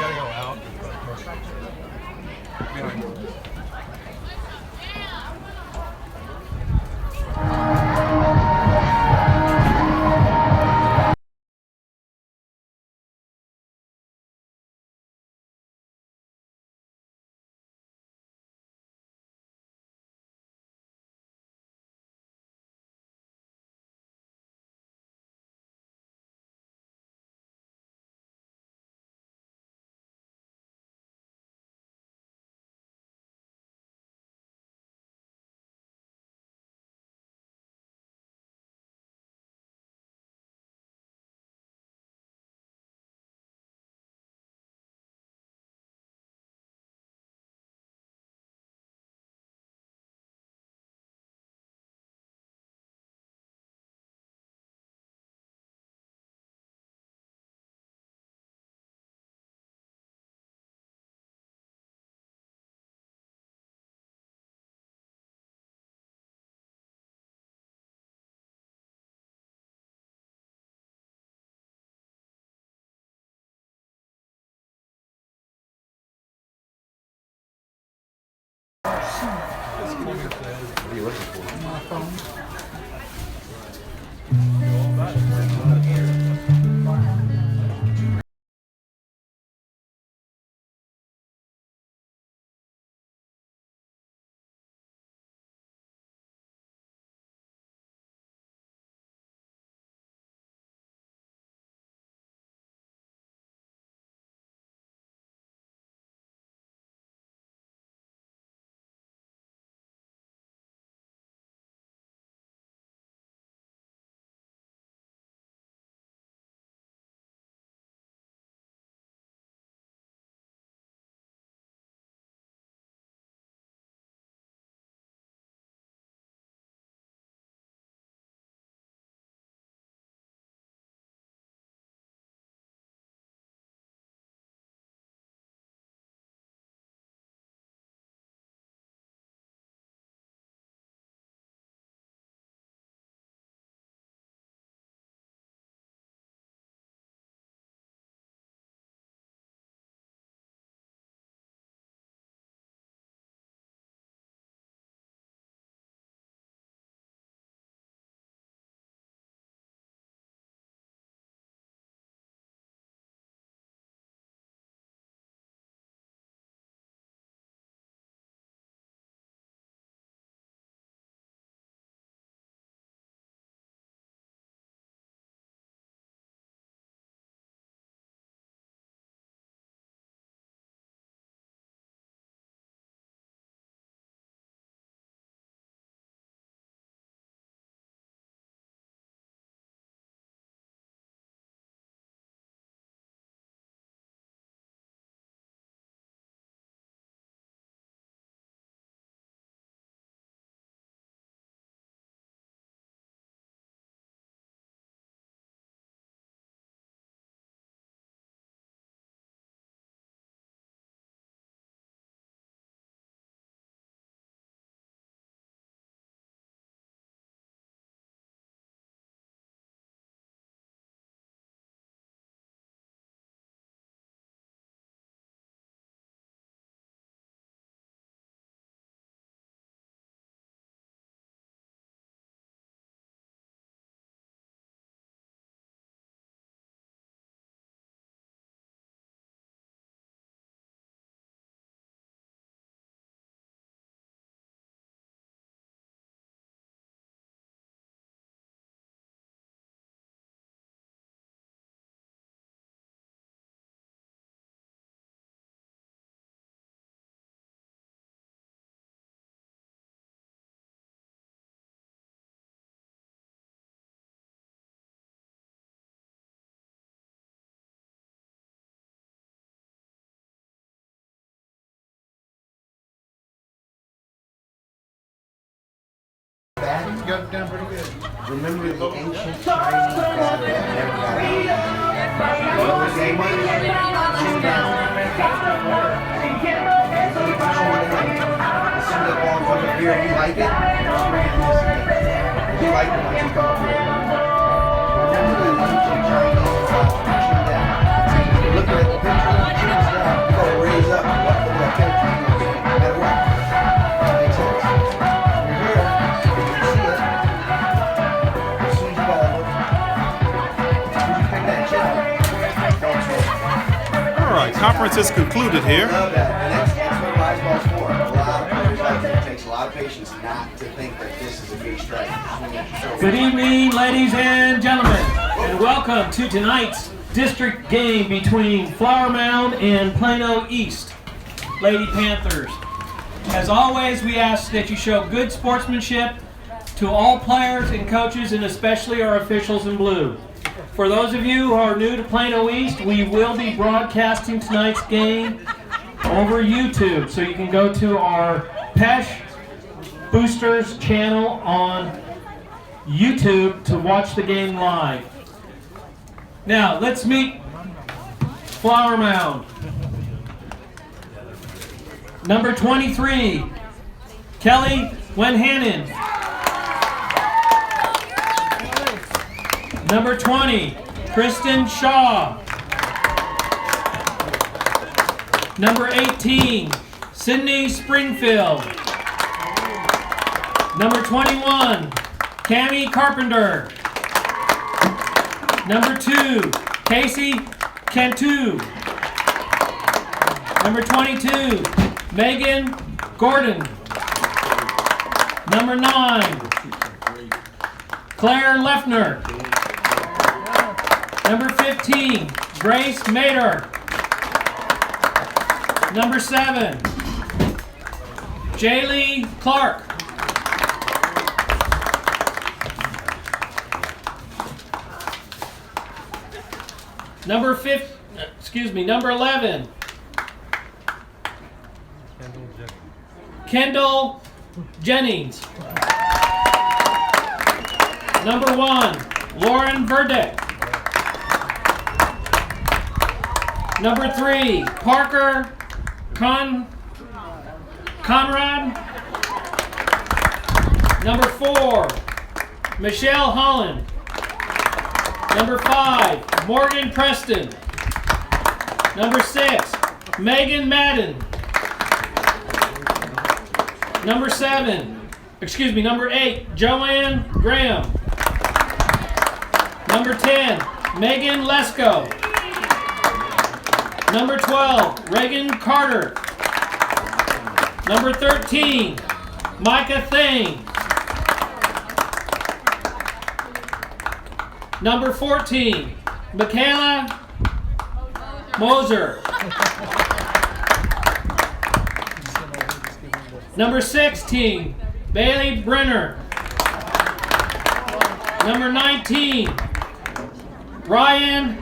gotta go out. Behind. What are you looking for? My phone. You got it down pretty good. Remember the ancient Chinese that never got out? What was the name of it? Sit down. here, if you like it, just bring it in this again. If you like it, once you come up here. Remember that ancient Chinese teaching that you're looking at the picture, choose that, you gotta raise up, look at that picture, no matter what. Makes sense? You're here, you can see it. As soon as you gotta look, as soon as you pick that chip up, don't switch. All right, conference is concluded here. I love that, and that's what rise ball's for. A lot of players like that. It takes a lot of patience not to think that this is a big strike. Good evening, ladies and gentlemen, and welcome to tonight's district game between Flower Mound and Plano East Lady Panthers. As always, we ask that you show good sportsmanship to all players and coaches, and especially our officials in blue. For those of you who are new to Plano East, we will be broadcasting tonight's game over YouTube, so you can go to our Pesh Boosters channel on YouTube to watch the game live. Now, let's meet Flower Mound. Number 23, Kelly Wenhanen. Number 20, Kristen Shaw. Number 18, Sydney Springfield. Number 21, Cammie Carpenter. Number 2, Casey Cantu. Number 22, Megan Gordon. Number 9, Claire Leffner. Number 15, Grace Mader. Number 7, Jaylee Clark. Number 11, Kendall Jennings. Number 1, Lauren Verdick. Number 3, Parker Conrad. Number 4, Michelle Holland. Number 5, Morgan Preston. Number 6, Megan Madden. Number 8, Joanne Graham. Number 10, Megan Lesko. Number 12, Reagan Carter. Number 13, Micah Thane. Number 14, Michaela Moser. Number 16, Bailey Brenner. Number 19, Ryan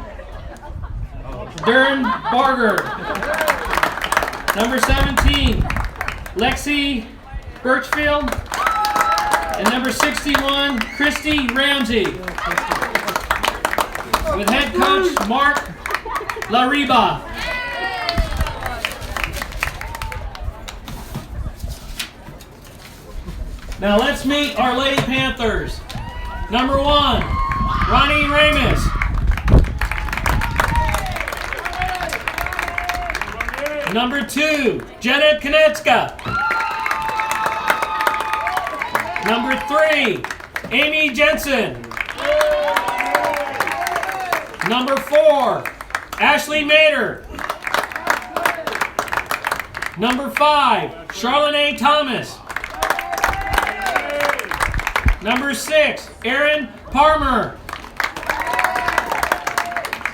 Dern Barger. Number 17, Lexi Birchfield. And number 61, Christy Ramsey. With head coach Mark Lariba. Now let's meet our Lady Panthers. Number 1, Ronnie Ramus. Number 2, Jenna Konieczka. Number 3, Amy Jensen. Number 4, Ashley Mader. Number 5, Charlotte Thomas. Number 6, Erin Parmer.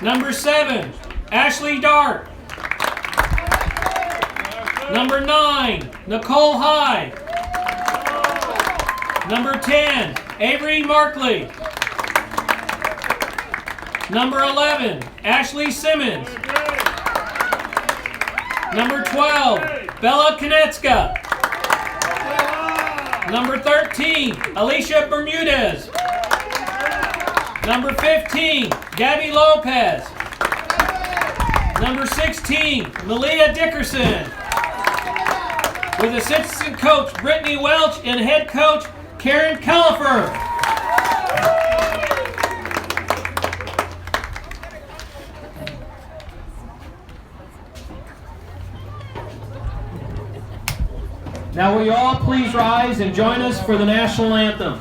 Number 7, Ashley Dart. Number 9, Nicole Hyde. Number 10, Avery Markley. Number 11, Ashley Simmons. Number 12, Bella Konieczka. Number 13, Alicia Bermudez. Number 15, Gabby Lopez. Number 16, Malia Dickerson. with assistant coach Brittany Welch and head coach Karen Califer. Now will you all please rise and join us for the national anthem.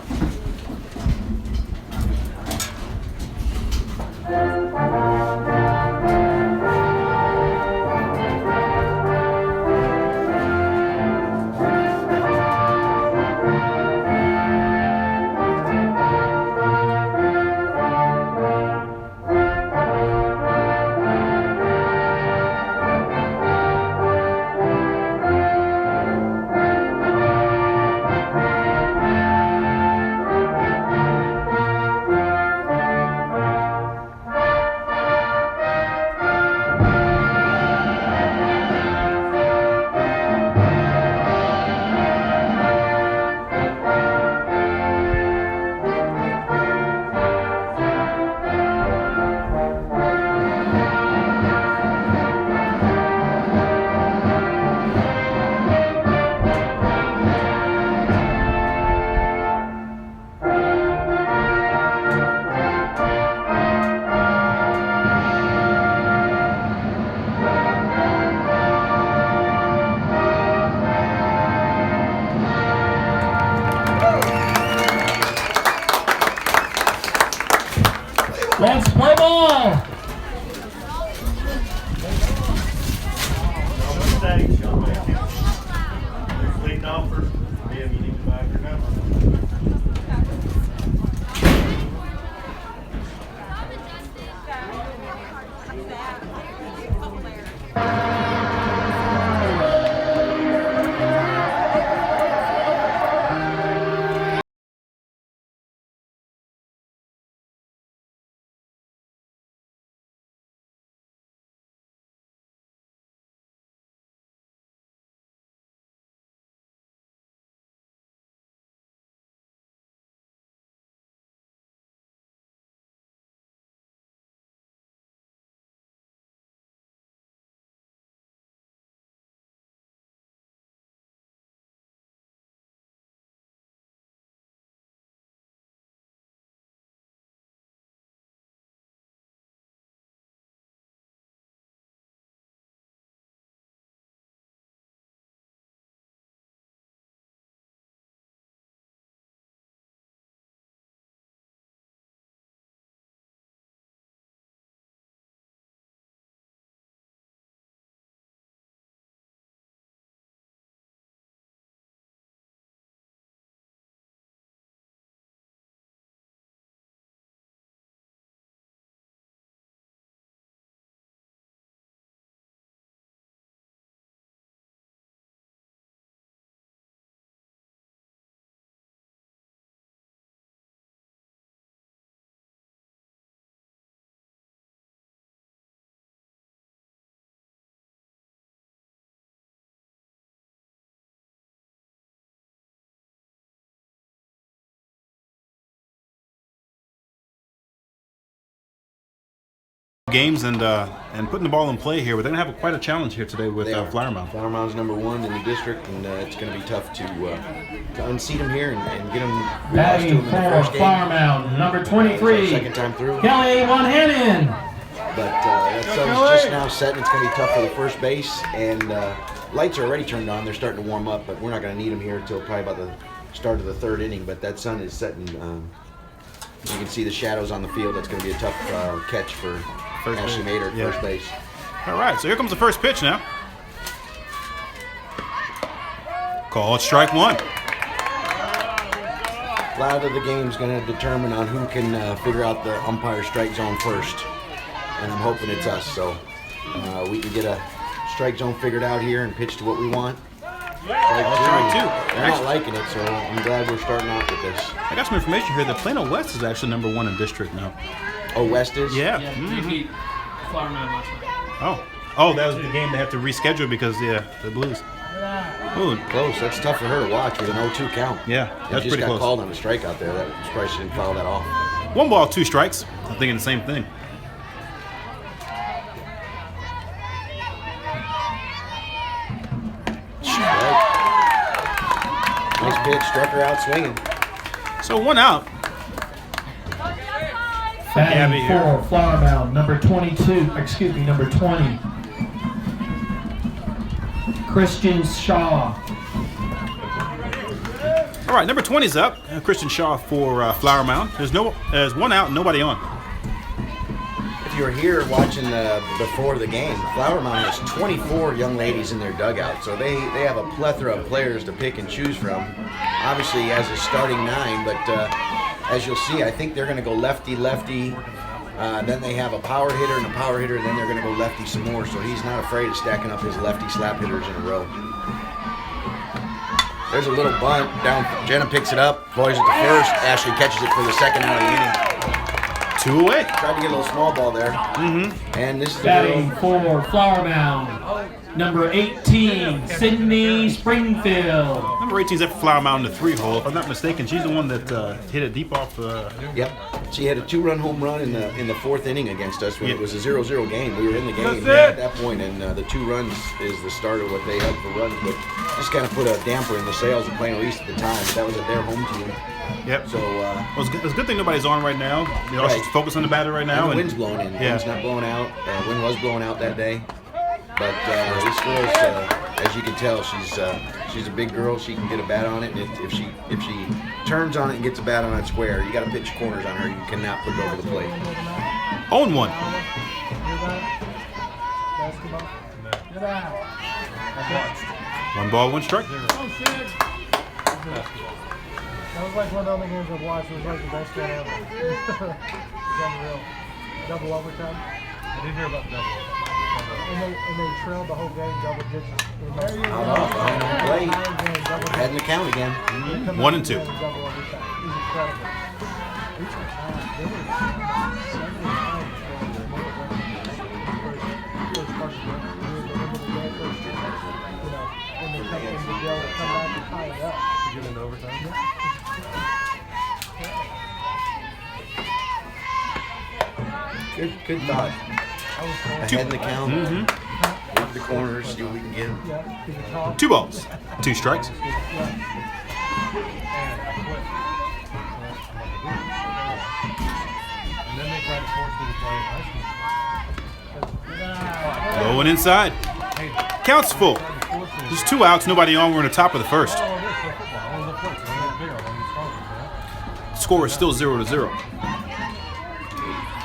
Let's play ball! Games and putting the ball in play here, but they're gonna have quite a challenge here today with Flower Mound. Flower Mound's #1 in the district, and it's going to be tough to unseat them here and get them lost to them in the first game. Flower Mound, number 23. Second time through. Kelly Wanhanen. But that sun's just now setting. It's going to be tough for the first base, and lights are already turned on. They're starting to warm up, but we're not going to need them here until probably about the start of the third inning. But that sun is setting. You can see the shadows on the field. That's going to be a tough catch for Ashley Mader at first base. All right, so here comes the first pitch now. Called strike one. A lot of the game's going to determine on who can figure out the umpire strike zone first, and I'm hoping it's us. So we can get a strike zone figured out here and pitch to what we want. Strike two. They're not liking it, so I'm glad we're starting out with this. I got some information here that Plano West is actually #1 in district now. Oh, West is? Yeah. They beat Flower Mound last night. Oh, that was the game they have to reschedule because the Blues. Ooh. Close. That's tough for her to watch with an 0-2 count. Yeah, that's just pretty got close. called on a strikeout there. That surprised she didn't foul that off. 1 ball, 2 strikes. I'm thinking the same thing. Strike. pitch, struck her out swinging. So 1 out. Batting Gabby here. for Flower Mound, number 22, excuse me, number 20. Christian Shaw. All right, number 20's up. Christian Shaw for Flower Mound. There's 1 out, nobody on. If you were here watching before the game, Flower Mound has 24 young ladies in their dugout, so they have a plethora of players to pick and choose from. Obviously, as a starting 9, but as you'll see, I think they're going to go lefty-lefty. Then they have a power hitter and a power hitter, and then they're going to go lefty some more, so he's not afraid of stacking up his lefty slap hitters in a row. There's a little bunt down. Jenna picks it up, boys at the first. Ashley catches it for the second out of the inning. 2 away. Tried to get a little small ball there. And this is the Batting girl. for Flower Mound, number 18, Sydney Springfield. Number 18's up for Flower Mound in the 3-hole. If I'm not mistaken, she's the one that hit it deep off. Yep. She had a 2-run home run in the 4th inning against us when it was a 0-0 game. We were in the game at that point, and the 2 runs is the start of what they had for runs, but just kind of put a damper in the sails of Plano East at the time. That was at their home team. Yep. So It's a good thing nobody's on right now. You know, Right. she's focused on the batter right now. and the wind's blowing in. Yeah. Wind's not blowing out. Wind was blowing out that day. But this girl's, as you can tell, she's a big girl. She can get a bat on it, and if she turns on it and gets a bat on it square, you got to pitch corners on her. You cannot put it over the plate. 0-1. One ball, 1 strike. That was like one of the only games I've watched. It was like the best game ever. It's unreal. Double overtime. I did hear about the double. And they trailed the whole game double digits. Out off, behind home plate. Head in the count again. 1 and 2. Double overtime. It was incredible. Each time, there were 70 times first part of the game. We were at the end of the day, first, and they come in to be able to come back and tie it up. To get into overtime? Good thought. Ahead in the count. Work the corners, see what we can get. Yeah, he's a tall. 2 balls, 2 strikes. And I quit. And then they tried to force me to play high school. Low and inside. Count's full. There's 2 outs, nobody on. We're in the top of the first. Oh, it is for football. I want to play, so I get bigger. I want to get stronger, right? Score is still 0-0.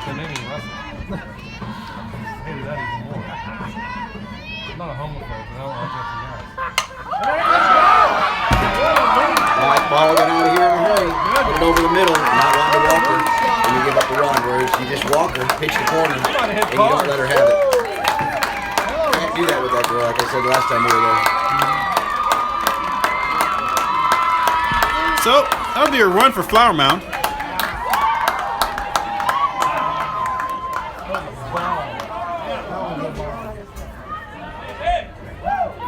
They made me wrestle. I hated that even more. I'm not a homophobe, but I don't like that Like ball got out of here in a hurry. Put it over the middle, not wanting to walk her. And you give up the run, whereas you just walk her, pitch the corner, and you don't let her have it. Can't do that with that girl, like I said last time we were there. So that'll be a run for Flower Mound.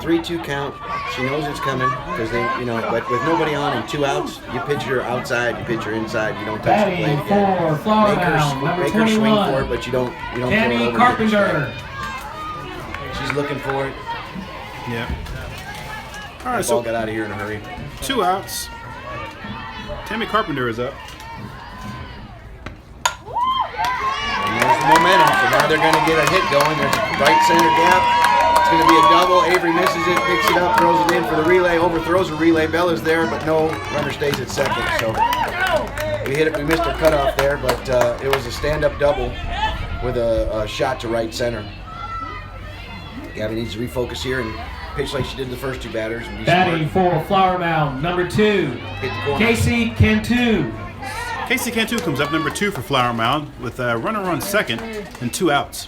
3-2 count. She knows it's coming because they, but with nobody on and 2 outs, you pitch her outside, you pitch her inside, you don't touch the Batting plate again. for Flower Mound, number Make her swing 21, for it, but you don't throw it Tammy over and get the Carpenter. strike. She's looking for it. Yeah. All That right, ball so got out of here in a hurry. 2 outs. Tammy Carpenter is up. And there's the momentum, so now they're going to get a hit going. There's a right center gap. It's going to be a double. Avery misses it, picks it up, throws it in for the relay, overthrows the relay. Bella's there, but no runner stays at second. So we hit it. We missed our cutoff there, but it was a stand-up double with a shot to right center. Gabby needs to refocus here and pitch like she did the first 2 batters. And be Batting smart. for Flower Mound, number 2, Hit the corner. Casey Cantu. Casey Cantu comes up number 2 for Flower Mound with a runner on second and 2 outs.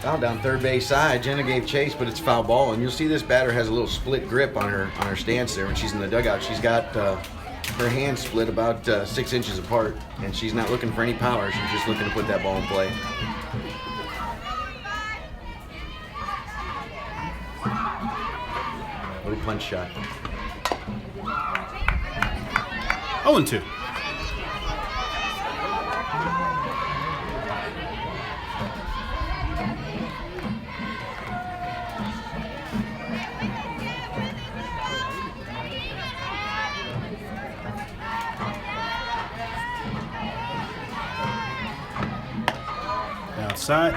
Foul down third base side. Jenna gave chase, but it's foul ball. And you'll see this batter has a little split grip on her stance there when she's in the dugout. She's got her hands split about 6 inches apart, and she's not looking for any power. She's just looking to put that ball in play. Little punch shot. 0-2. Outside.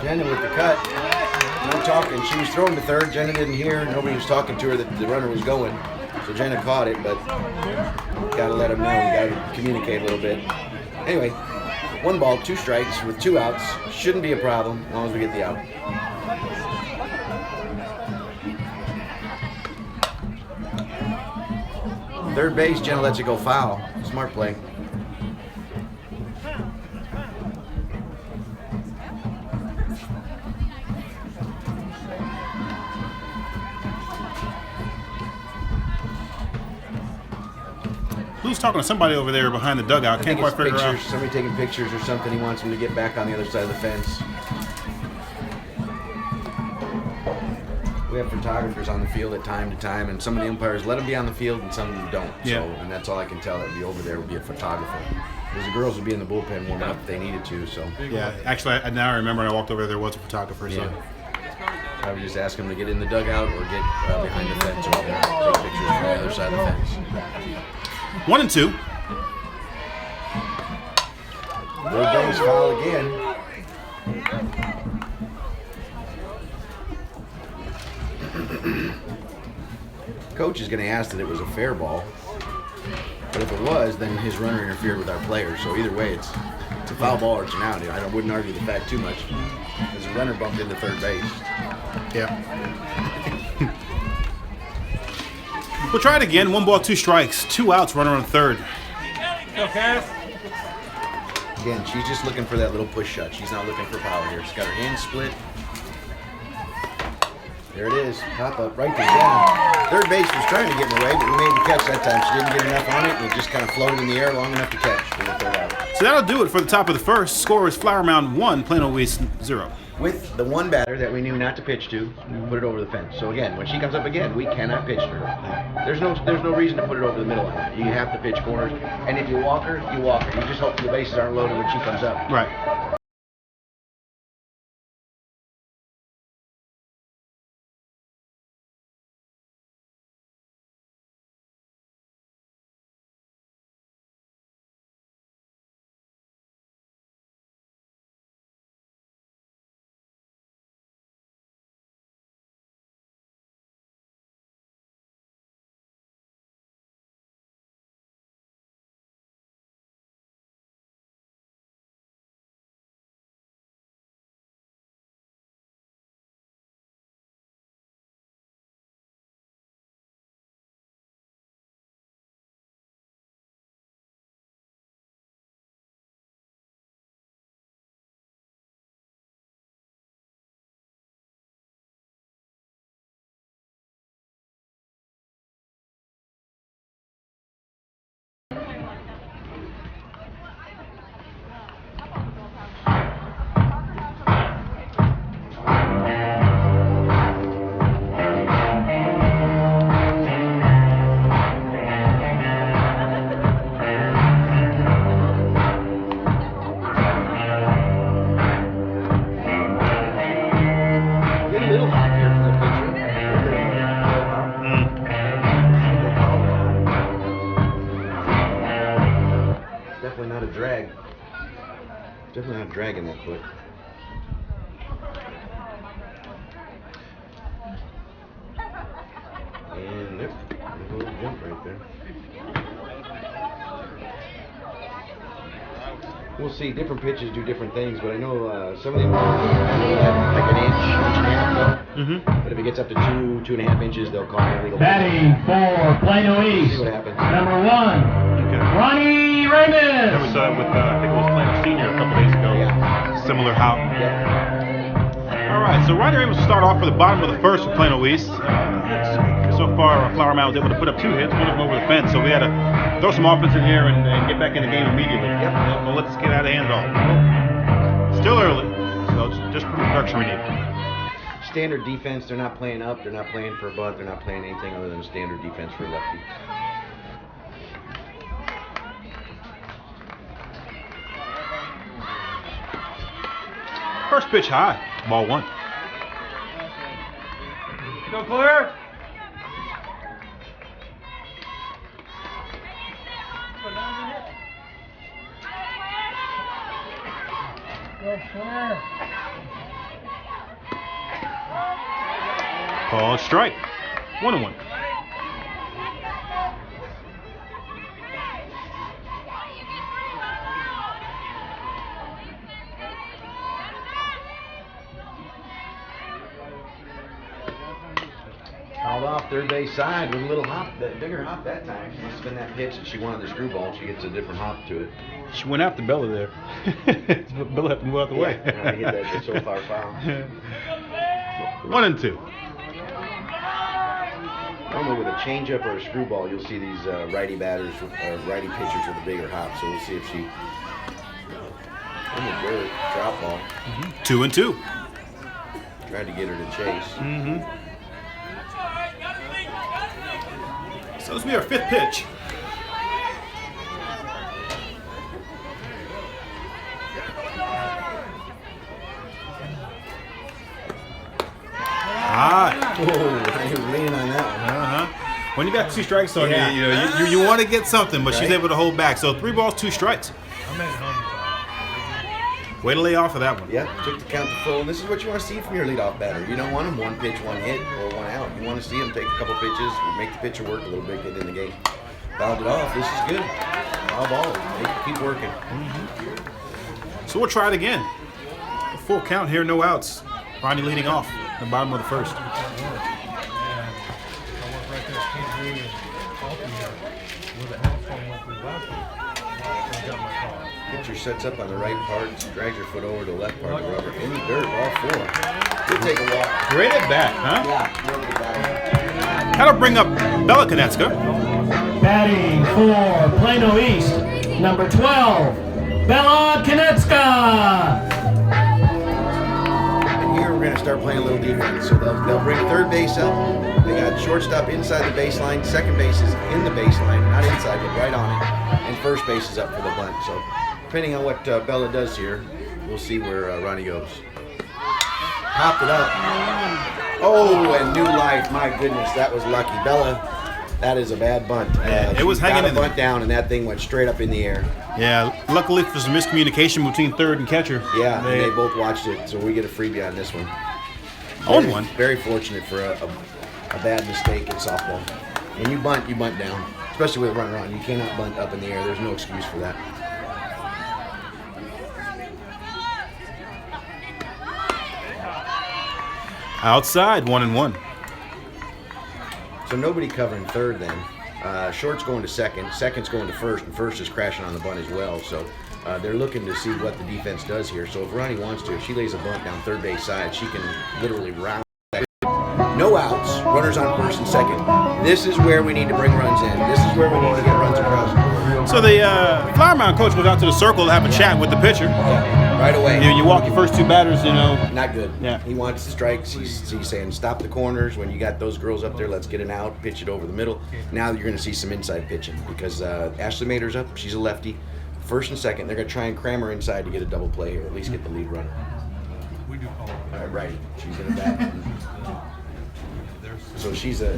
Jenna with the cut. No talking. She was throwing to third. Jenna didn't hear. Nobody was talking to her that the runner was going. So Jenna caught it, but gotta let them know. We gotta communicate a little bit. Anyway, 1 ball, 2 strikes with 2 outs. Shouldn't be a problem as long as we get the out. Third base, Jenna lets it go foul. Smart play. Who's talking to somebody over there behind the dugout? I Can't think quite it's figure out. pictures. Somebody taking pictures or something. He wants him to get back on the other side of the fence. We have photographers on the field at time to time, and some of the umpires let them be on the field and some of them don't. Yeah. So, and that's all I can tell. That would be over there would be a photographer. Because the girls would be in the bullpen warming up if they needed to. So Yeah, actually, now I remember when I walked over there was a photographer. So. yeah. I would just ask them to get in the dugout or get behind the fence over there, take pictures from the other side of the fence. 1-2. Third base foul again. Coach is going to ask that it was a fair ball, but if it was, then his runner interfered with our player. So either way, it's a foul ball or it's an out. I wouldn't argue the fact too much. Because the runner bumped into third base. Yeah. We'll try it again. 1 ball, 2 strikes, 2 outs, runner on third. Again, she's just looking for that little push shot. She's not looking for power here. She's got her hands split. There it is. Pop up right there. Down. Third base was trying to get in the way, but we made the catch that time. She didn't get enough on it, and it just kind of floated in the air long enough to catch for the third out. So that'll do it for the top of the first. Score is Flower Mound 1, Plano East 0. With the one batter that we knew not to pitch to, put it over the fence. So again, when she comes up again, we cannot pitch to her. There's no reason to put it over the middle line. You have to pitch corners, and if you walk her, you walk her. You just hope the bases aren't loaded when she comes up. Right. Definitely not dragging that foot. And yep, a little jump right there. We'll see. Different pitches do different things, but I know some of them like an inch and a half. But if it gets up to 2.5 inches, they'll call it illegal. Batting for Plano East. See what happens. Number 1, Ronnie Raymond. There was with I think it was Plano Senior a couple days ago. Yeah. Similar how. Yeah. All right, so Ronnie Raymond will start off for the bottom of the first for Plano East. So far, Flower Mound was able to put up 2 hits, one of them over the fence. So we had to throw some offense in here and get back in the game immediately. Yep. Don't let this get out of hand at all. Still early, so it's just production we need. Standard defense. They're not playing up. They're not playing for a bunt. They're not playing anything other than standard defense for a lefty. First pitch high, ball 1. Go clear. Called strike. 1-1. Fouled off third base side with a little hop, that bigger hop that time. Must have been that pitch that she wanted the screwball. She gets a different hop to it. She went after Bella there. Bella had to move out the way. Yeah, I hit that so far foul. 1-2. Normally with a changeup or a screwball, you'll see these righty batters, righty pitchers with a bigger hop. So we'll see if she. In the dirt, drop ball. 2-2. Tried to get her to chase. So this will be our 5th pitch. Oh, I was leaning on that one. When you got 2 strikes on Yeah. you want to get something, but she's Right. able to hold back. So 3 balls, 2 strikes. I made it home. Way to lay off of that one. Yep, took the count to full. And this is what you want to see from your leadoff batter. You don't want them 1 pitch, 1 hit, or 1 out. You want to see them take a couple pitches, make the pitcher work a little bit, get in the game. Fouled it off. This is good. Foul ball. Keep working. So we'll try it again. A full count here, no outs. Ronnie leading off in the bottom of the 1st. I work right there at Kingsbury and Alton here where the hailstorm went through last week. I got my car. Pitcher sets up on the right part, drags her foot over to the left part of the rubber. In the dirt, all 4. We'll take a walk. Great at bat, huh? Yeah, real good batter. That'll bring up Bella Konieczka. Batting for Plano East, number 12, Bella Konieczka. And here we're going to start playing a little defense. So they'll bring third base up. They got shortstop inside the baseline. Second base is in the baseline, not inside, but right on it. And first base is up for the bunt. So depending on what Bella does here, we'll see where Ronnie goes. Popped it up. Oh, and new life. My goodness, that was lucky. Bella, that is a bad bunt. It was she hanging got in a bunt down, and that thing went straight up in the air. Yeah, luckily for some miscommunication between third and catcher. Yeah, and they both watched it, so we get a freebie on this one. Own one. Very fortunate for a bad mistake in softball. When you bunt down, especially with a runner on. You cannot bunt up in the air. There's no excuse for that. Outside, 1-1. So nobody covering third then. Short's going to second. Second's going to first, and first is crashing on the bunt as well. So they're looking to see what the defense does here. So if Ronnie wants to, if she lays a bunt down third base side, she can literally round that. No outs, runners on first and second. This is where we need to bring runs in. This is where we need to get runs across the board. So the Flower Mound coach goes out to the circle to have a chat with the pitcher. Yeah, right away. You walk your first 2 batters, Not good. Yeah. He wants strikes. He's saying stop the corners. When you got those girls up there, let's get an out, pitch it over the middle. Now you're going to see some inside pitching because Ashley Mader's up. She's a lefty. First and second, they're going to try and cram her inside to get a double play here, at least get the lead runner. We do call it. Righty. She's going to bat. So she's a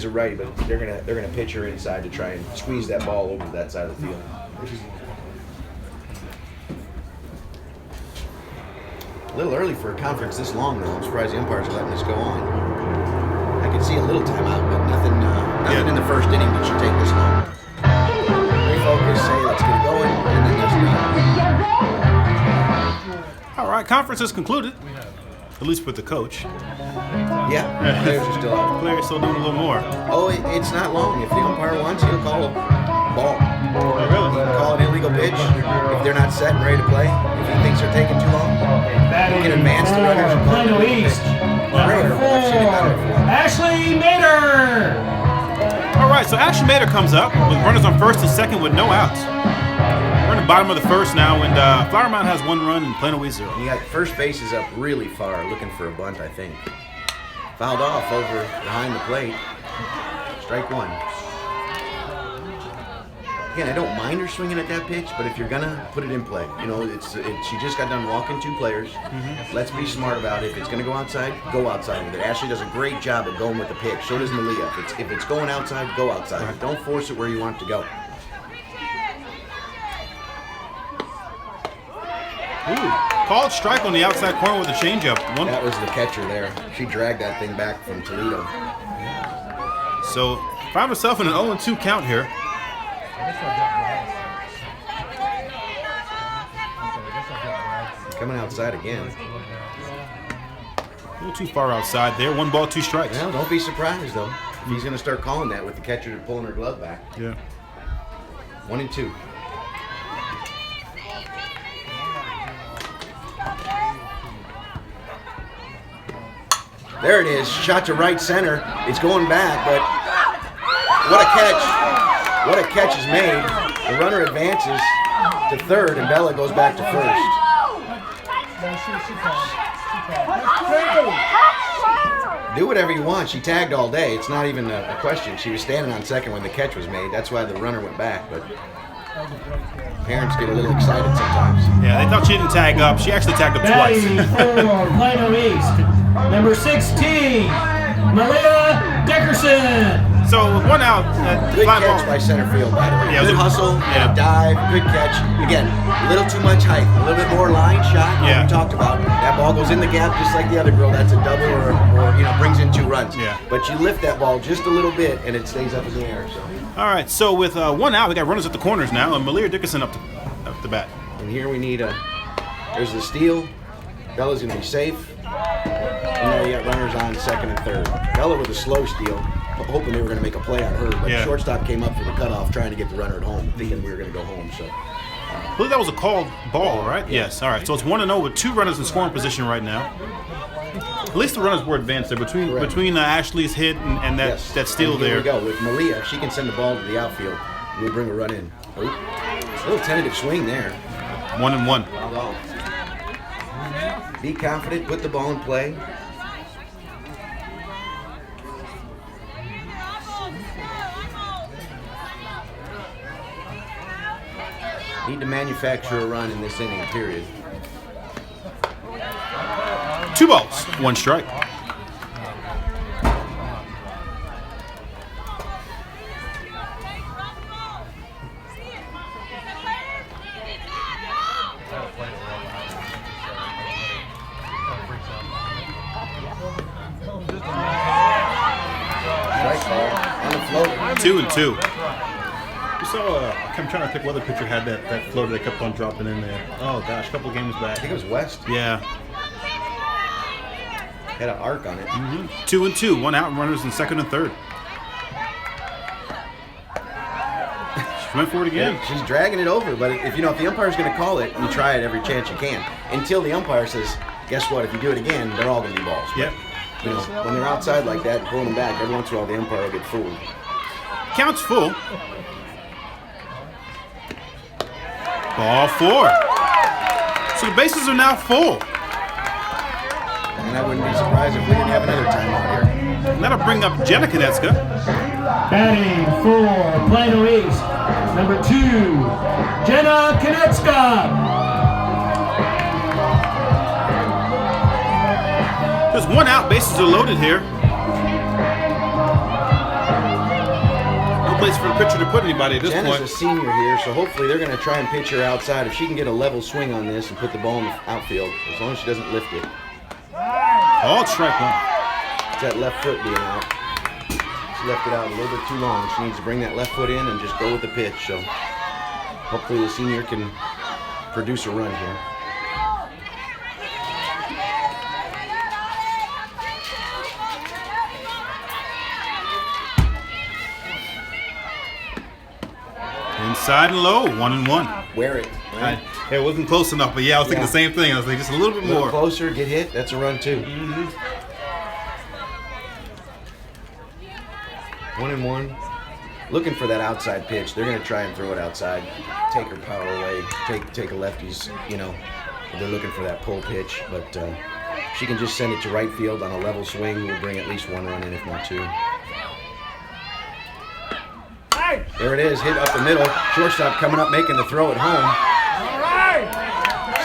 righty, but they're gonna pitch her inside to try and squeeze that ball over to that side of the field. A little early for a conference this long, though. I'm surprised the umpires are letting this go on. I could see a little timeout, but nothing in the first inning that should take this long. Refocus, say let's get it going, and then that's done. All right, conference is concluded. At least with the coach. Yeah, players are still out. Players still doing a little more. Oh, it's not long. If the umpire wants, he'll call a ball. Oh, really? He can call an illegal pitch if they're not set and ready to play. If he thinks they're taking too long, he can advance the runners and call Plano an illegal East, pitch. number 4, Ashley Mader. All right, so Ashley Mader comes up with runners on first and second with no outs. We're in the bottom of the first now, and Flower Mound has 1 run and Plano East 0. You got first base is up really far, looking for a bunt, I think. Fouled off over behind the plate. Strike 1. Again, I don't mind her swinging at that pitch, but if you're gonna put it in play, you know, she just got done walking 2 players. Let's be smart about it. If it's gonna go outside with it. Ashley does a great job of going with the pitch. So does Malia. If it's going outside, go outside. Right. Don't force it where you want it to go. Ooh, called strike on the outside corner with a changeup. That was the catcher there. She dragged that thing back from Toledo. So found herself in an 0-2 count here. Coming outside again. A little too far outside there. 1 ball, 2 strikes. Well, don't be surprised though. If he's gonna start calling that with the catcher pulling her glove back. Yeah. 1-2. There it is. Shot to right center. It's going back, but what a catch. What a catch is made. The runner advances to third, and Bella goes back to first. Do whatever you want. She tagged all day. It's not even a question. She was standing on second when the catch was made. That's why the runner went back, but parents get a little excited sometimes. Yeah, they thought she didn't tag up. She actually tagged up twice. Batting for Plano East, number 16, Malia Dickerson. So with 1 out, Good fly catch ball. by center field, by the way. Yeah, it was Good a- hustle, yeah. dive, good catch. Again, a little too much height, a little bit more line shot. Like Yeah. we talked about. That ball goes in the gap just like the other girl. That's a double or brings in 2 runs. Yeah. But you lift that ball just a little bit and it stays up in the air. So. All right, so with 1 out, we got runners at the corners now, and Malia Dickerson up the bat. And here we need there's the steal. Bella's gonna be safe. And now you got runners on second and third. Bella with a slow steal, hoping they were gonna make a play on her, but Yeah. shortstop came up for the cutoff, trying to get the runner at home, thinking we were gonna go home. So. I believe that was a called ball, right? Yes. All right. So it's 1-0 with 2 runners in scoring position right now. At least the runners were advanced there between Ashley's hit and that Yes. that steal And here there. we go with Malia. If she can send the ball to the outfield, we'll bring a run in. Oh, a little tentative swing there. 1-1. Well, be confident. Put the ball in play. Need to manufacture a run in this inning. Period. 2 balls, 1 strike. Strike ball on the float. 2-2. You saw, I'm trying to think what other pitcher had that floater that kept on dropping in there. Oh gosh, a couple of games I back. think it was West. Yeah. Had an arc on it. 2-2, 1 out, runners in second and third. She went for it again. Yeah, she's dragging it over, but if the umpire's going to call it, you try it every chance you can. Until the umpire says, guess what? If you do it again, they're all going to be balls. But, Yep. when they're outside like that and pulling them back, every once in a while the umpire will get fooled. Counts full. Ball 4. So the bases are now full. And I wouldn't be surprised if we didn't have another timeout here. And that'll bring up Jenna Konieczka. Batting for Plano East, number 2, Jenna Konieczka. There's 1 out, bases are loaded here. No place for the pitcher to put anybody at this Jenna's a point. senior here, so hopefully they're going to try and pitch her outside. If she can get a level swing on this and put the ball in the outfield, as long as she doesn't lift it. All strike 1. It's that left foot being out. She left it out a little bit too long. She needs to bring that left foot in and just go with the pitch. So hopefully the senior can produce a run here. Inside and low, 1-1. Wear it. Right? It wasn't close enough, but yeah, I was thinking Yeah. the same thing. I was like, just a little bit A little more. closer, get hit. That's a run too. 1-1. Looking for that outside pitch. They're going to try and throw it outside. Take her power away. Take a lefty's, they're looking for that pull pitch. But she can just send it to right field on a level swing. We'll bring at least 1 run in, if not 2. There it is, hit up the middle. Shortstop coming up, making the throw at home.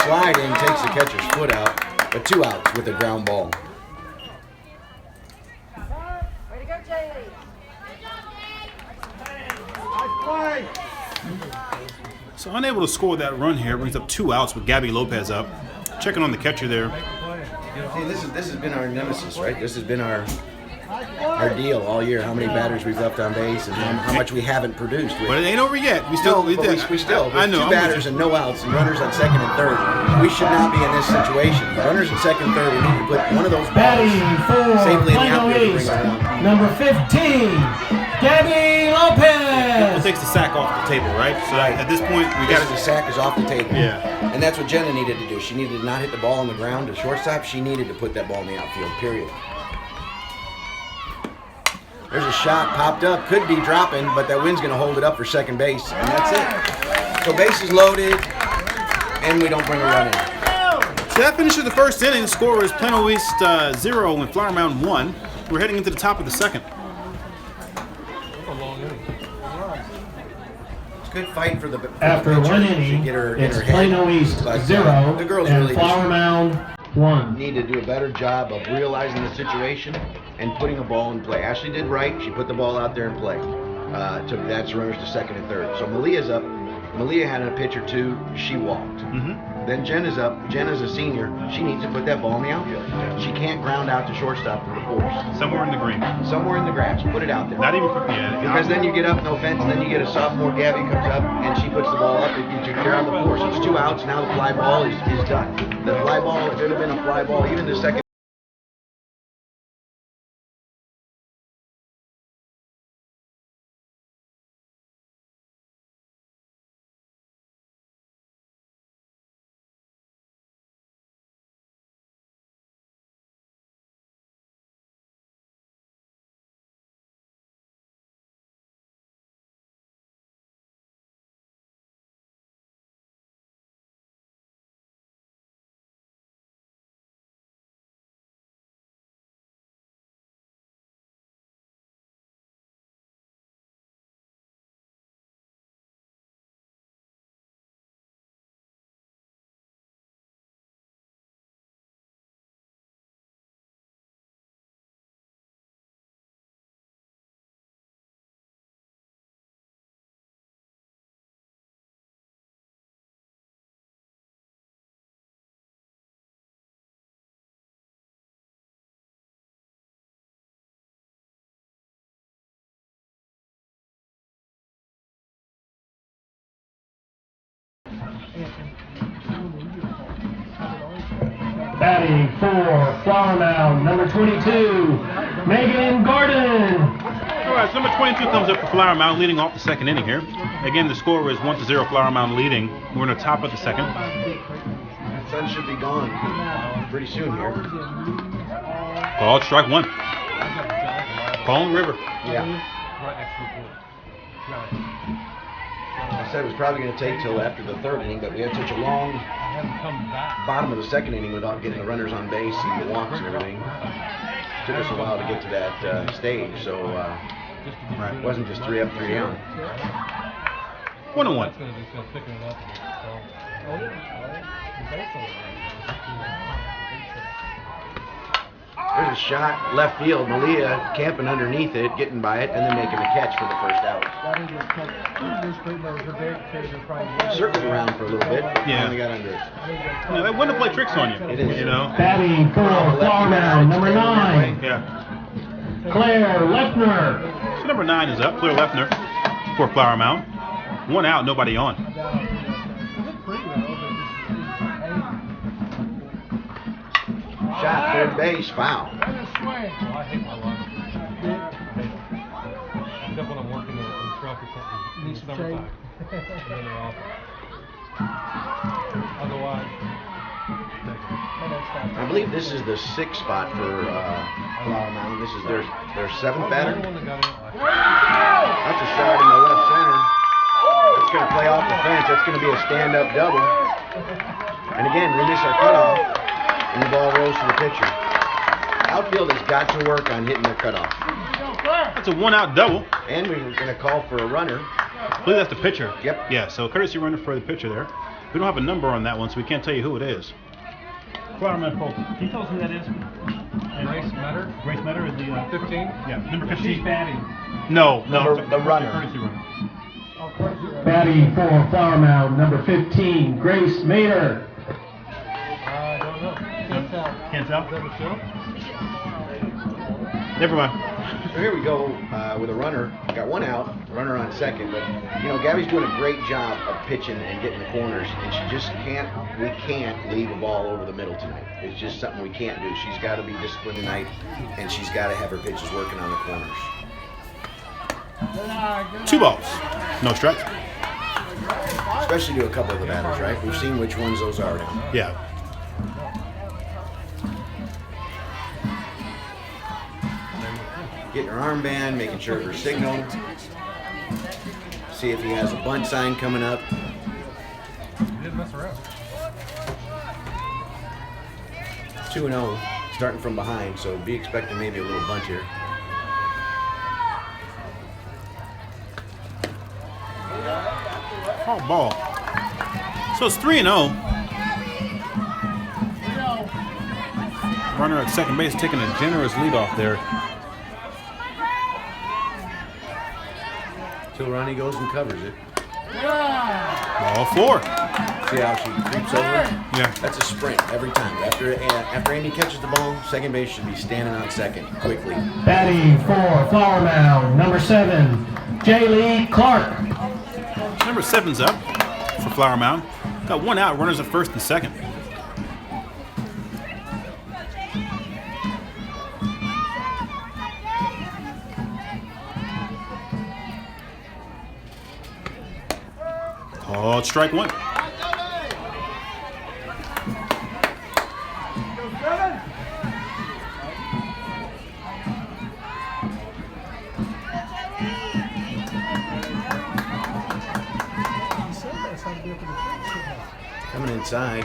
Sliding, takes the catcher's foot out, but 2 outs with a ground ball. Way to go, Jaylee. So unable to score that run here, brings up 2 outs with Gabby Lopez up. Checking on the catcher there. See, this has been our nemesis, right? This has been our deal all year. How many batters we've left on base and how much we haven't produced. But it ain't over yet. We still, we still. I know. With 2 batters and no outs and runners on second and third. We should not be in this situation. Runners in second and third, we need to put one of those balls Batting for safely in the Plano outfield to East, bring it around. number 15, Gabby Lopez. It takes the sack off the table, right? So at this point, we got The sack is off the table. Yeah. And that's what Jenna needed to do. She needed to not hit the ball on the ground to shortstop. She needed to put that ball in the outfield, period. There's a shot popped up, could be dropping, but that wind's going to hold it up for second base, and that's it. So base is loaded, and we don't bring a run in. So that finishes the first inning. The score is Plano East 0 and Flower Mound 1. We're heading into the top of the second. That's a long inning. It's a good fight for the After pitcher. 1 She inning, get her in it's her head. Plano East But, 0 the girls and really Flower Mound 1. need to do a better job of realizing the situation and putting a ball in play. Ashley did right. She put the ball out there in play. That's runners to second and third. So Malia's up. Malia had a pitch or two. She walked. Then Jen is up. Jen is a senior. She needs to put that ball in the outfield. She can't ground out to shortstop from the force. Somewhere in the green. Somewhere in the grass. Put it out there. Not even Because then you get up, no offense, and then you get a sophomore, Gabby comes up, and she puts the ball up. You're on the force. It's 2 outs. Now the fly ball is done. The fly ball, if it had been a fly ball, even the second. Batting for Flower Mound, number 22, Megan Gordon. All right, so number 22 comes up for Flower Mound, leading off the second inning here. Again, the score is 1-0, Flower Mound leading. We're in the top of the second. The sun should be gone pretty soon here. Called strike 1. Palm River. Yeah. Right next to the pool. I said it was probably going to take till after the third inning, but we had such a long I haven't come back. bottom of the second inning without getting the runners on base and the walks and everything. Took us a while to get to that stage, so it wasn't just 3 up, 3 down. 1-1. It's gonna thicken it up a bit. There's a shot left field. Malia camping underneath it, getting by it, and then making the catch for the first out. Circled around for a little bit. Yeah. Finally got under it. No, they wouldn't play tricks on you. It is. You know? Batting for Flower Mound, number 9, Yeah. Claire Lefner. So number 9 is up, Claire Lefner for Flower Mound. 1 out, nobody on. Shot, third base, foul. Well, I hate my life. Except when I'm working in a truck or something in the summertime. And then they're off. Otherwise, I believe this is the 6th spot for Flower Mound. This is their 7th batter. the one that got in. That's a shot in the left center. It's going to play off the fence. That's going to be a stand-up double. And again, we miss our cutoff, and the ball rolls to the pitcher. Outfield has got to work on hitting their cutoff. That's a 1 out double. And we were going to call for a runner. I believe that's the pitcher. Yep. Yeah, so courtesy runner for the pitcher there. We don't have a number on that one, so we can't tell you who it is. Flowerman Polk. Can you tell us who that is? Grace Metter. Grace Metter is the 15. Yeah, number 15. She's batting. No, The runner. Courtesy runner. Batting for Flower Mound, number 15, Grace Mater. I don't know. Can't tell. Can't tell? Is that Michelle? Never mind. So here we go with a runner. Got one out, runner on second. But, you know, Gabby's doing a great job of pitching and getting the corners. And she just we can't leave a ball over the middle tonight. It's just something we can't do. She's got to be disciplined tonight, and she's got to have her pitches working on the corners. 2 balls. No strikes. Especially to a couple of the batters, right? We've seen which ones those are now. Yeah. Getting her armband, making sure her signal. See if he has a bunt sign coming up. He didn't mess around. 2-0, starting from behind, so be expecting maybe a little bunt here. Oh, ball. So it's 3-0. Runner at second base taking a generous lead off there. Till Ronnie goes and covers it. Ball 4. See how she creeps over? Yeah. That's a sprint every time. After Amy catches the ball, second base should be standing on second quickly. Batting for Flower Mound, number 7, Jaylee Clark. Number 7's up for Flower Mound. Got 1 out, runners at first and second. Called strike 1. Coming inside.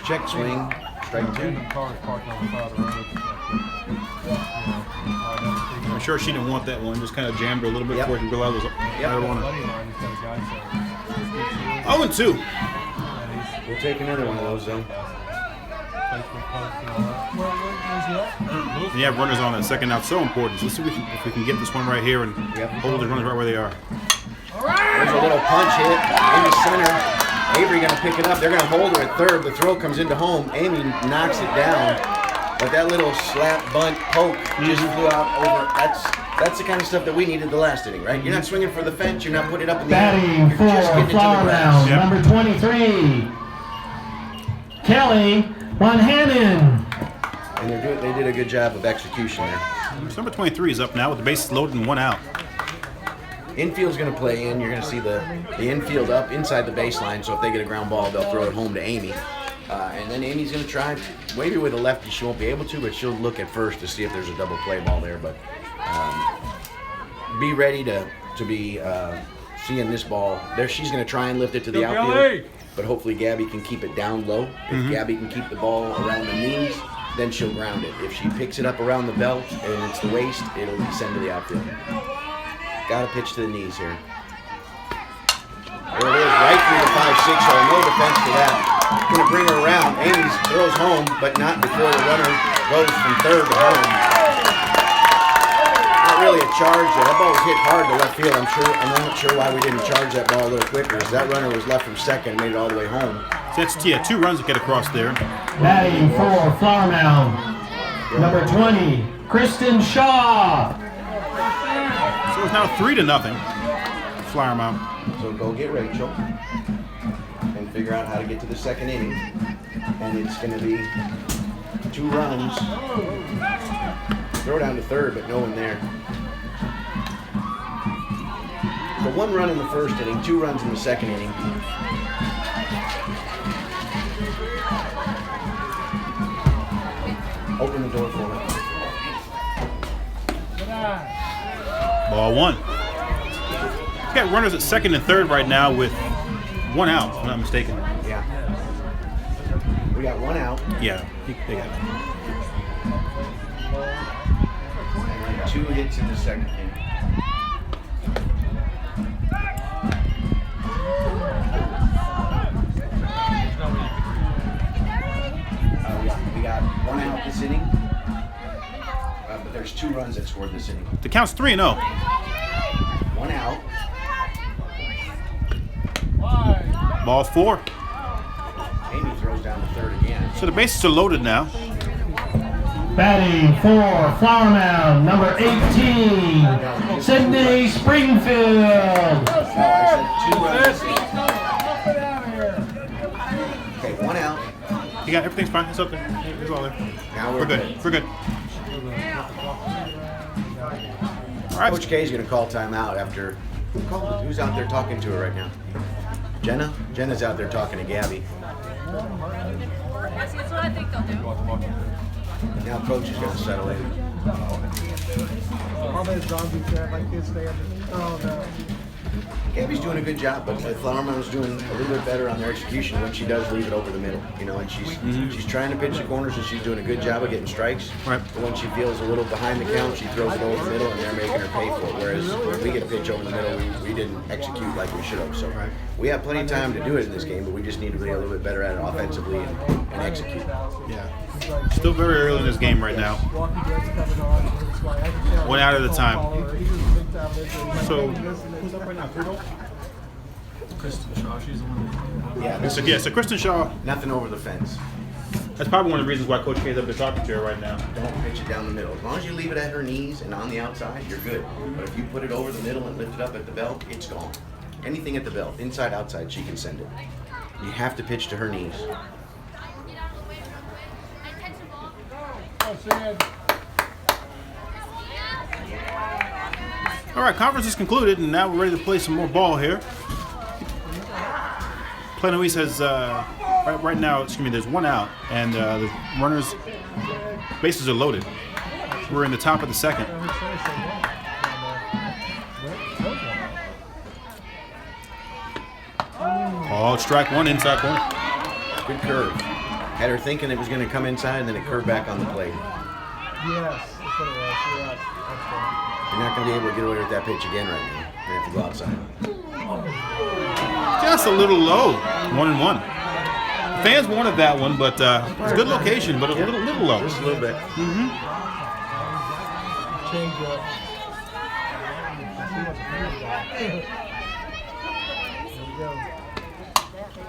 Check swing. Strike 2. Random cars parked on the side of the road. I'm sure she didn't want that one. Just kind of jammed her a little bit Yep. before she realized it was I don't want Buddy of mine, he's got a guy saying, 0-2. We'll take another one of those though. Facebook post and all that. Where's he at? You have runners on that second out, so important. So let's see if we can get this one right here and Yep. hold the runners right where they are. There's a little punch hit in the center. Avery gonna pick it up. They're gonna hold her at third. The throw comes into home. Amy knocks it down. But that little slap bunt poke just flew out over. That's the kind of stuff that we needed the last inning, right? You're not swinging for the fence. You're not putting it up in the air. Batting You're for just getting it to the Flower grass. Mound, Yep. number 23, Kelly Bonhannon. And they did a good job of execution there. Number 23 is up now with the bases loaded and 1 out. Infield's going to play in. You're going to see the infield up inside the baseline. So if they get a ground ball, they'll throw it home to Amy. And then Amy's going to try, maybe with a lefty, she won't be able to, but she'll look at first to see if there's a double play ball there. But be ready to be seeing this ball. There, she's going to try and lift it to the outfield. But hopefully Gabby can keep it down low. If Gabby can keep the ball around the knees, then she'll ground it. If she picks it up around the belt and it's the waist, it'll descend to the outfield. Got to pitch to the knees here. There it is, right through the 5-6 hole. No defense to that. Going to bring her around. Amy throws home, but not before the runner goes from third to home. Not really a charge there. That ball was hit hard to left field, I'm sure. I'm not sure why we didn't charge that ball a little quicker. As that runner was left from second, made it all the way home. So that's 2 runs to get across there. Batting for Flower Mound, number 20, Kristen Shaw. So it's now 3-0. Flower Mound. So go get Rachel and figure out how to get to the second inning. And it's going to be 2 runs. Throw down to third, but no one there. So 1 run in the first inning, 2 runs in the second inning. Open the door for me. Ball 1. We got runners at second and third right now with 1 out, if I'm not mistaken. Yeah. We got 1 out. Yeah, they got it. And 2 hits in the second inning. got 1 out this inning, but there's 2 runs that scored this inning. The count's 3-0. 1 out. Ball 4. Amy throws down the third again. So the bases are loaded now. Batting for Flower Mound, number 18, Sydney Springfield. No, I said 2 runs. Okay, 1 out. You got everything's fine. It's up there. It's all there. Now We're good. We're good. All right. Coach K is going to call timeout after. Who's out there talking to her right now? Jenna? Jenna's out there talking to Gabby. That's what I think they'll do. Now coach is going to settle in. All those zombies that my kids stay up. Oh no. Gabby's doing a good job, but Flower Mound's doing a little bit better on their execution when she does leave it over the middle. You know, and she's trying to pitch the corners and she's doing a good job of getting strikes. Right. But when she feels a little behind the count, she throws it over the middle and they're making her pay for it. Whereas when we get a pitch over the middle, we didn't execute like we should have. So we have plenty of time to do it in this game, but we just need to be a little bit better at it offensively and execute. Yeah. Still very early in this game right now. 1 out at a time. So, who's up right now? 3-0? Kristen Shaw, she's the one. Yeah, So Kristen Shaw, nothing over the fence. that's probably one of the reasons why Coach K is up there talking to her right now. Don't pitch it down the middle. As long as you leave it at her knees and on the outside, you're good. But if you put it over the middle and lift it up at the belt, it's gone. Anything at the belt, inside, outside, she can send it. You have to pitch to her knees. All right, conference is concluded, and now we're ready to play some more ball here. Plano East has, right now, there's 1 out, and the runners' bases are loaded. We're in the top of the second. Oh, strike 1, inside corner. Good curve. Had her thinking it was going to come inside, and then it curved back on the plate. Yes, that's what it was. You're right. You're not going to be able to get away with that pitch again right now. You're going to have to go outside. Just a little low, 1-1. Fans wanted that one, but it's a good location, but a little low. Just a little bit. Change up.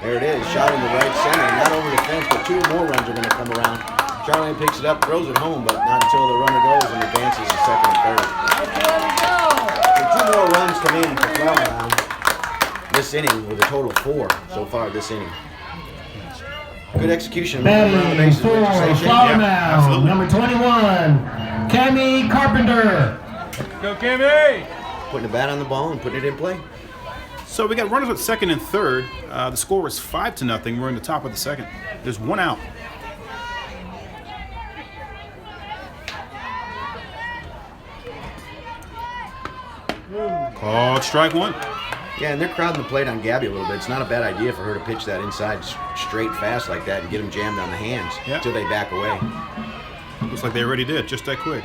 There it is, shot in the right center, not over the fence, but 2 more runs are going to come around. Charlene picks it up, throws it home, but not until the runner goes and advances to second and third. So 2 more runs come in for Flower Mound this inning with a total of 4 so far this inning. Good execution. Batting Around the bases, for wouldn't you say, Shane? Flower Yeah, Mound, absolutely. number 21, Cammie Carpenter. Go, Kimmy! Putting the bat on the ball and putting it in play. So we got runners at second and third. The score was 5-0. We're in the top of the second. There's 1 out. Oh, strike 1. Yeah, and they're crowding the plate on Gabby a little bit. It's not a bad idea for her to pitch that inside straight fast like that and get them jammed on the hands Yeah. until they back away. Looks like they already did, just that quick.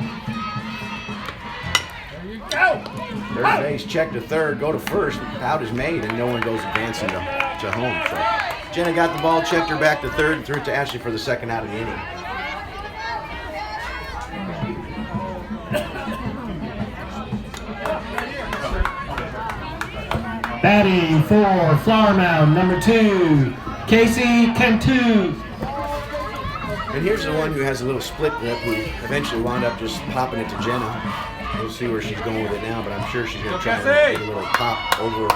Third base, check to third, go to first. Out is made, and no one goes advancing to home. So Jenna got the ball, checked her back to third, and threw it to Ashley for the second out of the inning. Batting for Flower Mound, number 2, Casey Cantu. And here's the one who has a little split lip who eventually wound up just popping it to Jenna. We'll see where she's going with it now, but I'm sure she's going to try and get a little pop over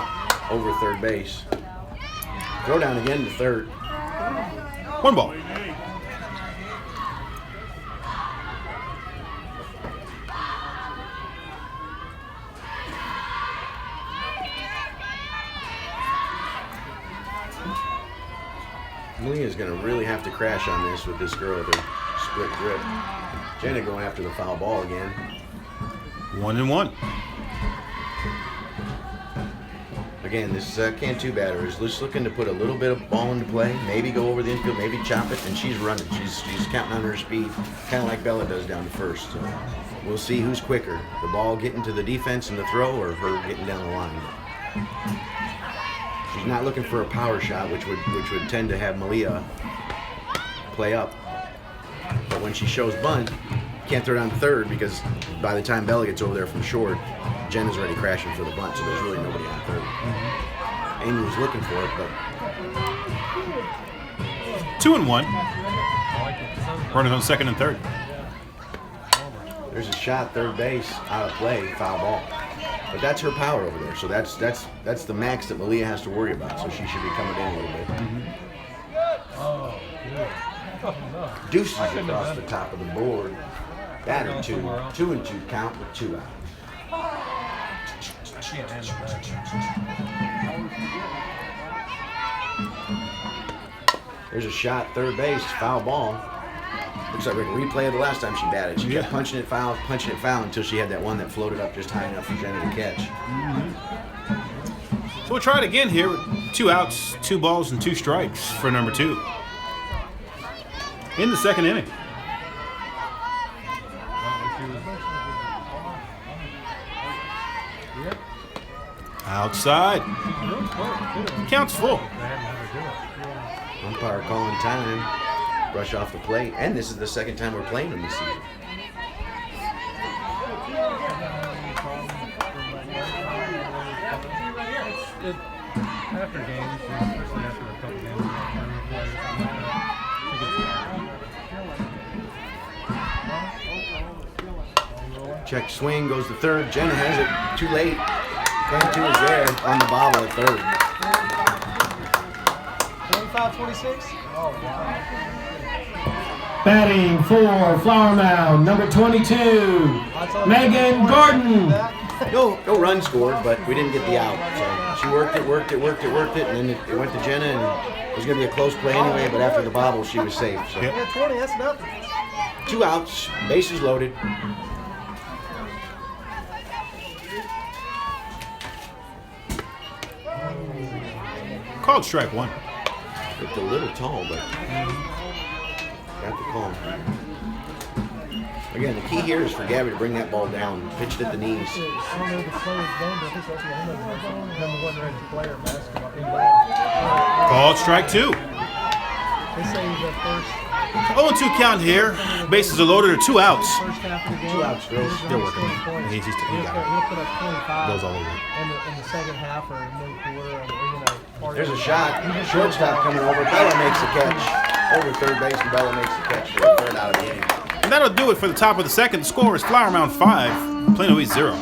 third base. Throw down again to third. 1 ball. Malia's going to really have to crash on this with this girl with her split grip. Jenna going after the foul ball again. 1-1. Again, this Cantu batter is just looking to put a little bit of ball into play, maybe go over the infield, maybe chop it, and she's running. She's counting on her speed, kind of like Bella does down to first. So we'll see who's quicker, the ball getting to the defense and the throw, or her getting down the line. She's not looking for a power shot, which would tend to have Malia play up. when she shows bunt, can't throw down to third because by the time Bella gets over there from short, Jen is already crashing for the bunt, so there's really nobody on third. Amy was looking for it, but 2-1. Runners on second and third. there's a shot third base out of play, foul ball. But that's her power over there, so that's the max that Malia has to worry about. So she should be coming in a little bit. Oh, good. Oh, no. Deuces across the top of the board. Batter 2, 2-2 count with 2 out. Can't handle that. There's a shot third base, foul ball. Looks like a replay of the last time she batted. She kept punching it foul until she had that one that floated up just high enough for Jenna to catch. So we'll try it again here with 2 outs, 2 balls, and 2 strikes for number 2. In the second inning. Outside. Counts full. Umpire calling time. Rush off the plate. And this is the second time we're playing them this season. After games, especially after a couple games, Check swing, goes to third. Jenna has it. Too late. Game 2 is there on the bobble at third. 25-26? Oh, wow. Batting for Flower Mound, number 22, Megan Gordon. No run scored, but we didn't get the out. So she worked it, and then it went to Jenna, and it was going to be a close play anyway, but after the bobble, she was safe. So. Yeah, 20, that's nothing. 2 outs, bases loaded. Called strike 1. Looked a little tall, but got the call. Again, the key here is for Gabby to bring that ball down. Pitched at the knees. I don't know if the player's done, but I think that's what him wasn't ready to play or basketball. Called strike 2. They say he's the first 0-2 count here. Bases are loaded, or 2 outs. first half of the game. 2 outs, girls. Still working. He got it. He'll put up 25 Goes all over. in the second half or middle quarter. There's a shot. Shortstop coming over. Bella makes the catch. Over third base, and Bella makes the catch for the third out of the inning. And that'll do it for the top of the second. The score is Flower Mound 5, Plano East 0.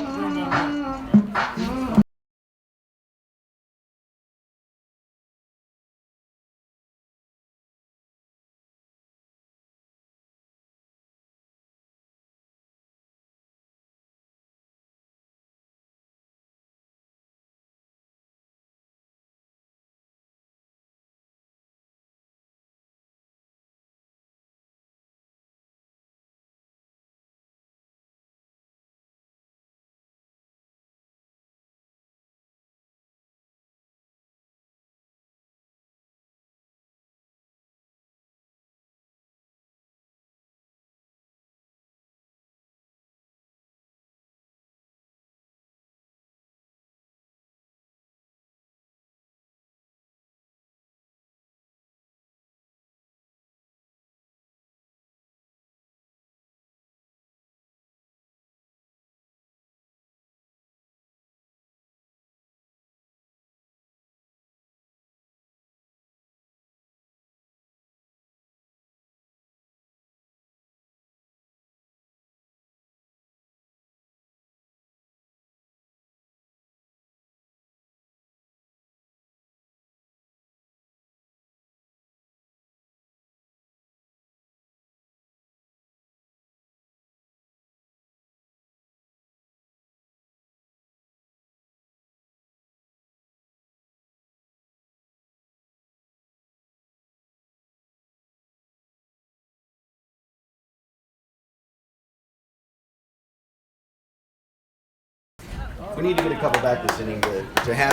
We need to get a couple back this inning to have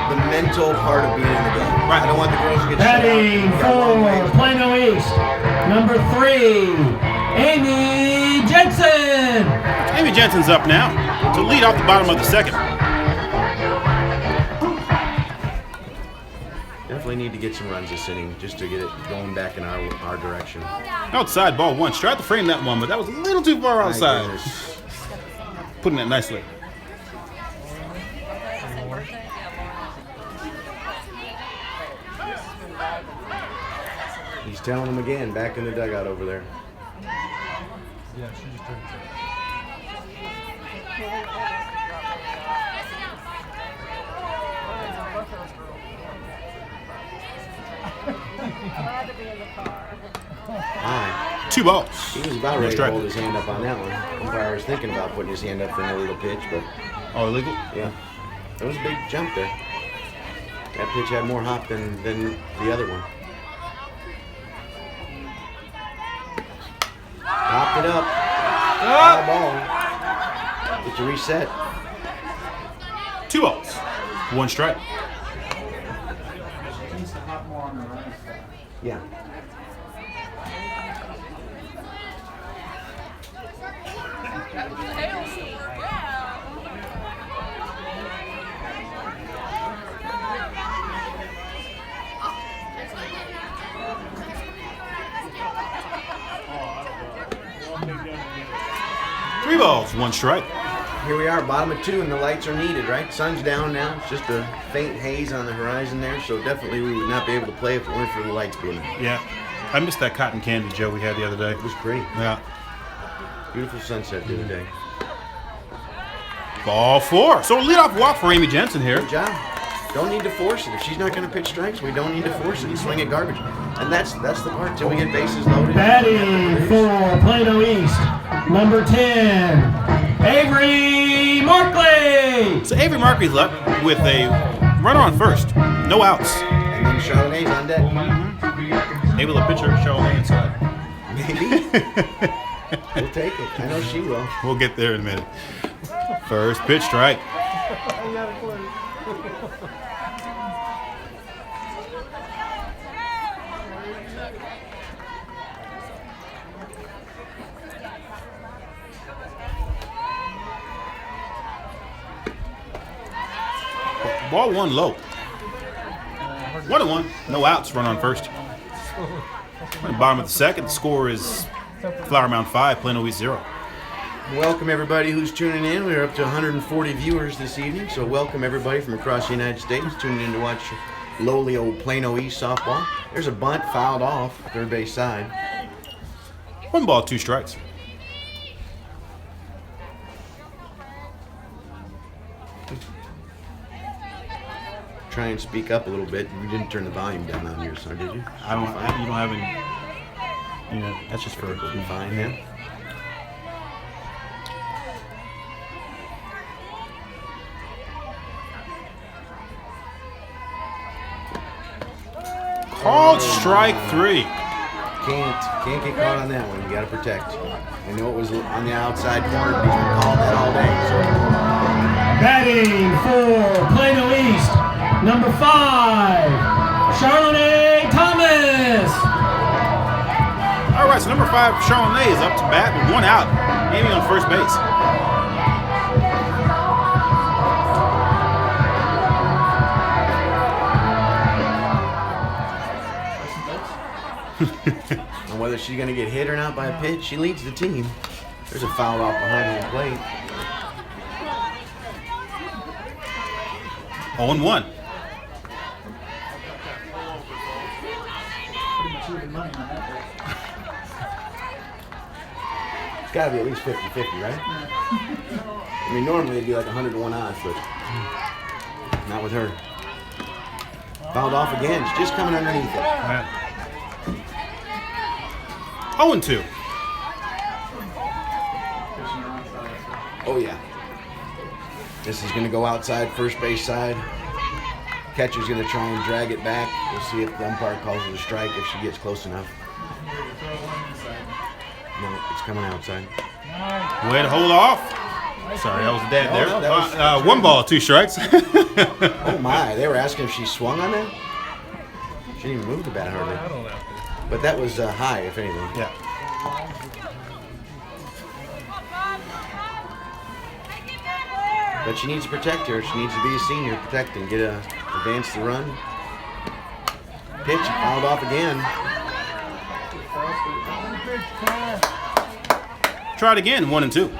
the mental part of being in the game. Right. I don't want the girls to get Batting for Plano East, number 3, Amy Jensen. Amy Jensen's up now to lead off the bottom of the second. definitely need to get some runs this inning just to get it going back in our direction. Outside, ball one. Tried to frame that one, but that was a little too far outside. Putting it nicely. He's telling him again, back in the dugout over there. Yeah, she just turned it. Glad to be in the car. Hi. 2 balls. He was about ready to hold his hand up on that one. Umpire was thinking about putting his hand up for an illegal pitch, but Oh, illegal? yeah, it was a big jump there. That pitch had more hop than the other one. Popped it up. Foul ball. Get to reset. 2 balls. 1 strike. Yeah. Three balls, 1 strike. Here we are, bottom of 2, and the lights are needed, right? Sun's down now. It's just a faint haze on the horizon there, so definitely we would not be able to play if it weren't for the lights being there. Yeah. I missed that cotton candy, Joe, we had the other day. It was great. Yeah. Beautiful sunset the other day. Ball 4. So a leadoff walk for Amy Jensen here. Good job. Don't need to force it. If she's not going to pitch strikes, we don't need to force it and swing at garbage. And that's the part till we get bases loaded. Batting for Plano East, number 10, Avery Markley. So Avery Markley's up with a runner on first. No outs. And then Charlotte's on deck. Able to pitch her show on the inside. Maybe. We'll take it. I know she will. We'll get there in a minute. First pitch strike. I got a clue. Ball 1 low. 1-1. No outs. Run on first. We're in the bottom of the second. The score is Flower Mound 5, Plano East 0. Welcome everybody who's tuning in. We're up to 140 viewers this evening, so welcome everybody from across the United States tuning in to watch lowly old Plano East softball. There's a bunt fouled off third base side. 1 ball, 2 strikes. Try and speak up a little bit. You didn't turn the volume down on yours, did you? You don't have any. You know, that's just for. Fine, man. Called strike 3. Can't get caught on that one. You got to protect. I know it was on the outside corner, but he's been calling that all day. So. Batting for Plano East, number 5, Charlotte Tomas. All right, so number 5, Charlotte is up to bat with 1 out, aiming on first base. And whether she's going to get hit or not by a pitch, she leads the team. There's a foul off behind home plate. 0-1. It's got to be at least 50-50, right? I mean, normally it'd be like 100-1 odds, but not with her. Fouled off again. She's just coming underneath it. 0-2. Oh, yeah. This is going to go outside first base side. Catcher's going to try and drag it back. We'll see if the umpire calls it a strike if she gets close enough. No, it's coming outside. Way to hold off. Sorry, that was dead there. No, that was 1 ball, 2 strikes. Oh, my. They were asking if she swung on that? She didn't even move the bat hardly. I don't know. But that was high, if anything. Yeah. But she needs to protect her. She needs to be a senior, protect and advance the run. pitch, fouled off again. Try it again, 1 and 2.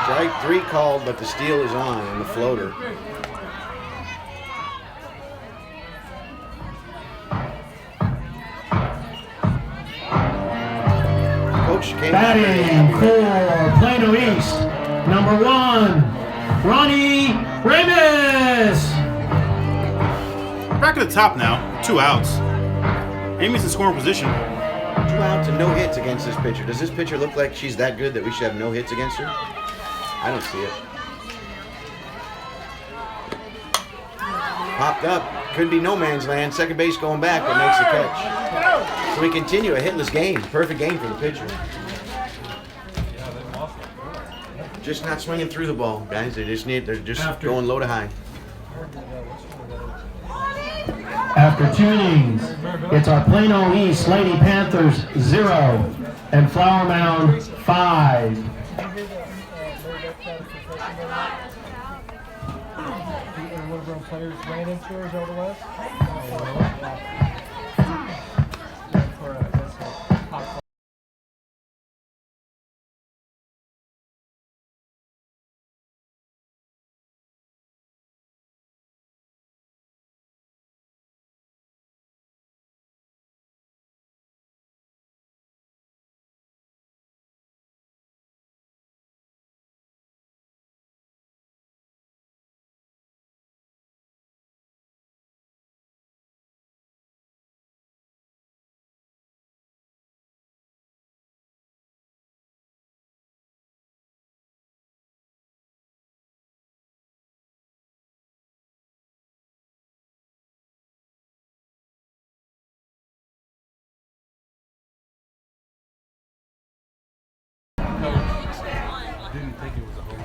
Strike 3 called, but the steal is on the floater. Coach came Batting for Plano East, number 1, Ronnie Ramis. Back at the top now, 2 outs. Amy's in scoring position. 2 outs and no hits against this pitcher. Does this pitcher look like she's that good that we should have no hits against her? I don't see it. Popped up. Could be no man's land. Second base going back, but makes the catch. So we continue a hitless game. Perfect game for the pitcher. Just not swinging through the ball, guys. They're just going low to high. After 2 innings, it's our Plano East Lady Panthers 0 and Flower Mound 5. One of our players ran into her over the west. Didn't think it was a home.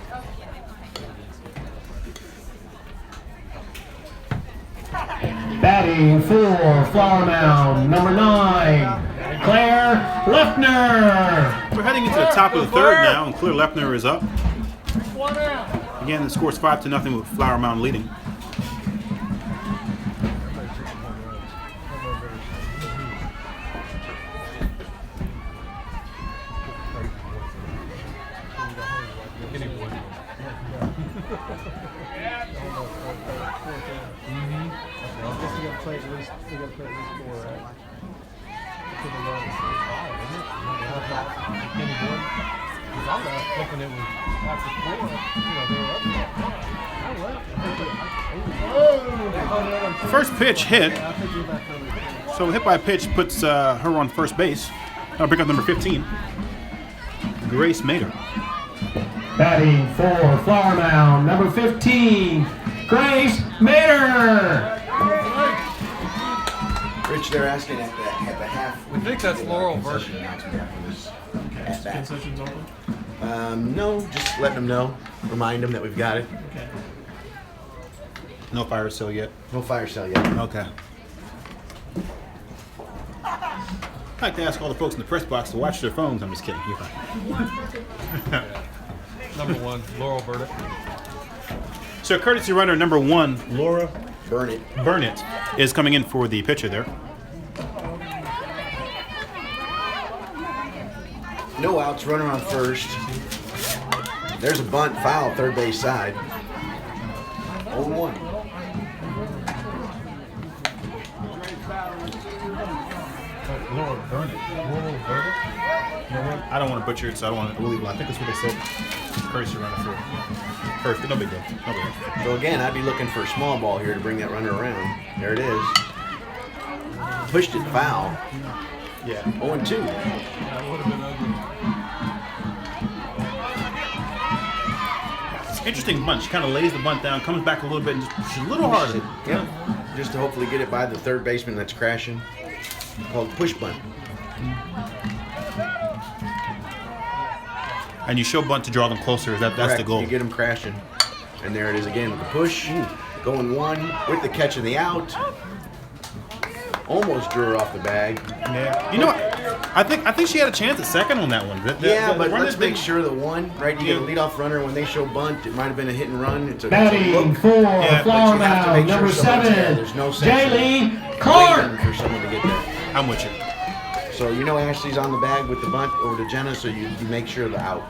Batting for Flower Mound, number 9, Claire Lefner. We're heading into the top of the 3rd now, and Claire Lefner is up. Again, the score's 5-0 with Flower Mound leading. Thinking it was after 4. First pitch hit. So hit by a pitch puts her on first base. I'll bring up number 15, Grace Mater. Batting for Flower Mound, number 15, Grace Mater. Rich, they're asking at the half. We think that's Laurel version. Concessions open? No, just letting them know. Remind them that we've got it. Okay. No fire sale yet. No fire sale yet. Okay. I'd like to ask all the folks in the press box to watch their phones. I'm just kidding. You're fine. Number 1, Laurel Burdick. So courtesy runner number 1, Laura Burnett. is coming in for the pitcher there. No outs, runner on first. There's a bunt, foul, third base side. 0-1. Laurel Burdick. Laurel Burdick? I don't want to butcher it, so I don't want to believe it. I think that's what they said. Courtesy runner for first, but no big deal. No big deal. So again, I'd be looking for a small ball here to bring that runner around. There it is. Pushed it foul. Yeah. 0-2. That would have been ugly. It's an interesting bunt. She kind of lays the bunt down, comes back a little bit, and just pushes a little harder. Yep. Just to hopefully get it by the third baseman that's crashing. Called push bunt. And you show bunt to draw them closer. That's Correct. the goal. You get them crashing. And there it is again with the push. going one with the catch and the out. Almost drew her off the bag. Yeah. You know what? I think she had a chance at second on that one. But let's make sure the one, right? You get a leadoff runner when they show bunt. It might have been a hit and run. It's a Batting look. for But Flower you have to Mound, make sure number someone's there. 7, There's no sense Jaylee Clark. waiting for someone to get there. I'm with you. So you know Ashley's on the bag with the bunt over to Jenna, so you make sure the out.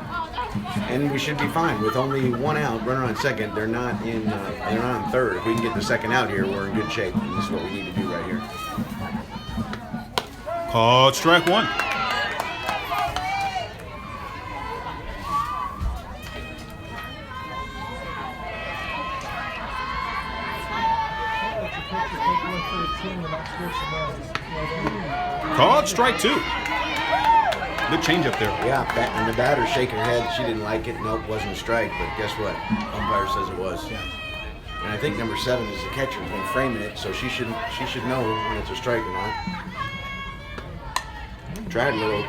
And we should be fine with only one out, runner on second. They're not on third. If we can get the second out here, we're in good shape. And this is what we need to do right here. Called strike one. Called strike two. Good change up there. Yeah, and the batter shaking her head. She didn't like it. Nope, wasn't a strike. But guess what? Umpire says it was. Yeah. And I think number 7 is the catcher who's been framing it, so she should know when it's a strike or not. Tried a little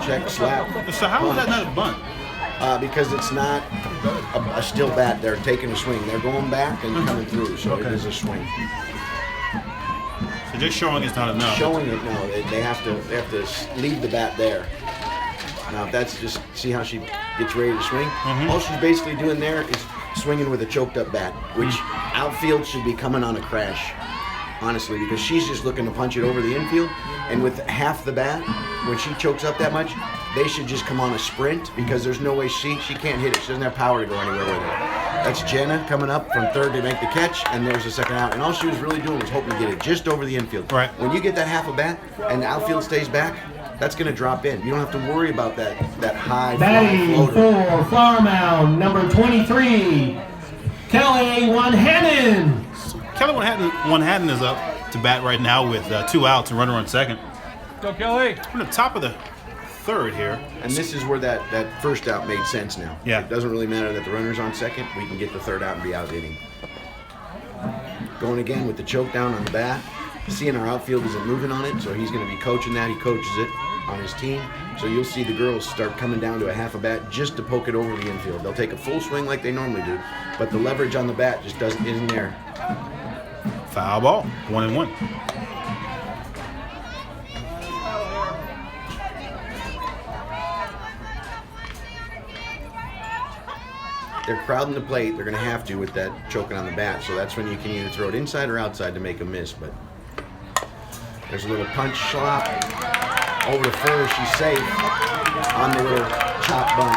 check slap. So how is that not a bunt? Because it's not a still bat. They're taking a swing. They're going back and coming through, so it is a swing. So just showing it's not enough. Showing it, no. They have to leave the bat there. Now, if that's just see how she gets ready to swing. All she's basically doing there is swinging with a choked up bat, which outfield should be coming on a crash, honestly, because she's just looking to punch it over the infield. And with half the bat, when she chokes up that much, they should just come on a sprint because there's no way she can't hit it. She doesn't have power to go anywhere with it. That's Jenna coming up from third to make the catch, and there's a second out. And all she was really doing was hoping to get it just over the infield. Right. When you get that half a bat and the outfield stays back, that's going to drop in. You don't have to worry about that high fly Batting floater. for Flower Mound, number 23, Kelly One-Hannon. Kelly One-Hadden is up to bat right now with 2 outs and runner on second. Go, Kelly. We're at the top of the third here. And this is where that first out made sense now. Yeah. It doesn't really matter that the runner's on second. We can get the third out and be out inning. Going again with the choke down on the bat. Seeing our outfield isn't moving on it, so he's going to be coaching that. He coaches it on his team. So you'll see the girls start coming down to a half a bat just to poke it over the infield. They'll take a full swing like they normally do, but the leverage on the bat just isn't there. Foul ball. 1-1. They're crowding the plate. They're going to have to with that choking on the bat. So that's when you can either throw it inside or outside to make a miss. But there's a little punch slop over to first. She's safe on the little chop bunt.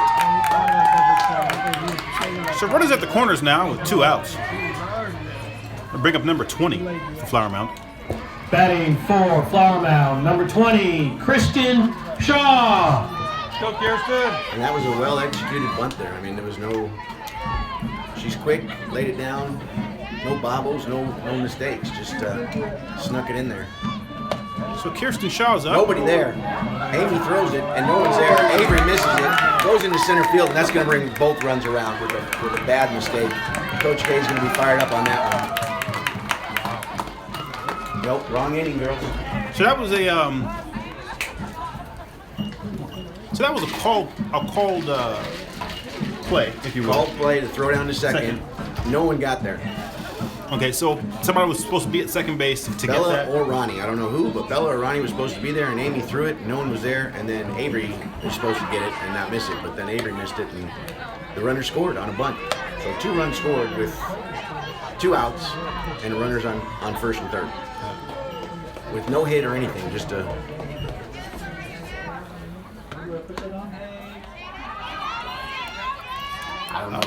So runners at the corners now with 2 outs. We'll bring up number 20 for Flower Mound. Batting for Flower Mound, number 20, Christian Shaw. Go, Kirsten. And that was a well-executed bunt there. I mean, there was no... She's quick, laid it down, no bobbles, no mistakes. Just snuck it in there. So Kirsten Shaw's up. Nobody there. Amy throws it, and no one's there. Avery misses it, goes into center field, and that's going to bring both runs around with a bad mistake. Coach K's going to be fired up on that one. Nope, wrong inning, girls. So that was a called play, if you will. Called play to throw down to second. No one got there. Okay, so somebody was supposed to be at second base to Bella get that. or Ronnie, I don't know who, but Bella or Ronnie was supposed to be there, and Amy threw it, and no one was there, and then Avery was supposed to get it and not miss it, but then Avery missed it, and the runner scored on a bunt. So 2 runs scored with 2 outs and runners on first and third. With no hit or anything, just a... I don't know.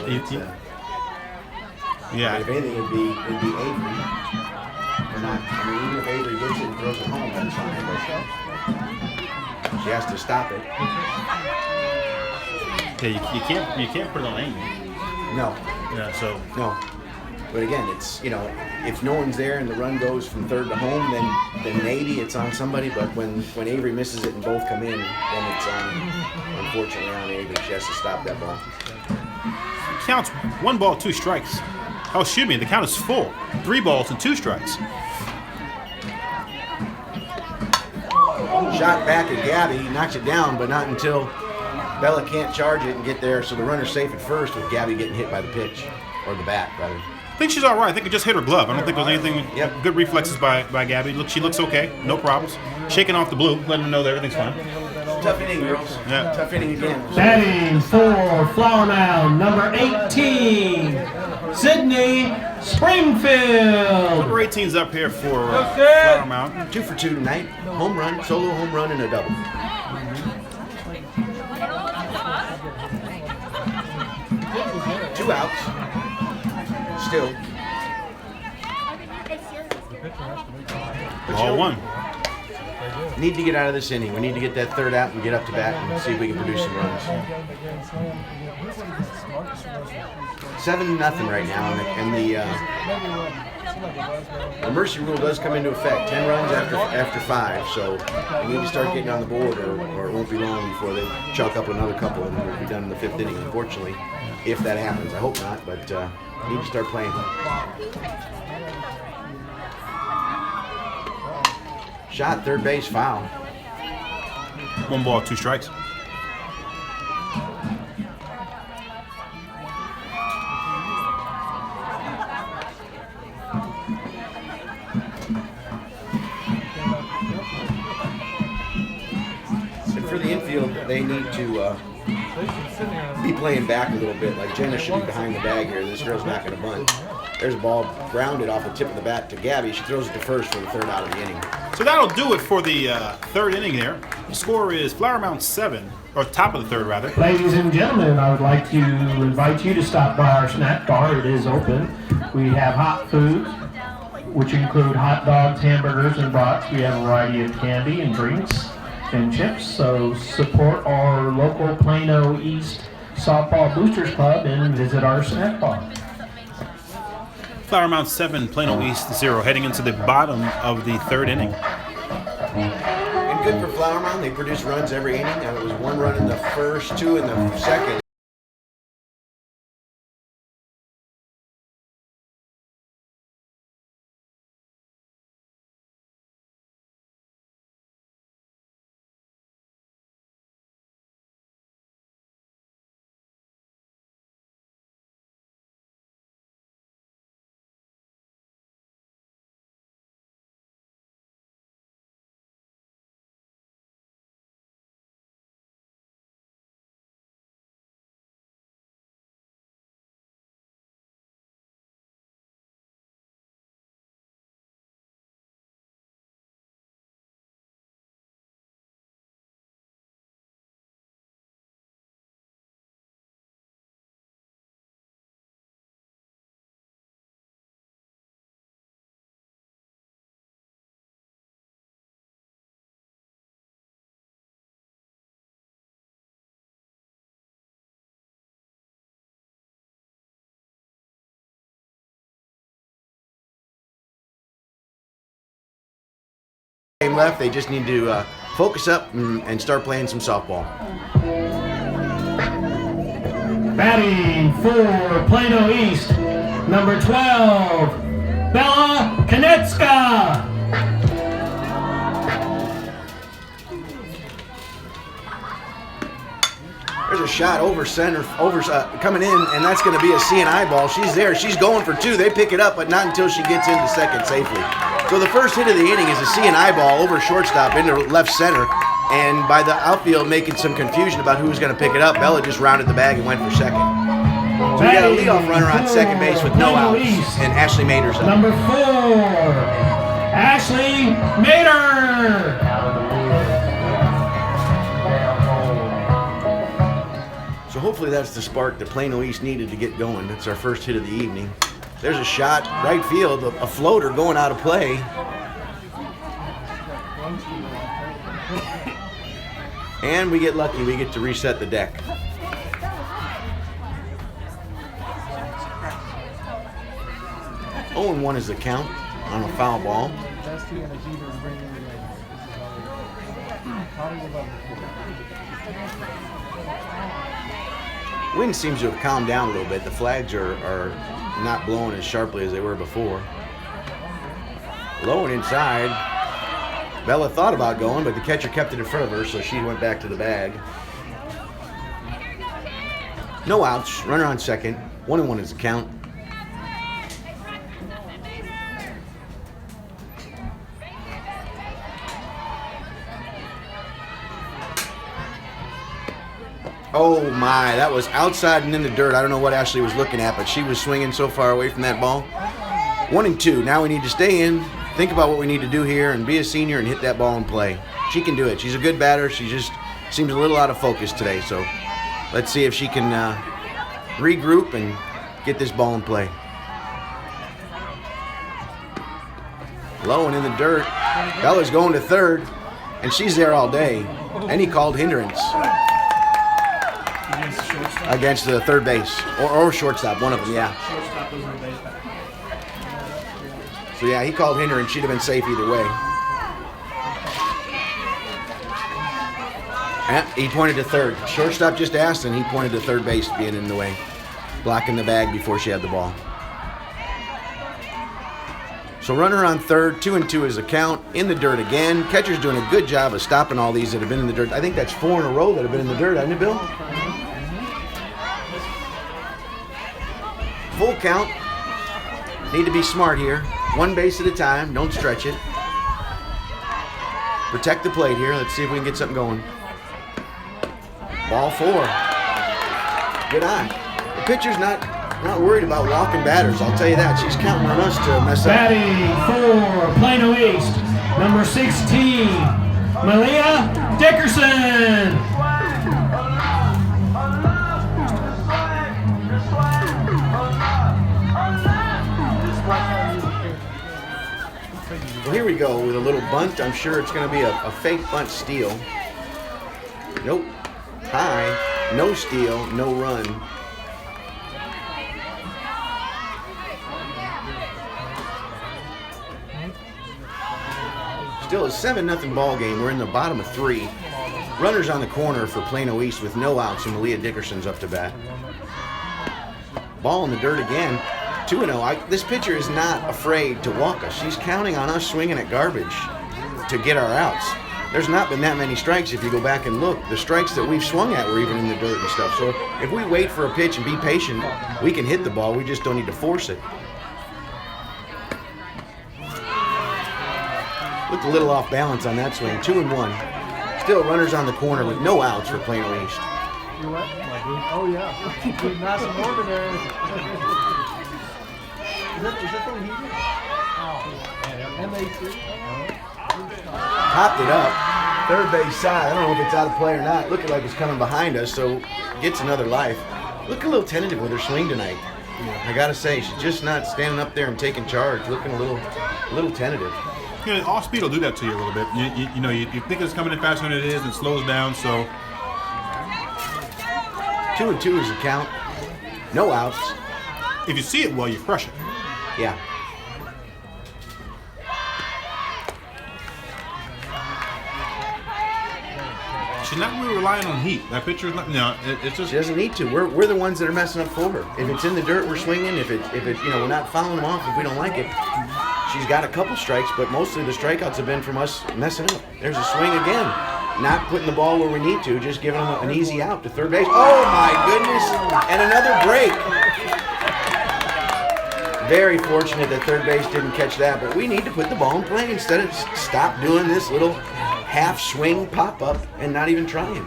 Yeah. If anything, it'd be Avery. Or not. I mean, even if Avery gets it and throws it home, that's fine. But she has to stop it. Yeah, you can't put it on Amy. No, Yeah, so no. But again, it's, you know, if no one's there and the run goes from third to home, then maybe it's on somebody. But when Avery misses it and both come in, then it's unfortunately on Avery. She has to stop that ball. it counts 1 ball, 2 strikes. Oh, excuse me, the count is full. 3 balls and 2 strikes. Shot back at Gabby, he knocks it down, but not until Bella can't charge it and get there. So the runner's safe at first with Gabby getting hit by the pitch, or the bat, rather. think she's all right. I think it just hit her glove. I don't think there's anything. Yep. Good reflexes by Gabby. Look, she looks okay. No problems. Shaking off the blue, letting them know that everything's fine. Tough inning, girls. Yeah. Tough inning again. Batting for Flower Mound, number 18, Sydney Springfield. Number 18's up here for Flower Mound. 2 for 2 tonight. Home run, solo home run, and a double. Two outs. Still. All one. Need to get out of this inning. We need to get that third out and get up to bat and see if we can produce some runs. 7-0 right now, and the mercy rule does come into effect. 10 runs after 5, so we need to start getting on the board, or it won't be long before they chalk up another couple and we'll be done in the 5th inning. Unfortunately, if that happens, I hope not, but need to start playing. Shot, third base, foul. 1 ball, 2 strikes. And for the infield, they need to be playing back a little bit. Like Jenna should be behind the bag here. This girl's not going to bunt. There's a ball grounded off the tip of the bat to Gabby. She throws it to first for the third out of the inning. So that'll do it for the 3rd inning there. The score is Flower Mound 7, or top of the 3rd rather. Ladies and gentlemen, I would like to invite you to stop by our snack bar. It is open. We have hot foods, which include hot dogs, hamburgers, and brats. We have a variety of candy and drinks and chips. So support our local Plano East Softball Boosters Club and visit our snack bar. Flower Mound 7, Plano East 0, heading into the bottom of the 3rd inning. And good for Flower Mound. They produce runs every inning. And it was 1 run in the first, 2 in the second. Game left. They just need to focus up and start playing some softball. Batting for Plano East, number 12, Bella Konieczka. There's a shot over center, coming in, and that's going to be a C&I ball. She's there. She's going for 2. They pick it up, but not until she gets into second safely. So the first hit of the inning is a C&I ball over shortstop into left center, and by the outfield making some confusion about who was going to pick it up, Bella just rounded the bag and went for second. So we got a leadoff runner on second base with no outs, and Ashley Mader's up. Number 4, Ashley Mader. So hopefully that's the spark that Plano East needed to get going. That's our first hit of the evening. There's a shot, right field, a floater going out of play. And we get lucky, we get to reset the deck. 0-1 is the count on a foul ball. Wind seems to have calmed down a little bit. The flags are not blowing as sharply as they were before. Low and inside. Bella thought about going, but the catcher kept it in front of her, so she went back to the bag. No outs, runner on second. 1-1 is the count. Oh my, that was outside and in the dirt. I don't know what Ashley was looking at, but she was swinging so far away from that ball. 1 and 2. Now we need to stay in, think about what we need to do here, and be a senior and hit that ball and play. She can do it. She's a good batter. She just seems a little out of focus today. So let's see if she can regroup and get this ball in play. Low and in the dirt. Bella's going to third, and she's there all day. And he called hindrance against the third base or shortstop, one of them, yeah. So yeah, he called hindrance. She'd have been safe either way. And he pointed to third. Shortstop just asked, and he pointed to third base being in the way, blocking the bag before she had the ball. So runner on third, 2 and 2 is the count. In the dirt again. Catcher's doing a good job of stopping all these that have been in the dirt. I think that's 4 in a row that have been in the dirt, hasn't it, Bill? Full count. Need to be smart here. 1 base at a time. Don't stretch it. Protect the plate here. Let's see if we can get something going. Ball 4. Good eye. The pitcher's not worried about walking batters. I'll tell you that. She's counting on us to mess up. Batting for Plano East, number 16, Malia Dickerson. Well, here we go with a little bunt. I'm sure it's going to be a fake bunt steal. Nope. High. No steal. No run. Still a 7-0 ball game. We're in the bottom of 3. Runners on the corner for Plano East with no outs, and Malia Dickerson's up to bat. Ball in the dirt again. 2-0. This pitcher is not afraid to walk us. She's counting on us swinging at garbage to get our outs. There's not been that many strikes if you go back and look. The strikes that we've swung at were even in the dirt and stuff. So if we wait for a pitch and be patient, we can hit the ball. We just don't need to force it. Looked a little off balance on that swing. 2 and 1. Still runners on the corner with no outs for Plano East. You what? Oh yeah. Nice and warm in there. Is that thing heated? Oh. M-A-C? Popped it up. Third base side. I don't know if it's out of play or not. Looking like it's coming behind us, so gets another life. Look a little tentative with her swing tonight. I gotta say, she's just not standing up there and taking charge. Looking a little tentative. You know, off speed will do that to you a little bit. You think it's coming in faster than it is and slows down. So 2 and 2 is the count. No outs. if you see it well, you crush it. Yeah. She's not really relying on heat. That pitcher is not. No, it's just. She doesn't need to. We're the ones that are messing up for her. If it's in the dirt, we're swinging. If it we're not fouling them off if we don't like it. She's got a couple strikes, but mostly the strikeouts have been from us messing up. There's a swing again. Not putting the ball where we need to, just giving them an easy out to third base. Oh my goodness! And another break. Very fortunate that third base didn't catch that, but we need to put the ball in play instead of stop doing this little half swing pop up and not even trying.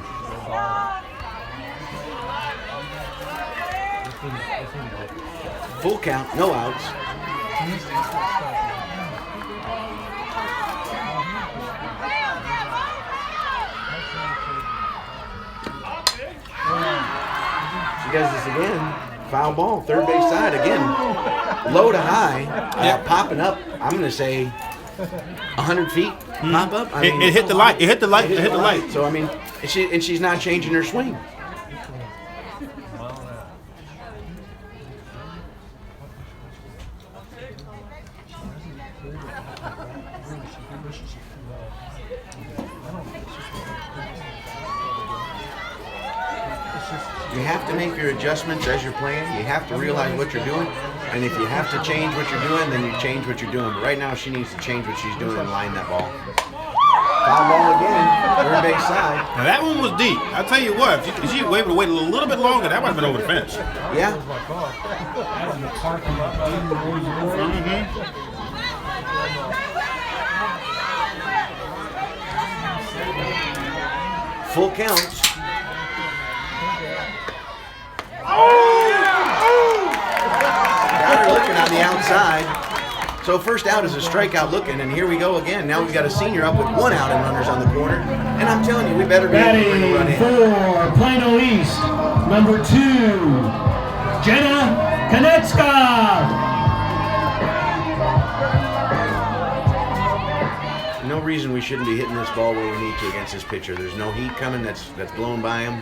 Full count, no outs. She does this again. Foul ball, third base side again. Low to high, popping up. I'm going to say 100 feet pop up. It hit the light. It hit the light. It hit the light. So I mean, and she's not changing her swing. You have to make your adjustments as you're playing. You have to realize what you're doing. And if you have to change what you're doing, then you change what you're doing. But right now, she needs to change what she's doing and line that ball. Foul ball again, third base side. Now that one was deep. I'll tell you what, if she were able to wait a little bit longer, that might have been over the fence. Yeah. Full counts. on the outside. So first out is a strikeout looking, and here we go again. Now we've got a senior up with 1 out and runners on the corner. And I'm telling you, we better be able to bring a run Batting in. for Plano East, number 2, Jenna Konieczka. No reason we shouldn't be hitting this ball where we need to against this pitcher. There's no heat coming that's blowing by him,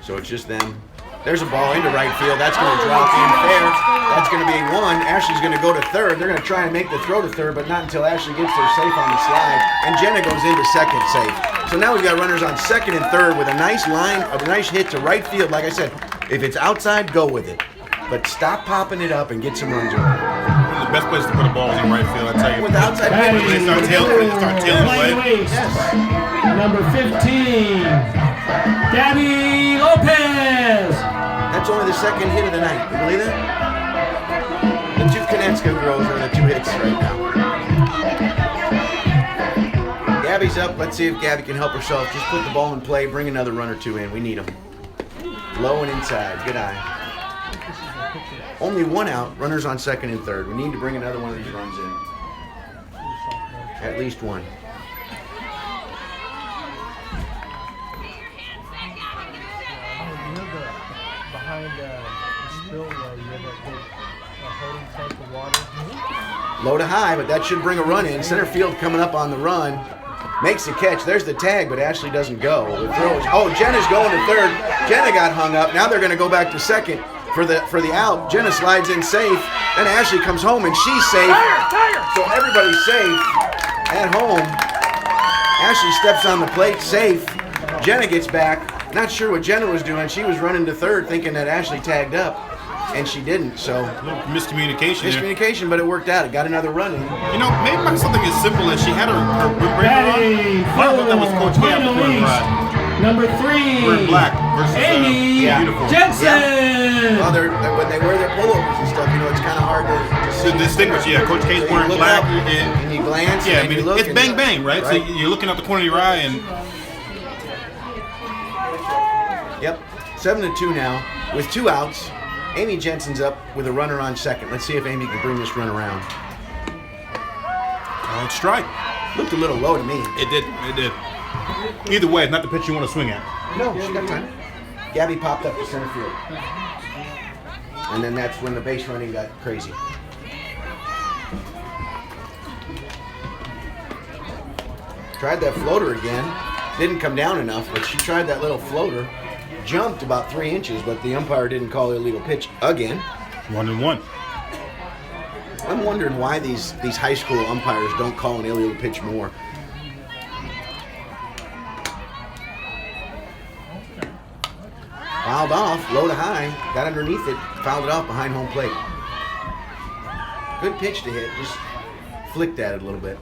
so it's just them. There's a ball into right field. That's going to drop in fair. That's going to be 1. Ashley's going to go to third. They're going to try and make the throw to third, but not until Ashley gets there safe on the slide. And Jenna goes into second safe. So now we've got runners on second and third with a nice line, a nice hit to right field. Like I said, if it's outside, go with it. But stop popping it up and get some runs over. One of the best places to put a ball is in right field, I tell you. With the outside Batting pitch, They start tailing away. Plano East, yes. number 15, Gabby Lopez. That's only the second hit of the night. You believe that? The 2 Konieczka girls are the 2 hits right now. Gabby's up. Let's see if Gabby can help herself. Just put the ball in play. Bring another run or 2 in. We need them. Low and inside. Good eye. Only 1 out. Runners on second and third. We need to bring another one of these runs in. At least 1. Behind the spillway, you have that big holding tank of water. Low to high, but that should bring a run in. Center field coming up on the run. Makes the catch. There's the tag, but Ashley doesn't go. The throw is, oh, Jenna's going to third. Jenna got hung up. Now they're going to go back to second for the out. Jenna slides in safe. Then Ashley comes home and she's safe. So everybody's safe at home. Ashley steps on the plate, safe. Jenna gets back. Not sure what Jenna was doing. She was running to third thinking that Ashley tagged up, and she didn't. So Miscommunication there. miscommunication, but it worked out. It got another run in. You know, maybe like something as simple as she had her whip Batting run. I thought that was Coach Camp Plano doing East, right. number 3, We're in black versus Amy Yeah. uniform. Jensen. Well, when they wear their pullovers and stuff, you know, it's kind of hard to To distinguish, yeah, Coach K's So you wearing look black. up and you glance. Yeah, I and you mean, look it's and- bang bang, right? So you're looking out the corner of your eye and Yep, 7-2 now with 2 outs. Amy Jensen's up with a runner on second. Let's see if Amy can bring this run around. strike. Looked a little low to me. It did. It did. Either way, it's not the pitch you want to swing at. No, she got time. Gabby popped up to center field. And then that's when the base running got crazy. Tried that floater again. Didn't come down enough, but she tried that little floater. Jumped about 3 inches, but the umpire didn't call the illegal pitch again. 1-1. I'm wondering why these high school umpires don't call an illegal pitch more. Fouled off, low to high, got underneath it, fouled it off behind home plate. Good pitch to hit, just flicked at it a little bit.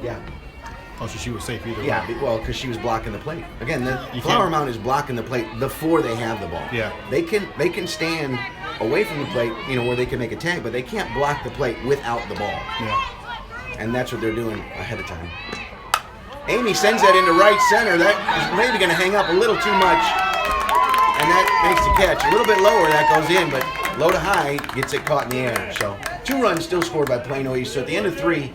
Yeah. Oh, so she was safe either way. Yeah, well, because she was blocking the plate. Again, the You Flower can't- Mound is blocking the plate before they have the ball. Yeah. They can stand away from the plate, you know, where they can make a tag, but they can't block the plate without the ball. Yeah. And that's what they're doing ahead of time. Amy sends that into right center. That is maybe going to hang up a little too much. And that makes the catch. A little bit lower, that goes in, but low to high gets it caught in the air. So 2 runs still scored by Plano East. So at the end of 3,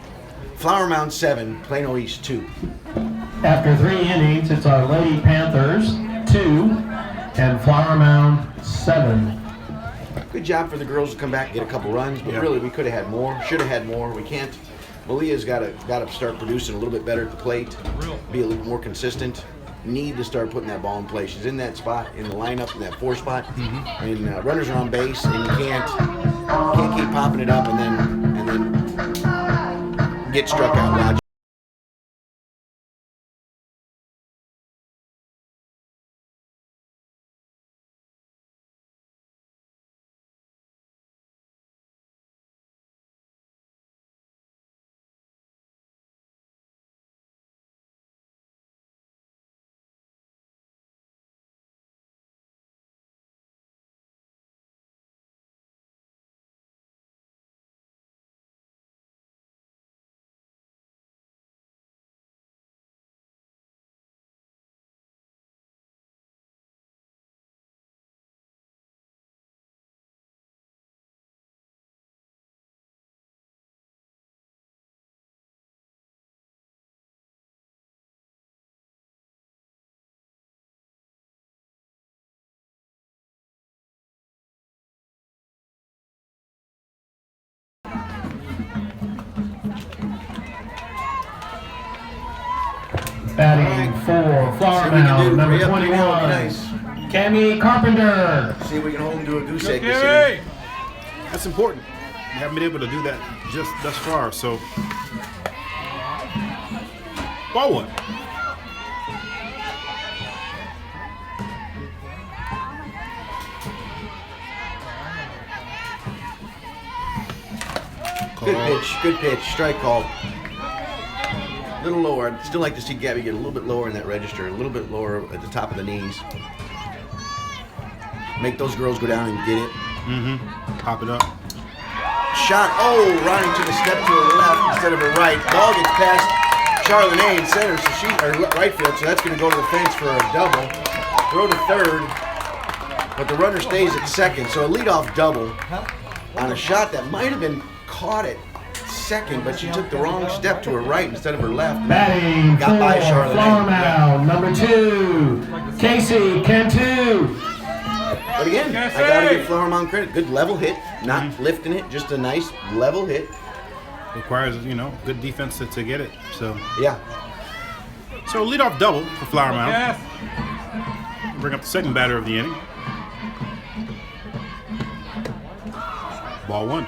Flower Mound 7, Plano East 2. After 3 innings, it's our Lady Panthers 2 and Flower Mound 7. Good job for the girls to come back and get a couple runs, but really we could have had more, should have had more. We can't. Malia's got to start producing a little bit better at the plate, be a little more consistent. Need to start putting that ball in play. She's in that spot in the lineup in that 4 spot, and runners are on base, and you can't keep popping it up and then get struck out. Roger. Batting for Flower See what we can do. Mound, number Hurry up, 21, be nice. Cammie Carpenter. See if we can hold him to a goose egg this Gary! inning. That's important. We haven't been able to do that just thus far. So, ball one. Good pitch, strike call. A little lower. I'd still like to see Gabby get a little bit lower in that register, a little bit lower at the top of the knees. Make those girls go down and get it. Pop it up. Shot, oh, Ronnie took a step to her left instead of her right. Ball gets past Charlene in center, so right field, so that's going to go to the fence for a double. Throw to third, but the runner stays at second, so a leadoff double on a shot that might have been caught at second, but she took the wrong step to her right instead of her left. Batting Got by for Charlotte. Flower Mound, number 2, Casey Cantu. But again, I gotta give Flower Mound credit. Good level hit, not lifting it, just a nice level hit. Requires, good defense to get it. So, Yeah. so leadoff double for Flower Mound. Yes. Bring up the second batter of the inning. Ball one.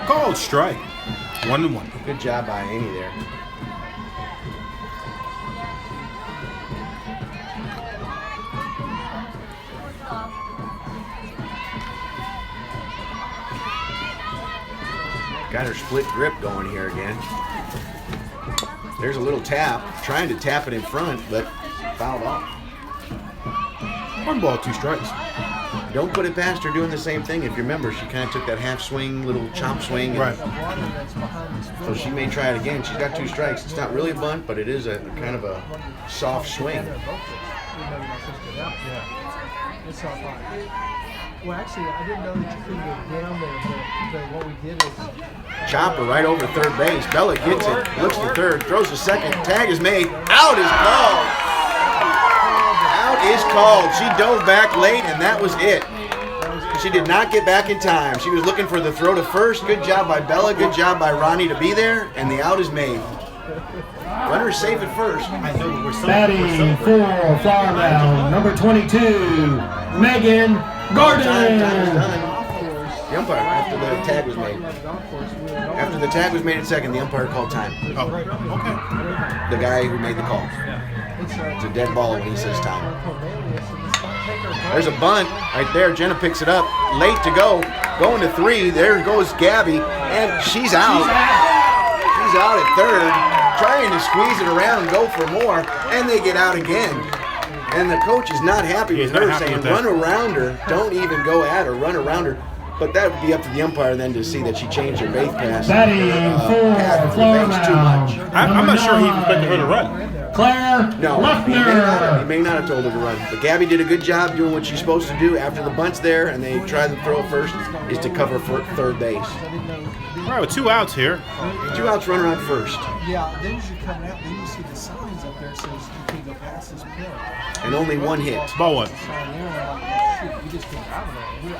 Called strike. 1-1. Good job by Amy there. Got her split grip going here again. There's a little tap. Trying to tap it in front, but fouled off. 1 ball, 2 strikes. Don't put it past her doing the same thing. If you remember, she kind of took that half swing, little chop swing. And Right. so she may try it again. She's got 2 strikes. It's not really a bunt, but it is a kind of a soft swing. It's not fine. Well, actually, I didn't know that you couldn't go down there, but what we did is Chopper right over third base. Bella gets it, looks to third, throws a second. Tag is made. Out is called. Out is called. She dove back late, and that was it. She did not get back in time. She was looking for the throw to first. Good job by Bella. Good job by Ronnie to be there, and the out is made. Runner safe at first. Batting for Flower Mound, number 22, Megan Time is Gordon. done. The umpire, after the tag was made. After the tag was made at second, the umpire called time. Oh, okay. The guy who made the call. It's a dead ball when he says time. There's a bunt right there. Jenna picks it up. Late to go. Going to 3. There goes Gabby. And she's out. She's out at third. Trying to squeeze it around and go for more. And they get out again. And the coach is not happy with her, saying run around her. Don't even go at her. Run around her. But that would be up to the umpire then to see that she changed her base pass. Batting for Flower Mound, I'm not sure he expected her to run. Claire No, he Luckner. may not have told her to run. But Gabby did a good job doing what she's supposed to do after the bunt's there, and they try to throw it first, is to cover for third base. All right, with 2 outs here. 2 outs, runner on first. yeah. Then as you come out, then you see the signs up there says you can't go past this pill. And only 1 hit. Ball one. Sign there, and I'm like, shoot, you just can't out of it.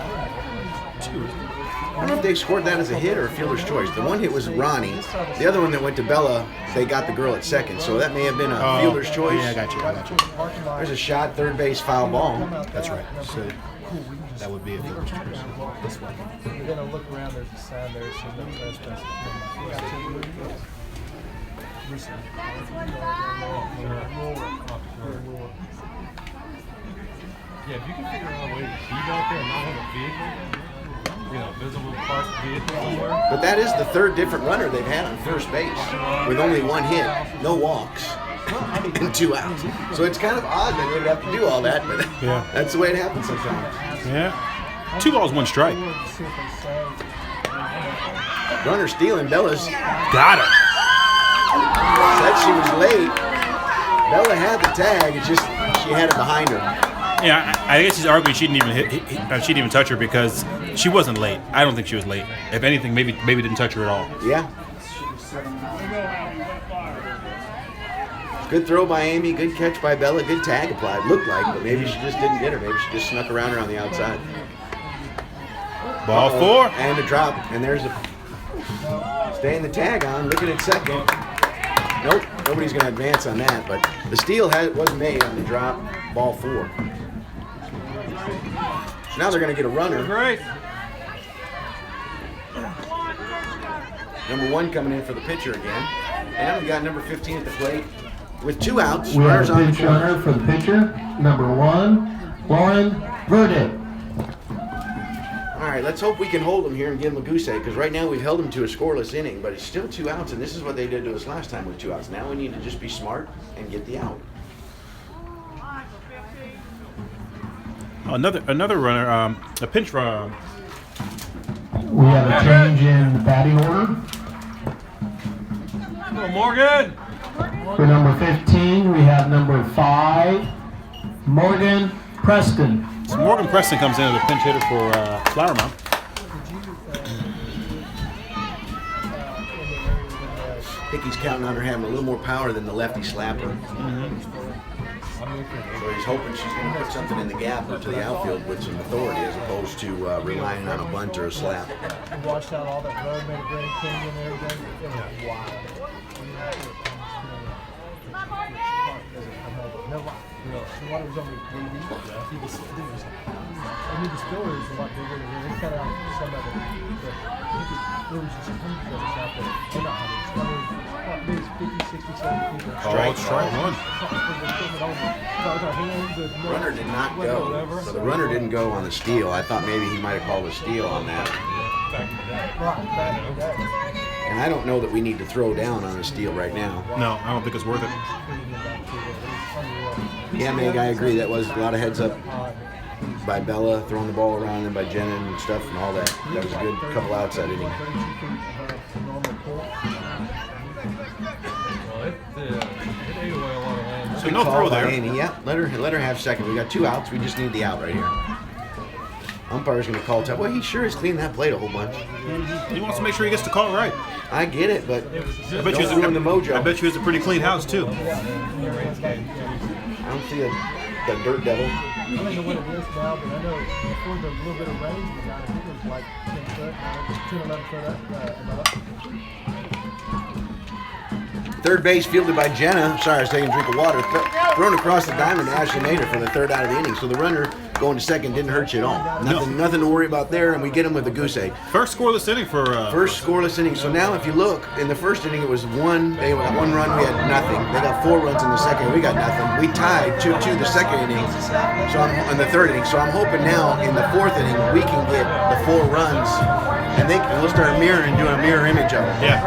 I don't know if they scored that as a hit or a fielder's choice. The 1 hit was Ronnie. The other one that went to Bella, they got the girl at second. So that may have been a fielder's choice. Yeah, I got you. There's a shot, third base, foul ball. That's right. So that would be a fielder's choice. You're gonna look around. There's a sign there. So no trespassing. Yeah, if you can figure out a way to be back there and not have a vehicle, visible parked vehicle somewhere. But that is the 3rd different runner they've had on first base with only 1 hit, no walks, and 2 outs. So it's kind of odd that they'd have to do all that, but Yeah. that's the way it happens sometimes. Yeah. 2 balls, 1 strike. Runner stealing, Bella's Got her. said she was late. Bella had the tag, it's just she had it behind her. Yeah, I guess he's arguing she didn't even she didn't even touch her because she wasn't late. I don't think she was late. If anything, maybe didn't touch her at all. Yeah. Good throw by Amy, good catch by Bella, good tag applied, looked like, but maybe she just didn't get her. Maybe she just snuck around her on the outside. Ball 4. And a drop, and there's a staying the tag on, looking at second. Nope, nobody's going to advance on that, but the steal was made on the drop, ball 4. So now they're going to get a runner. Great. Number 1 coming in for the pitcher again. And we got number 15 at the plate with 2 outs. We have Runners a on the pinch corner. runner for the pitcher, number 1, Lauren Verdict. All right, let's hope we can hold them here and give them a goose egg, because right now we've held them to a scoreless inning, but it's still 2 outs, and this is what they did to us last time with 2 outs. Now we need to just be smart and get the out. Another runner, a pinch runner. We have a change in the batting order. Go Morgan. For number 15, we have number 5, Morgan Preston. So Morgan Preston comes in as a pinch hitter for Flower Mound. I think he's counting on her having a little more power than the lefty slapper. So he's hoping she's going to put something in the gap or to the outfield with some authority, as opposed to relying on a bunt or a slap. We washed out all that road, made a Grand Canyon and everything. It was wild. No lie. The water was only 3 deep. The distillery is a lot bigger than they cut out some of it. But there was just hundreds of us out there. They're not hundreds. Maybe 50, 60, 70 people. Strike 1. Runner did not go. So the runner didn't go on the steal. I thought maybe he might have called a steal on that. And I don't know that we need to throw down on a steal right now. No, I don't think it's worth it. Yeah, Meg, I agree. That was a lot of heads up by Bella, throwing the ball around, and by Jenna and stuff and all that. That was a good couple outs that inning. So no throw there. Amy. Yeah, let her have second. We got 2 outs. We just need the out right here. Umpire's going to call time. Well, he sure has cleaned that plate a whole bunch. He wants to make sure he gets the call right. I get it, but I bet don't ruin the mojo. I bet you it's a pretty clean house too. I don't see the dirt devil. I don't know what it is now, but I know before the little bit of rain we got, I think it was like 10 foot, 10, 11 foot up. Third base fielded by Jenna. Sorry, I was taking a drink of water. Thrown across the diamond to Ashley Nader for the 3rd out of the inning. So the runner going to second didn't hurt you at all. Nothing to worry about there, and we get him with a goose egg. First scoreless inning for First scoreless inning. So now if you look, in the first inning it was 1. They got 1 run, we had nothing. They got 4 runs in the second, we got nothing. We tied 2-2 the second inning, so in the 3rd inning. So I'm hoping now in the 4th inning we can get the 4 runs, and we'll start mirroring and doing a mirror image of it. yeah.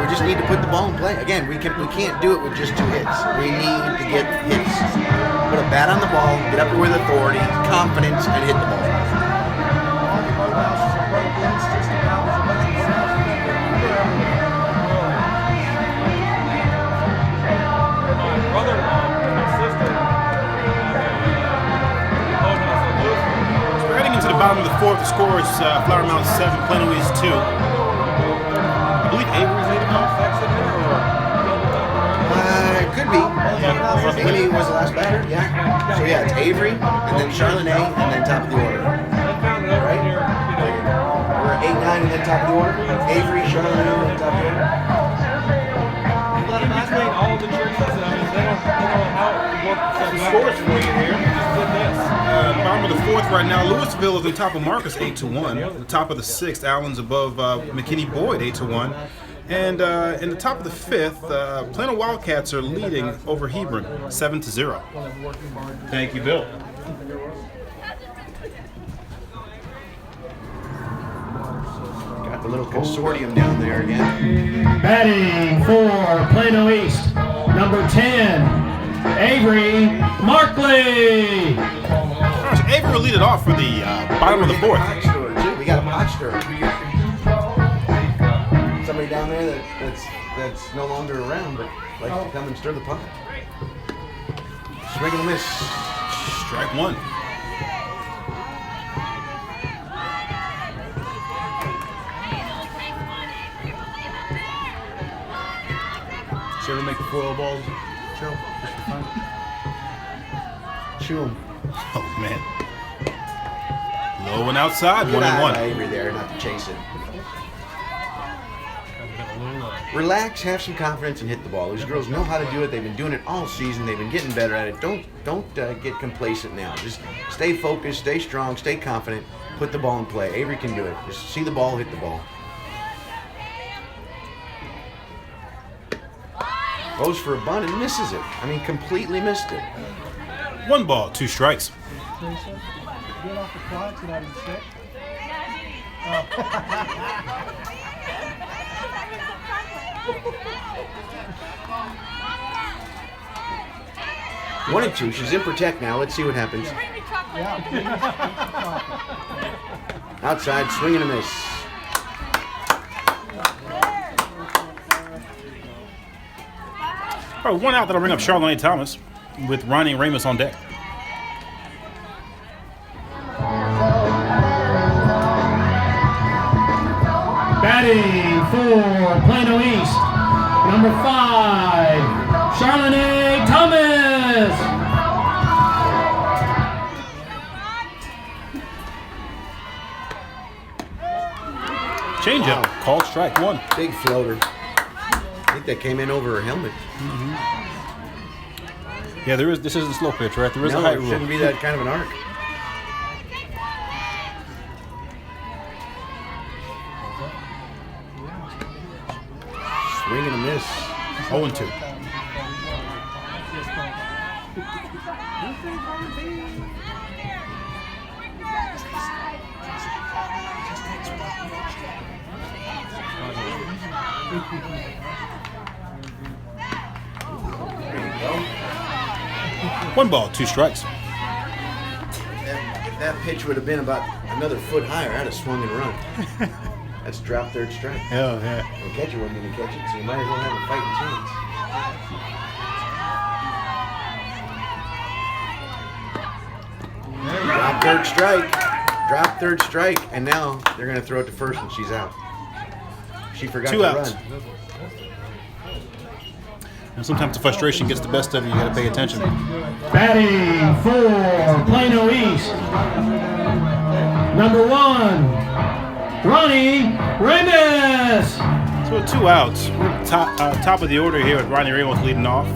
We just need to put the ball in play. Again, we can't do it with just 2 hits. We need to get hits. Put a bat on the ball, get up there with authority, confidence, and hit the ball. So we're heading into the bottom of the 4th. The score is Flower Mound 7, Plano East 2. I believe Avery's leading off. It could be. Amy was the last batter, yeah. So yeah, it's Avery, and then Charlotte, and then top of the order. Right? We're 8, 9, and then top of the order. Avery, Charlotte, and then top of the order. Between all the churches, I mean, they don't know how it works. Some scores for you here. Bottom of the 4th right now. Louisville is on top of Marcus 8-1. The top of the 6th, Allen's above McKinney Boyd 8-1. And in the top of the 5th, Plano Wildcats are leading over Hebron 7-0. Thank you, Bill. Got the little consortium down there again. Batting for Plano East, number 10, Avery Markley. So Avery will lead it off for the bottom of the 4th. We got a pot stirrer. Somebody down there that's no longer around, but likes to come and stir the pot. Swing and a miss. Strike 1. You ever make the foil balls, Joe? Just for fun? Chew them. Oh, man. Low and outside, Good 1 and eye 1. by Avery there, not to chase it. Kind of been a little, Relax, have some confidence, and hit the ball. These girls know how to do it. They've been doing it all season. They've been getting better at it. Don't get complacent now. Just stay focused, stay strong, stay confident. Put the ball in play. Avery can do it. Just see the ball, hit the ball. Goes for a bunt and misses it. I mean, completely missed it. 1 ball, 2 strikes. Teresa, get off the clock, you're not even sick. One and 2. She's in protect now. Let's see what happens. Yeah. Outside, swing and a miss. All right, 1 out. That'll bring up Charlene Thomas with Ronnie Ramos on deck. Batting for Plano East, number 5, Charlene Thomas. Changeup, called strike 1. Big floater. I think that came in over her helmet. Yeah, this isn't slow pitch, right? There is a No, height it rule. shouldn't be that kind of an arc. Swing and a miss. 0 and 2. There you go. 1 ball, 2 strikes. If that pitch would have been about another foot higher, I'd have swung and run. That's drop third strike. Yeah, yeah. The catcher wasn't going to catch it, so you might as well have a fighting chance. Drop third strike. Drop third strike. And now they're going to throw it to first and she's out. She forgot 2 to outs. run. And sometimes the frustration gets the best of you. You got to pay attention. Batting for Plano East, number 1, Ronnie Ramos. So with 2 outs, we're top of the order here with Ronnie Ramos leading off.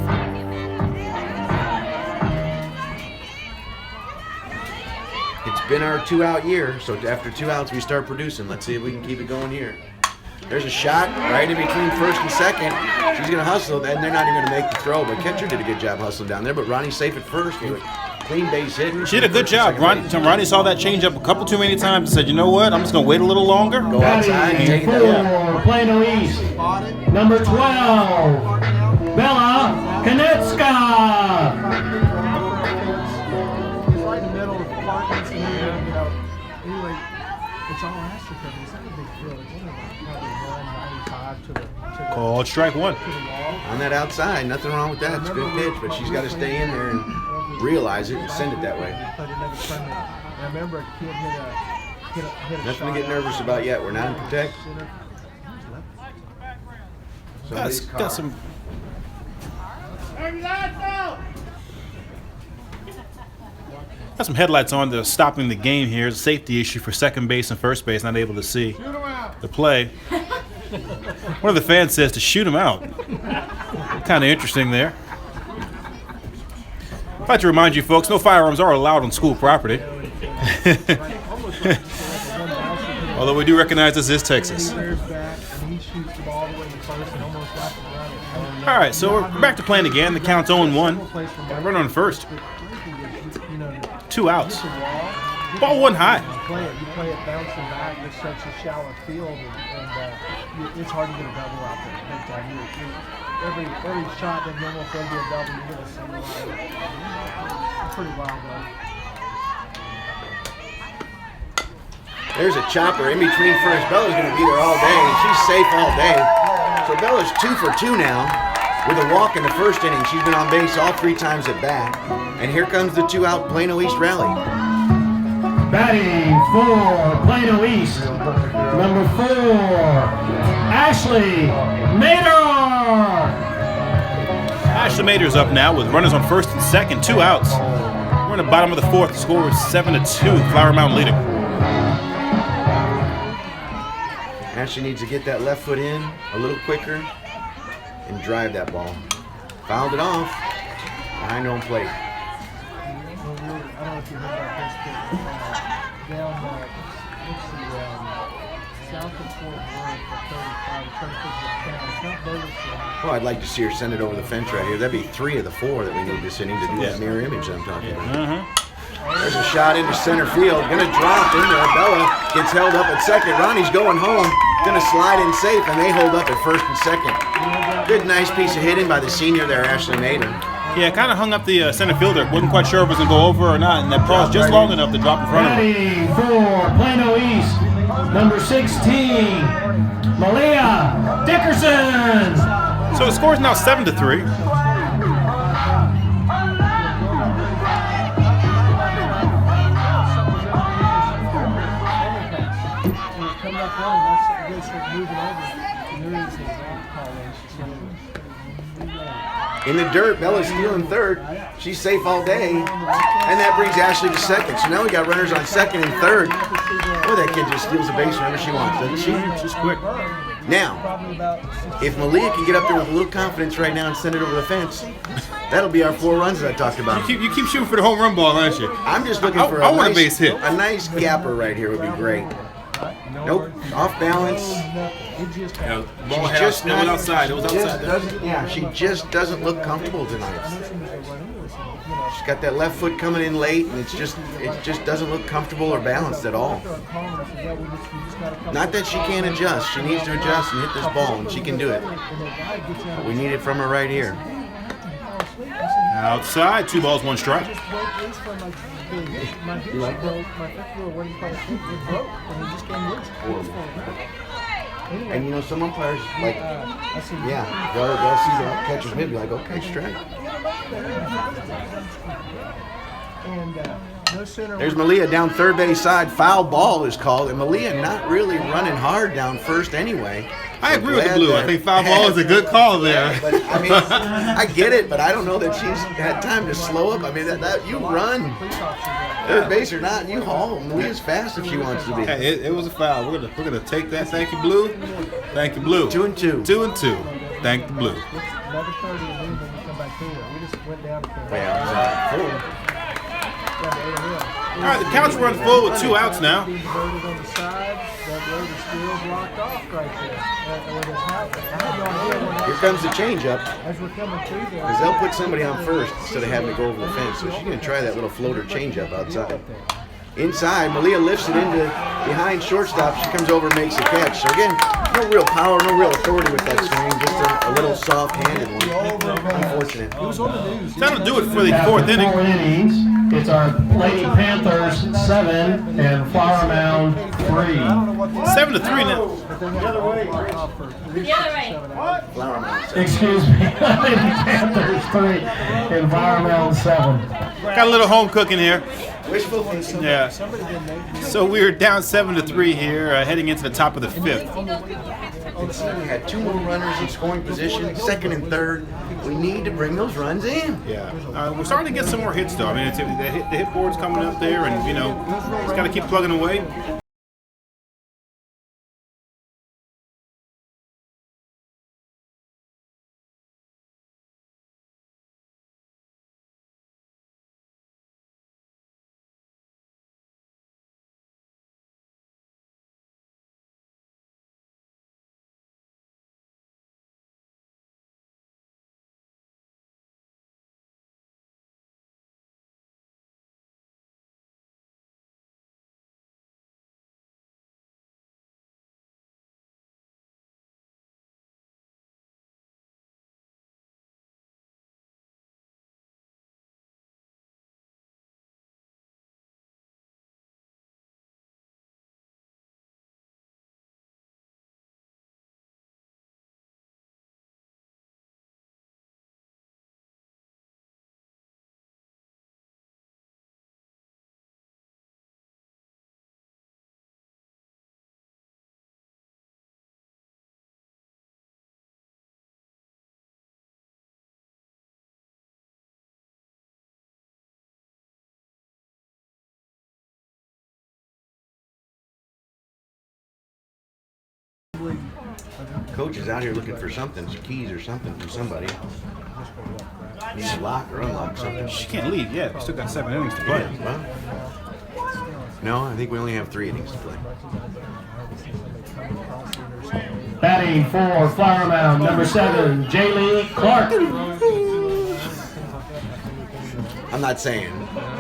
It's been our 2-out year, so after 2 outs we start producing. Let's see if we can keep it going here. There's a shot right in between first and second. She's going to hustle, and they're not even going to make the throw. But catcher did a good job hustling down there. But Ronnie's safe at first. Clean base hit. She did a good job. Ronnie saw that changeup a couple too many times and said, you know what? I'm just going to wait a little longer. Go outside and take Batting it down. for Plano East, number 12, Bella Konieczka. It's right in the middle of the apartments and anyway, it's all astroturf. It's not a big field. It's only like probably 195 to the Called strike 1. wall. On that outside, nothing wrong with that. It's a good pitch, but she's got to stay in there and realize it and send it that way. Played another tournament. I remember a kid hit a Nothing to shot get nervous about yet. We're not in protect. Somebody's car. Got some. Got some headlights on to stopping the game here. It's a safety issue for second base and first base, not able to see the play. One of the fans says to shoot him out. Kind of interesting there. I'd like to remind you folks, no firearms are allowed on school property. Although we do recognize this is Texas. All right, so we're back to playing again. The count's 0-1. Run on first. 2 outs. Ball 1 high. You play it bouncing back. It's such a shallow field, and it's hard to get a double out there. Big time. Every shot that normal throw get a double, you get a single out. It's pretty wild though. There's a chopper in between first. Bella's going to be there all day. She's safe all day. So Bella's 2 for 2 now with a walk in the first inning. She's been on base all 3 times at bat. And here comes the 2-out Plano East rally. Batting for Plano East, number 4, Ashley Mader. Ashley Mater's up now with runners on first and second, 2 outs. We're in the bottom of the fourth. The score is 7-2. Flower Mound leading. Ashley needs to get that left foot in a little quicker and drive that ball. Fouled it off behind home plate. I don't know if you heard about this, but down, south of Fort Worth, the 35, Well, I'd like to see her send it over the fence right here. That'd be 3 of the 4 that we need to send in to do that mirror image that I'm talking about. There's a shot into center field. Gonna drop in there. Bella gets held up at second. Ronnie's going home. Gonna slide in safe, and they hold up at first and second. Good, nice piece of hitting by the senior there, Ashley Mater. Yeah, kind of hung up the center fielder. Wasn't quite sure if it was going to go over or not, and that paused just long enough to drop in front of him. Ready for Plano East, number 16, Malia Dickerson. So the score is now 7-3. In the dirt, Bella's stealing third. She's safe all day. And that brings Ashley to second. So now we got runners on second and third. Boy, that kid just steals a base whenever she wants, doesn't she? She's quick. Now, if Malia can get up there with a little confidence right now and send it over the fence, that'll be our 4 runs that I talked about. You keep shooting for the home run ball, aren't you? I'm just looking for I a want a nice base hit. A nice gapper right here would be great. Nope, off balance. Yeah, ball had just it was outside. It was outside there. Yeah, she just doesn't look comfortable tonight. She's got that left foot coming in late, and it just doesn't look comfortable or balanced at all. Not that she can't adjust. She needs to adjust and hit this ball, and she can do it. But we need it from her right here. Outside, 2 balls, 1 strike. You like that? And you know, some umpires, like, yeah, they'll see the catcher's mitt and be like, okay, strike. There's Malia down third base side. Foul ball is called, and Malia not really running hard down first anyway. I agree with the blue. I think foul ball is a good call there. But I mean, I get it, but I don't know that she's had time to slow up. I mean, that you run third base or not, you haul. Malia's fast if she wants to be. Hey, it was a foul. We're gonna take that. Thank you, blue. Thank you, blue. 2-2. 2-2. Thank the blue. Another 30 and then we come back to it. We just went down to All right, the count's run full with 2 outs now. Here comes the changeup. As we're coming through there. Because they'll put somebody on first instead of having to go over the fence. So she's going to try that little floater changeup outside. Inside, Malia lifts it into behind shortstop. She comes over and makes a catch. So again, no real power, no real authority with that swing. Just a little soft-handed one. Unfortunate. That'll do it for the 4th inning. 4 innings. It's our Lady Panthers 7 and Flower Mound 3. 7-3 now. The other way. Flower Mound. Excuse me, Lady Panthers 3 and Flower Mound 7. Got a little home cooking here. Wishful thinking. Yeah. So we're down 7-3 here, heading into the top of the 5th. We had 2 more runners in scoring position, second and third. We need to bring those runs in. Yeah. We're starting to get some more hits, though. I mean, the hit board's coming up there, and, you know, just got to keep plugging away. Coach is out here looking for something, some keys or something from somebody. Needs to lock or unlock something. She can't leave yet. We still got 7 innings to play. Well, no, I think we only have 3 innings to play. Batting for Flower Mound, number 7, Jaylee Clark. I'm not saying.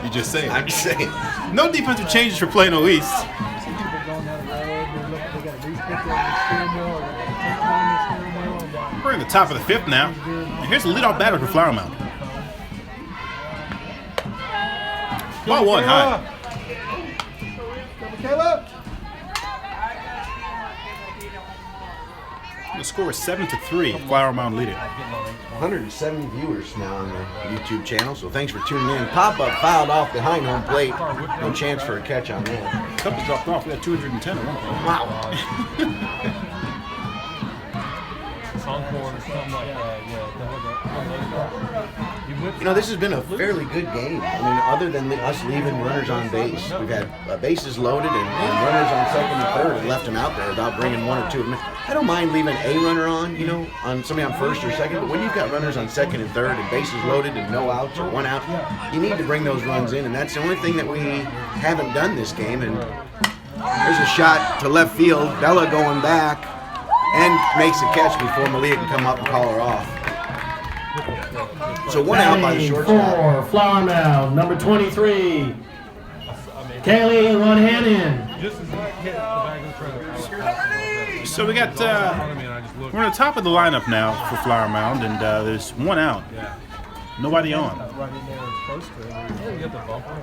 You just saying. I'm just saying. No defensive changes for Plano East. See people going down the road, they got a newspaper on the steering wheel, or they got a tape on the steering wheel, and We're in the top of the 5th now. And here's the leadoff batter for Flower Mound. Ball 1 high. Caleb! The score is 7-3. Flower Mound leading. 170 viewers now on the YouTube channel, so thanks for tuning in. Pop-up fouled off behind home plate. No chance for a catch on that. Cup was dropped off. We had 210 at one point. Wow. Encore or something like that. Yeah. You know, this has been a fairly good game. I mean, other than us leaving runners on base, we've had bases loaded and runners on second and third and left them out there without bringing 1 or 2 of them. I don't mind leaving a runner on, you know, on somebody on first or second, but when you've got runners on second and third and bases loaded and no outs or 1 out, you need to bring those runs in, and that's the only thing that we haven't done this game. And there's a shot to left field, Bella going back, and makes a catch before Malia can come up and call her off. So 1 out by the Batting shortstop. for Flower Mound, number 23, Kaylee Ronhanen. Just as that hit the back of the trailer. So we got, we're on the top of the lineup now for Flower Mound, and there's 1 out. Nobody on. right in there close to it. Get the bumper.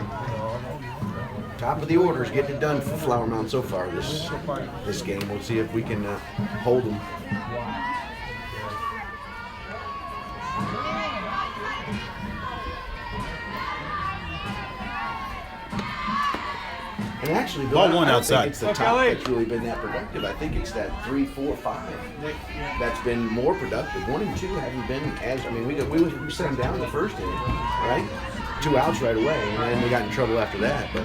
Top of the order is getting it done for Flower Mound so far this game. We'll see if we can hold them. And actually, Bill, Ball I 1 don't outside. think it's the top that's really been that productive. I think it's that 3, 4, 5 that's been more productive. 1 and 2 haven't been as. I mean, we set them down in the first inning, right? 2 outs right away, and then we got in trouble after that. But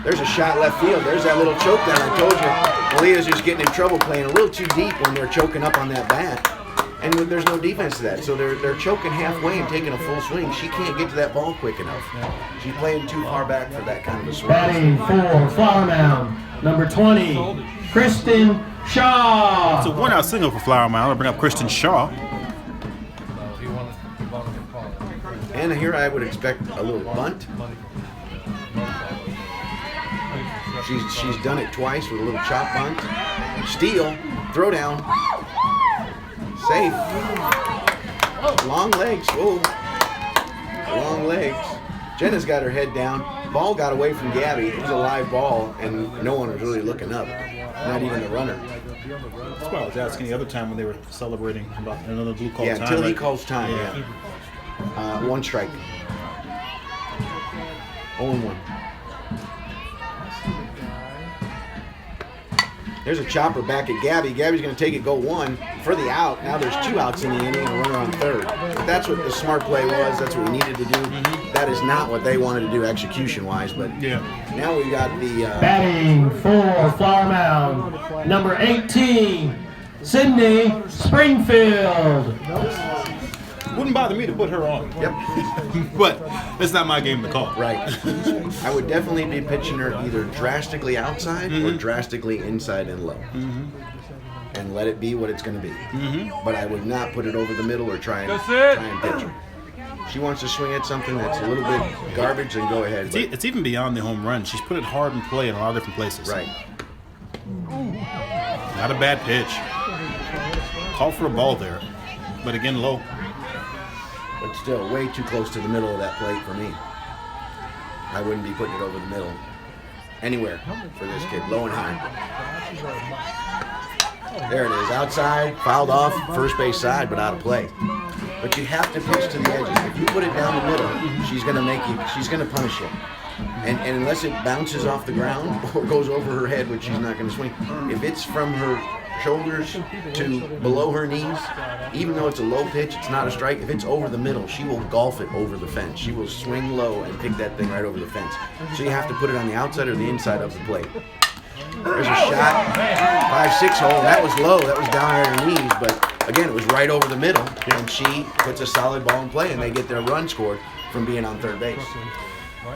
there's a shot left field. There's that little choke down. I told you, Malia's just getting in trouble playing a little too deep when they're choking up on that bat. And there's no defense to that, so they're choking halfway and taking a full swing. She can't get to that ball quick enough. She's playing too far back for that kind of a swing. Batting for Flower Mound, number 20, Kristen Shaw. It's a 1 out single for Flower Mound. I'll bring up Kristen Shaw. And here I would expect a little bunt. She's done it twice with a little chop bunt. Steal, throw down. Safe. Long legs. Whoa. Long legs. Jenna's got her head down. Ball got away from Gabby. It was a live ball, and no one was really looking up. Not even the runner. That's why I was asking the other time when they were celebrating about another blue call Yeah, time. until he right? calls time. Yeah. 1 strike. 0-1. There's a chopper back at Gabby. Gabby's going to take it, go 1 for the out. Now there's 2 outs in the inning and a runner on third. But that's what the smart play was. That's what we needed to do. That is not what they wanted to do execution-wise. But now we got the... Batting for Flower Mound, number 18, Sydney Springfield. Wouldn't bother me to put her on. Yep. But it's not my game to call. Right. I would definitely be pitching her either drastically outside or drastically inside and low. And let it be what it's going to be. But I would not put it over the middle or try and pitch her. She wants to swing at something that's a little bit garbage, then go ahead. It's even beyond the home run. She's put it hard in play in a lot of different places. Right. Not a bad pitch. Call for a ball there. But again, low. But still, way too close to the middle of that plate for me. I wouldn't be putting it over the middle. Anywhere for this kid, low and high. There it is, outside, fouled off, first base side, but out of play. But you have to pitch to the edges. If you put it down the middle, she's going to punish you. And unless it bounces off the ground or goes over her head, which she's not going to swing, if it's from her shoulders to below her knees, even though it's a low pitch, it's not a strike. If it's over the middle, she will golf it over the fence. She will swing low and pick that thing right over the fence. So you have to put it on the outside or the inside of the plate. There's a shot, 5-6 hole. That was low. That was down at her knees, but again, it was right over the middle, and she puts a solid ball in play, and they get their run scored from being on third base.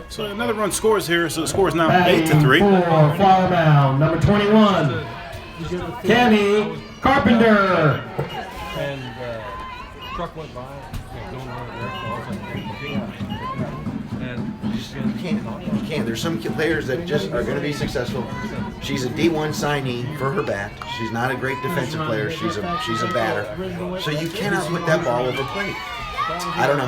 So another run scores here, so the score is now Batting 8-3. for Flower Mound, number 21, Kenny Carpenter. And truck went by, going around You can't. There's some players that just are going to be successful. She's a D1 signee for her bat. She's not a great defensive player. She's a batter. So you cannot put that ball over plate. I don't know.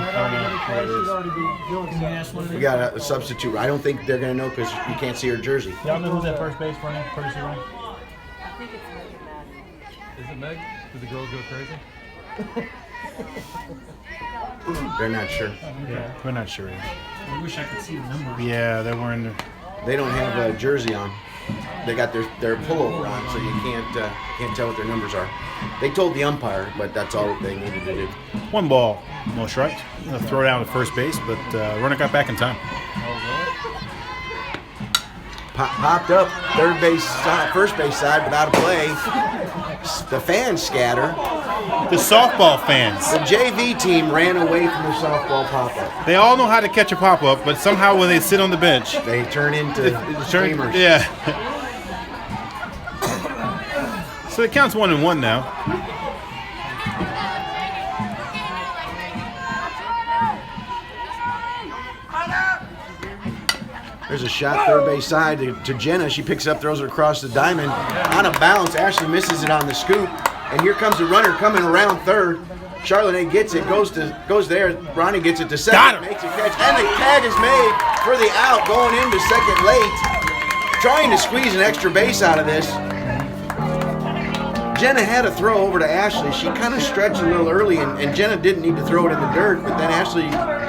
We got a substitute. I don't think they're going to know because you can't see her jersey. Y'all know who's at first base running? Courtesy run? I think it's Meg. Is it Meg? Did the girls go crazy? They're not sure. Yeah, we're not sure yet. I wish I could see the number. Yeah, they're wearing their... They don't have a jersey on. They got their pullover on, so you can't tell what their numbers are. They told the umpire, but that's all that they needed to do. 1 ball, no strikes. A throw down to first base, but runner got back in time. Popped up third base side, first base side without a play. The fans scatter. The softball fans. The JV team ran away from the softball pop-up. They all know how to catch a pop-up, but somehow when they sit on the bench... They turn into streamers. Yeah. So it counts 1-1 now. There's a shot third base side to Jenna. She picks it up, throws it across the diamond. On a bounce, Ashley misses it on the scoop. And here comes the runner coming around third. Charlotte gets it, goes there. Ronnie gets it to second, Got him. makes a catch. And the tag is made for the out, going into second late. Trying to squeeze an extra base out of this. Jenna had a throw over to Ashley. She kind of stretched a little early, and Jenna didn't need to throw it in the dirt, but then Ashley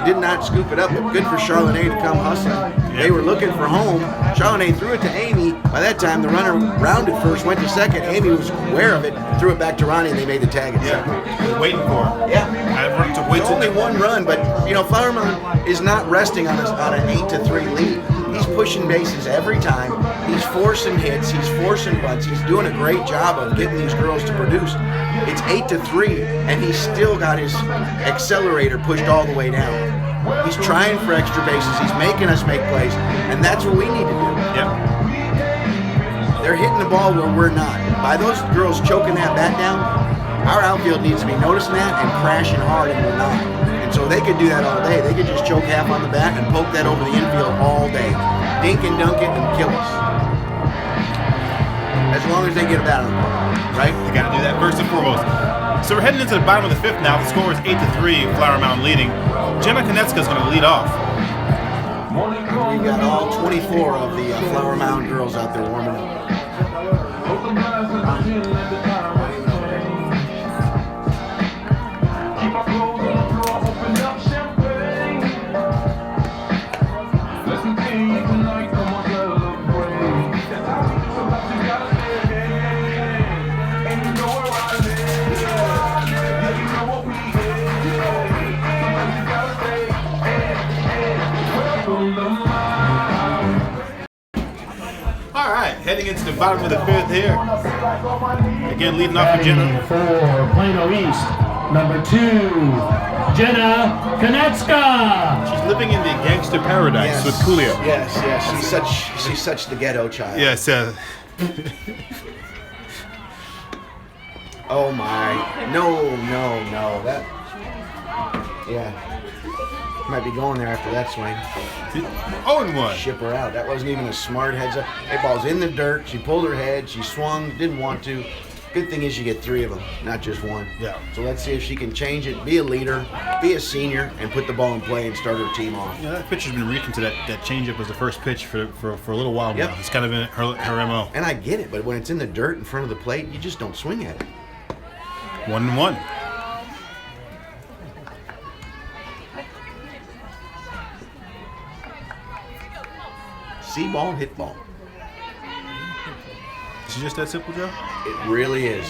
did not scoop it up. But good for Charlotte to come hustling. They were looking for home. Charlotte threw it to Amy. By that time, the runner rounded first, went to second. Amy was aware of it, threw it back to Ronnie, and they made the tag at second. I was waiting for it. Yeah. I run to wait It's only one run, but Flower Mound is not resting on an 8-3 lead. He's pushing bases every time. He's forcing hits. He's forcing bunts. He's doing a great job of getting these girls to produce. It's 8-3, and he's still got his accelerator pushed all the way down. He's trying for extra bases. He's making us make plays, and that's what we need to do. Yep. They're hitting the ball where we're not. By those girls choking that bat down, our outfield needs to be noticing that and crashing hard, and we're not. And so they could do that all day. They could just choke half on the bat and poke that over the infield all day. Dink and dunk it and kill us. As long as they get a bat on the ball, right? You got to do that first and foremost. So we're heading into the bottom of the 5th now. The score is 8-3. Flower Mound leading. Jenna Konieczka is going to lead off. We've got all 24 of the Flower Mound girls out there warming up. Heading into the bottom of the 5th here. Again, leading off for Jenna. For Plano East, number 2, Jenna Konieczka. She's living in the gangster paradise with Coolio. Yes. She's such the ghetto child. Yes. Oh my. No. That. Yeah. Might be going there after that swing. 0-1. Ship her out. That wasn't even a smart heads up. That ball's in the dirt. She pulled her head. She swung. Didn't want to. Good thing is you get 3 of them, not just one. Yeah. So let's see if she can change it, be a leader, be a senior, and put the ball in play and start her team off. Yeah, that pitcher's been reaching to that changeup as the first pitch for a little while now. Yep. It's kind of been her MO. And I get it, but when it's in the dirt in front of the plate, you just don't swing at it. 1-1. See ball, hit ball. Is it just that simple, Joe? It really is.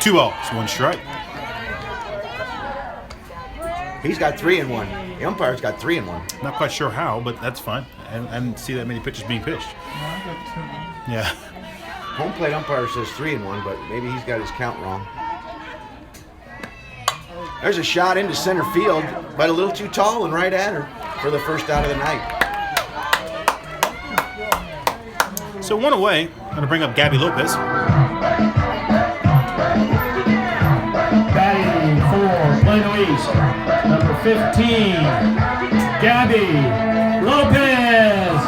Two balls, 1 strike. He's got 3 and 1. The umpire's got 3 and 1. Not quite sure how, but that's fine. I didn't see that many pitches being pitched. Yeah. Home plate umpire says 3 and 1, but maybe he's got his count wrong. There's a shot into center field, but a little too tall and right at her for the first out of the night. So one away. I'm going to bring up Gabby Lopez. Batting for Plano East, number 15, Gabby Lopez.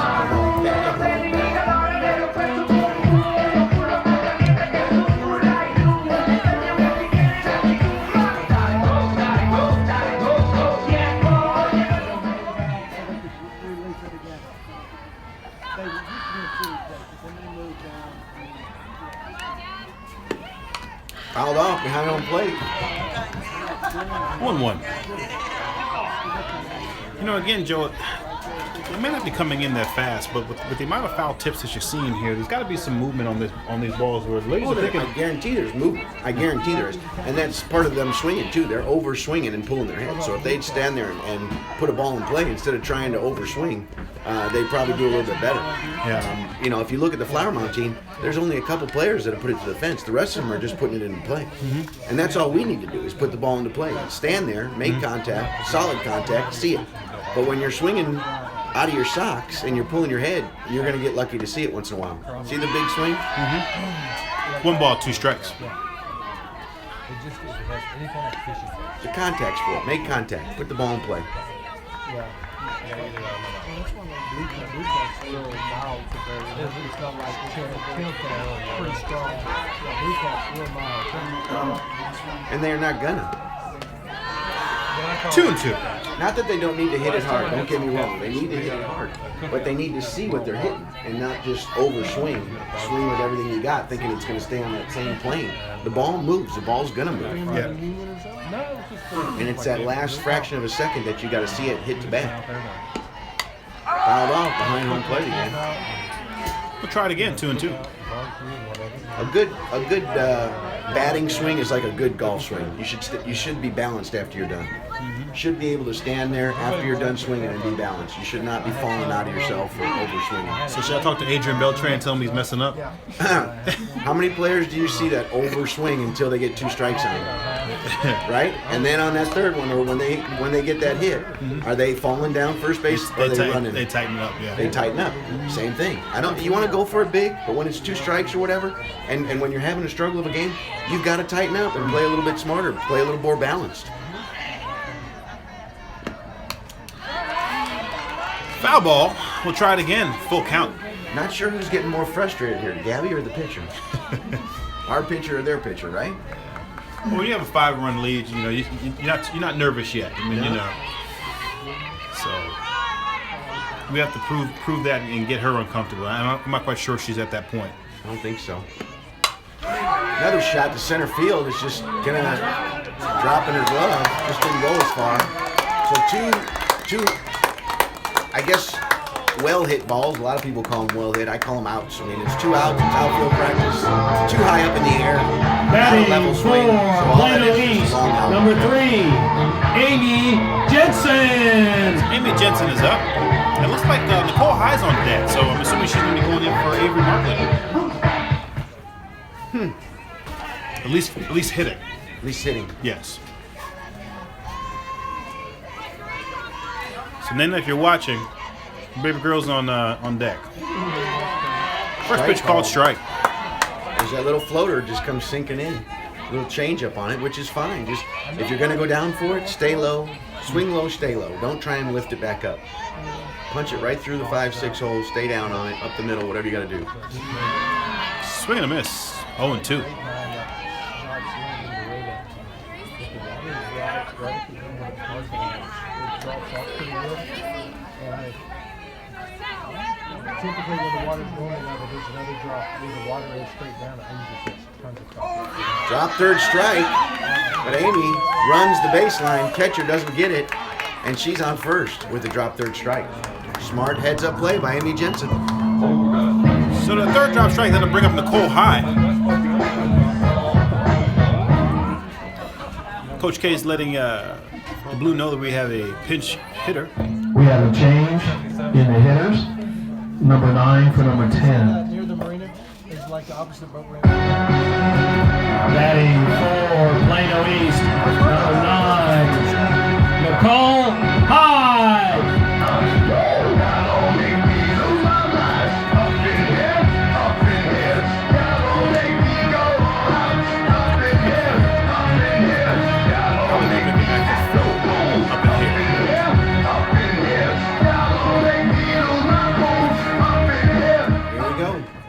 Fouled off behind home plate. 1-1. You know, again, Joe, it may not be coming in that fast, but with the amount of foul tips that you're seeing here, there's got to be some movement on these balls. Where ladies are thinking, I guarantee there's movement. I guarantee there is. And that's part of them swinging, too. They're over-swinging and pulling their head. So if they'd stand there and put a ball in play instead of trying to over-swing, they'd probably do a little bit better. Yeah. You know, if you look at the Flower Mound team, there's only a couple players that have put it to the fence. The rest of them are just putting it into play. And that's all we need to do is put the ball into play. Stand there, make contact, solid contact, see it. But when you're swinging out of your socks and you're pulling your head, you're going to get lucky to see it once in a while. See the big swing? 1 ball, 2 strikes. It just if it has any kind of fishy face. The contact sport. Make contact. Put the ball in play. Yeah. That's one of the blue card's real mild compared to this. It's not like pretty strong. Yeah, blue card's real mild. And they're not gonna. 2-2. Not that they don't need to hit it hard. Don't get me wrong. They need to hit it hard. But they need to see what they're hitting and not just overswing. Swing with everything you got, thinking it's going to stay on that same plane. The ball moves. The ball's going to move. Yeah. And it's that last fraction of a second that you got to see it hit the bat. Fouled off behind home plate again. We'll try it again, 2-2. A good batting swing is like a good golf swing. You should be balanced after you're done. You should be able to stand there after you're done swinging and be balanced. You should not be falling out of yourself or overswinging. So should I talk to Adrian Beltran and tell him he's messing up? How many players do you see that overswing until they get 2 strikes on them? Right? And then on that third one, or when they get that hit, are they falling down first base or are they running? They tighten up, yeah. They tighten up. Same thing. You want to go for it big, but when it's 2 strikes or whatever, and when you're having a struggle of a game, you've got to tighten up and play a little bit smarter, play a little more balanced. Foul ball. We'll try it again. Full count. Not sure who's getting more frustrated here, Gabby or the pitcher. Our pitcher or their pitcher, right? Well, when you have a 5-run lead, you know you're not nervous yet. I mean, you know. So we have to prove that and get her uncomfortable. I'm not quite sure she's at that point. I don't think so. Another shot to center field is just gonna drop in her glove. Just didn't go as far. So two, I guess, well-hit balls. A lot of people call them well-hit. I call them outs. I mean, it's 2 outs. It's outfield practice. Too high up in the air. Batting Level for swing. So all that Plano is East, long out. number 3, Amy Jensen. Amy Jensen is up. It looks like Nicole High's on deck, so I'm assuming she's going to be going in for Avery Markley. At least hitting. At least hitting. Yes. So then, if you're watching, baby girl's on deck. First pitch called strike. There's that little floater just comes sinking in. A little change up on it, which is fine. Just if you're going to go down for it, stay low. Swing low, stay low. Don't try and lift it back up. Punch it right through the 5-6 holes. Stay down on it, up the middle, whatever you got to do. Swing and a miss. 0-2. Typically, when the water's normal level, there's another drop where the water is straight down. Amy just tons of stuff. Drop third strike, but Amy runs the baseline. Catcher doesn't get it, and she's on first with the drop third strike. Smart heads-up play by Amy Jensen. So the third drop strike, that'll bring up Nicole High. Coach K is letting the Blue know that we have a pinch hitter. We have a change in the hitters. Number 9 for number 10. Near the marina is like the opposite boat ramp. Batting for Plano East, number 9, Nicole Hyde.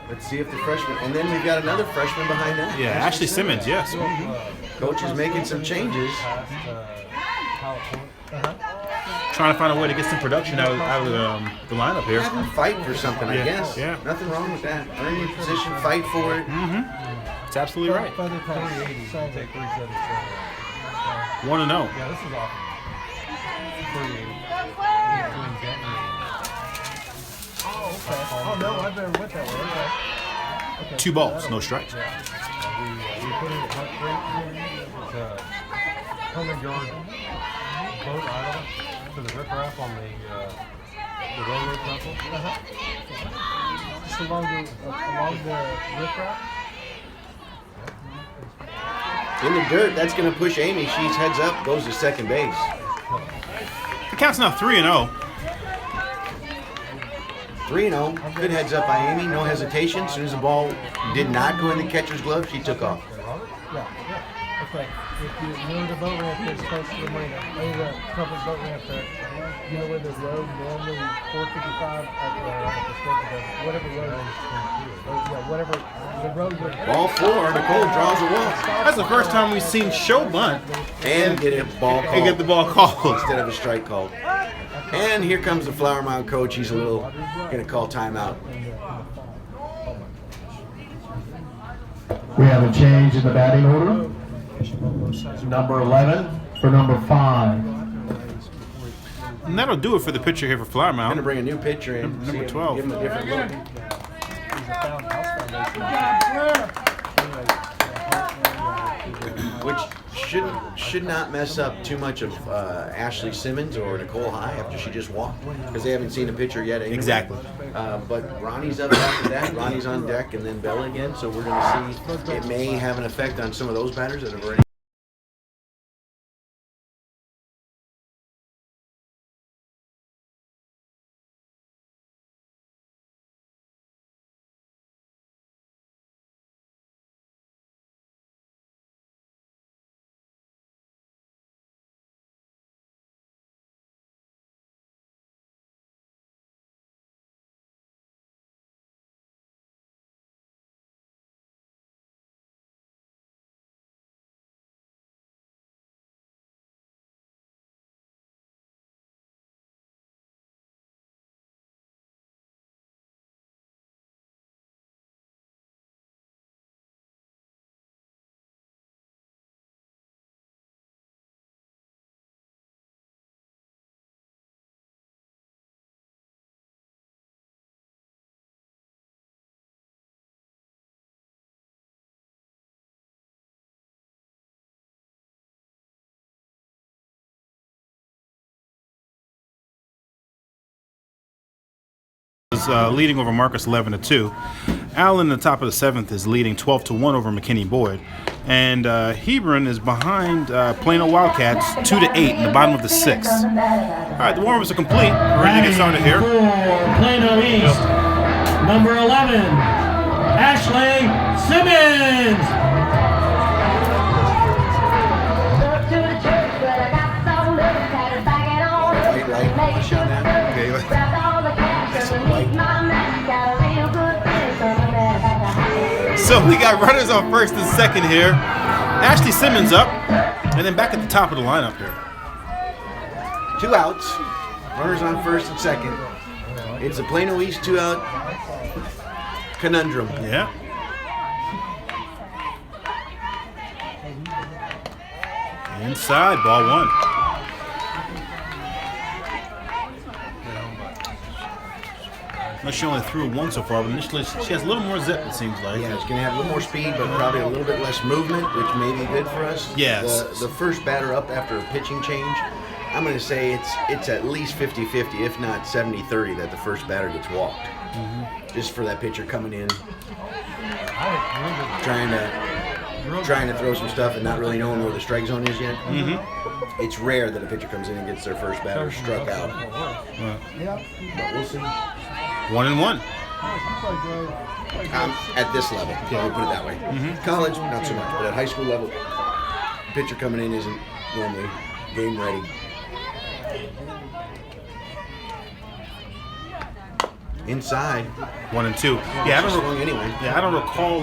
Let's see if the freshman, and then we've got another freshman behind that. Yeah, Ashley Simmons, yes. Coach is making some changes. Trying to find a way to get some production out of the lineup here. Have them fight for something, I Yeah, guess. yeah. Nothing wrong with that. Earn your position, fight for it. It's absolutely right. Feather pass. 380. Same. Take 377. 1-0. Yeah, this is awesome. 380. Oh no, I've never went that way. Okay. 2 balls, no strikes. We put it at Hunt Creek. It's a 100-yard boat idle to the riprap on the railroad couple. Just along the riprap. In the dirt, that's going to push Amy. She's heads up, goes to second base. The count's now 3-0. 3-0. Good heads up by Amy. No hesitation. As soon as the ball did not go in the catcher's glove, she took off. Yeah. Okay. If you know the boat ramp is close to the marina, the public boat ramp there, you know where the road normally 455 whatever road is. Yeah, whatever the road would. Ball 4, Nicole draws a walk. That's the first time we've seen show bunt And get a ball called. and get the ball called. Instead of a strike called. And here comes the Flower Mound coach. He's going to call timeout. We have a change in the batting order. Number 11 for number 5. And that'll do it for the pitcher here for Flower I'm going to Mound. bring a new pitcher in. Number See him, 12. Give him a different look. Which should not mess up too much of Ashley Simmons or Nicole High after she just walked, because they haven't seen a pitcher yet anyway. Exactly. But Ronnie's up after that. Ronnie's on deck, and then Bella again. So we're going to see. It may have an effect on some of those batters that have already. Is leading over Marcus 11-2. Allen, the top of the 7th, is leading 12-1 over McKinney Boyd, and Hebron is behind Plano Wildcats 2-8 in the bottom of the 6th. All right, the warm-ups are complete. We're ready to get started here. For Plano East, number 11, Ashley Simmons. Light, push on that. So we got runners on first and second here. Ashley Simmons up, and then back at the top of the lineup here. 2 outs. Runners on first and second. It's a Plano East 2-out conundrum. Yeah. Inside, ball 1. She only threw 1 so far, but initially she has a little more zip, it seems like. Yeah, it's going to have a little more speed, but probably a little bit less movement, which may be good for us. Yes. The first batter up after a pitching change I'm going to say it's at least 50-50, if not 70-30, that the first batter gets walked. Just for that pitcher coming in, trying to throw some stuff and not really knowing where the strike zone is yet. It's rare that a pitcher comes in and gets their first batter struck out. Yeah. But we'll see. 1-1. At this level, we'll put it that way. College, not so much, but at high school level, pitcher coming in isn't normally game ready. Inside. 1-2. Yeah, I don't Swung anyway. Yeah, I don't recall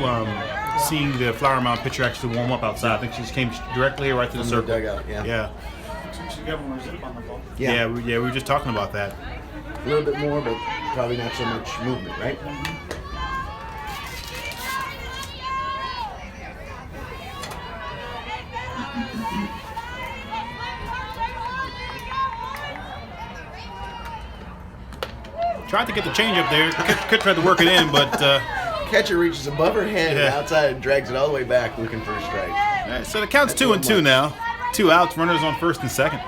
seeing the Flower Mound pitcher actually warm up outside. I think she just came directly right to the From the circle. dugout, yeah. Yeah, we were just talking about that. A little bit more, but probably not so much movement, right? Tried to get the change up there. Could try to work it in, but Catcher reaches above her head and Yeah. outside and drags it all the way back looking for a strike. all right, so the count's 2-2 now. 2 outs, runners on first and second.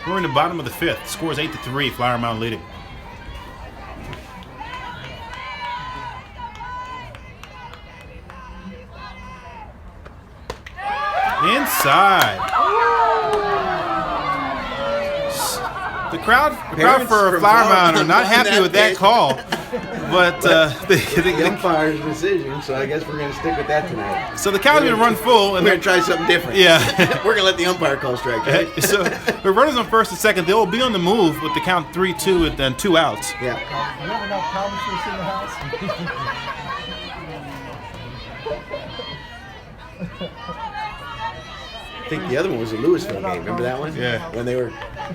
We're in the bottom of the 5th. Score's 8-3. Flower Mound leading. Inside. The crowd Parents for from Flower Flower Mound are not Mound happy that with that pitch. call, but The umpire's decision, so I guess we're going to stick with that tonight. so the Cows are going to run full, We're and going to try something different. Yeah. We're going to let the umpire call strike, right? so the runners on first and second, they will be on the move with the count 3-2 and then 2 outs. Yeah. You have enough commentaries in the house? I think the other one was a Louisville game. Remember that one? Yeah. When they were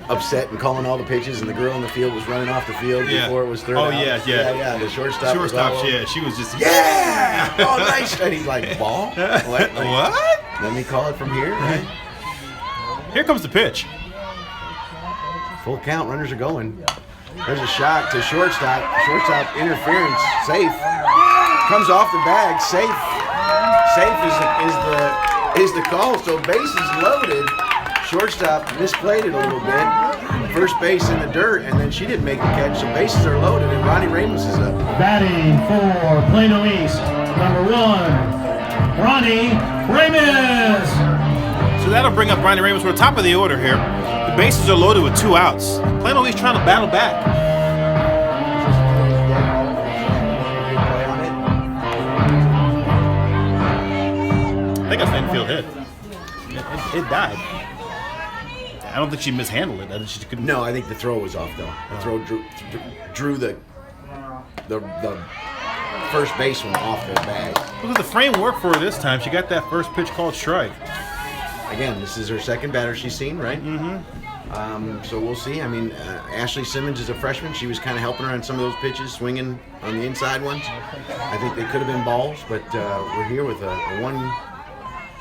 upset and calling all the pitches, and the girl in the field was running off the field before it was thrown out. Yeah. Yeah. The shortstop. was all Shortstop, over. yeah. She was just Yeah! Oh, nice! And he's like, ball? What? Like, What? Let me call it from here, right? Here comes the pitch. Full count, runners are going. There's a shot to shortstop. Shortstop interference, safe. Comes off the bag, safe. Safe is the call. So bases loaded. Shortstop misplayed it a little bit. First base in the dirt, and then she didn't make the catch. So bases are loaded, and Ronnie Ramos is up. Batting for Plano East, number 1, Ronnie Ramos. So that'll bring up Ronnie Ramos. We're top of the order here. The bases are loaded with 2 outs. Plano East trying to battle back. I think that's an infield hit. It died. I don't think she mishandled it. I think she couldn't. No, I think the throw was off though. The throw drew the first baseman off the bag. Because the frame worked for her this time. She got that first pitch called strike. Again, this is her second batter she's seen, right? So we'll see. I mean, Ashley Simmons is a freshman. She was kind of helping her on some of those pitches, swinging on the inside ones. I think they could have been balls, but we're here with a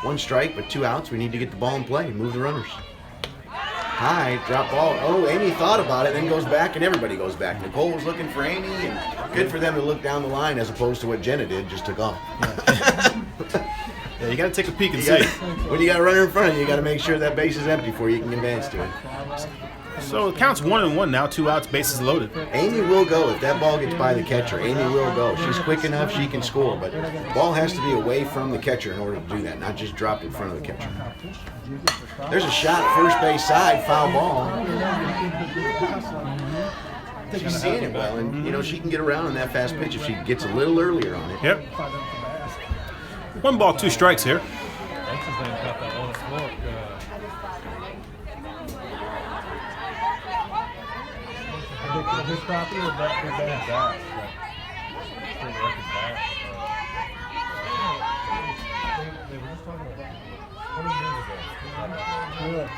one strike, but 2 outs. We need to get the ball in play and move the runners. High, drop ball. Oh, Amy thought about it, then goes back, and everybody goes back. Nicole was looking for Amy, and good for them to look down the line as opposed to what Jenna did, just took off. Yeah, you got to take a peek and see. When you got a runner in front of you, you got to make sure that base is empty before you can advance to it. So it counts 1-1 now. 2 outs, bases loaded. Amy will go if that ball gets by the catcher. Amy will go. She's quick enough, she can score, but the ball has to be away from the catcher in order to do that, not just dropped in front of the catcher. There's a shot first base side, foul ball. She's seeing it well, and she can get around on that fast pitch if she gets a little earlier on it. Yep. 1 ball, 2 strikes here. That's his name, got that honest look. Big crappie or bad? They were just talking about 20 years ago.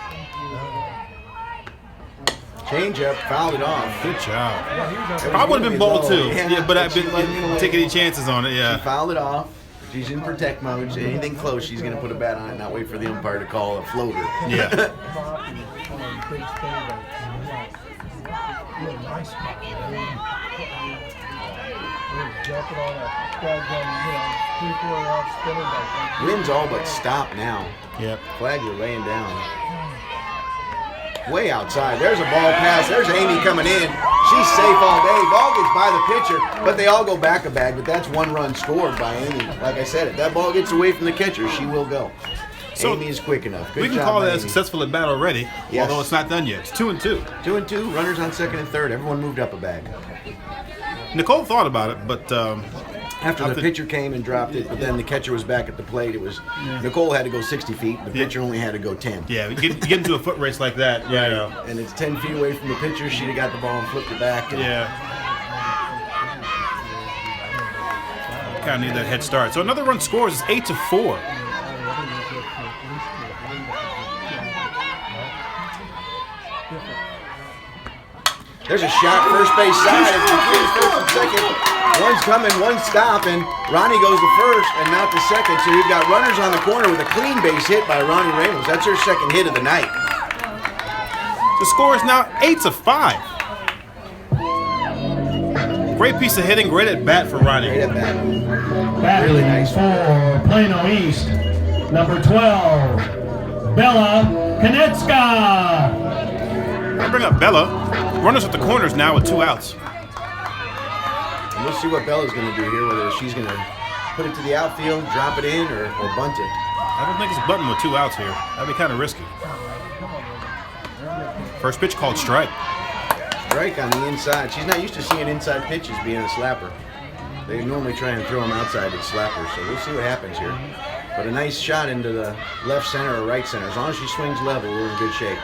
Change up, fouled it off. Good job. That Probably would have been ball too. Yeah, but I've she been wasn't gonna taking wait. any chances on it. She Yeah. fouled it off. She's in protect mode. So anything close, she's going to put a bat on it, not wait for the umpire to call a floater. Yeah. Nice spot. Jump it on a 3-4 spinning back. Wind's all but stopped now. Yep. Flags are laying down. Way outside. There's a ball pass. There's Amy coming in. She's safe all day. Ball gets by the pitcher, but they all go back a bag. But that's 1 run scored by Amy. Like I said, if that ball gets away from the catcher, she will go. So Amy is quick enough. Good we can job call by that a Amy. successful at bat already, Yes. although it's not done yet. It's 2-2. 2-2. Runners on second and third. Everyone moved up a bag. Nicole thought about it, but After the pitcher came and dropped it, but then the catcher was back at the plate. It was Nicole had to go 60 feet. The pitcher only had to go 10. yeah, you get into a foot race like that. Yeah. And it's 10 feet away from the pitcher. She'd have got the ball and flipped it back. And Yeah. Kind of need that head start. So another run scores is 8-4. There's a shot, first base side. It's between first and second. One's coming, one's stopping. Ronnie goes to first and not to second. So you've got runners on the corner with a clean base hit by Ronnie Ramos. That's her second hit of the night. The score is now 8-5. Great piece of hitting, great at bat for Ronnie. Great at bat. Batting Really nice. for Plano East, number 12, Bella Konieczka. I bring up Bella. Runners at the corners now with 2 outs. And we'll see what Bella's going to do here, whether she's going to put it to the outfield, drop it in, or bunt it. I don't think it's button with 2 outs here. That'd be kind of risky. First pitch called strike. Strike on the inside. She's not used to seeing inside pitches being a slapper. They normally try and throw them outside at slappers, so we'll see what happens here. But a nice shot into the left center or right center. As long as she swings level, we're in good shape.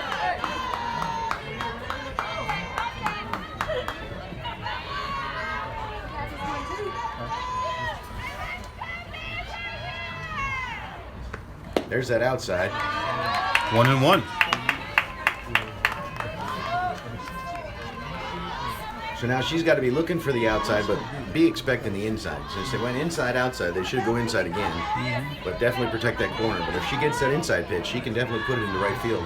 There's that outside. 1-1. So now she's got to be looking for the outside, but be expecting the inside. Since they went inside, outside, they should go inside again. But definitely protect that corner. But if she gets that inside pitch, she can definitely put it into right field.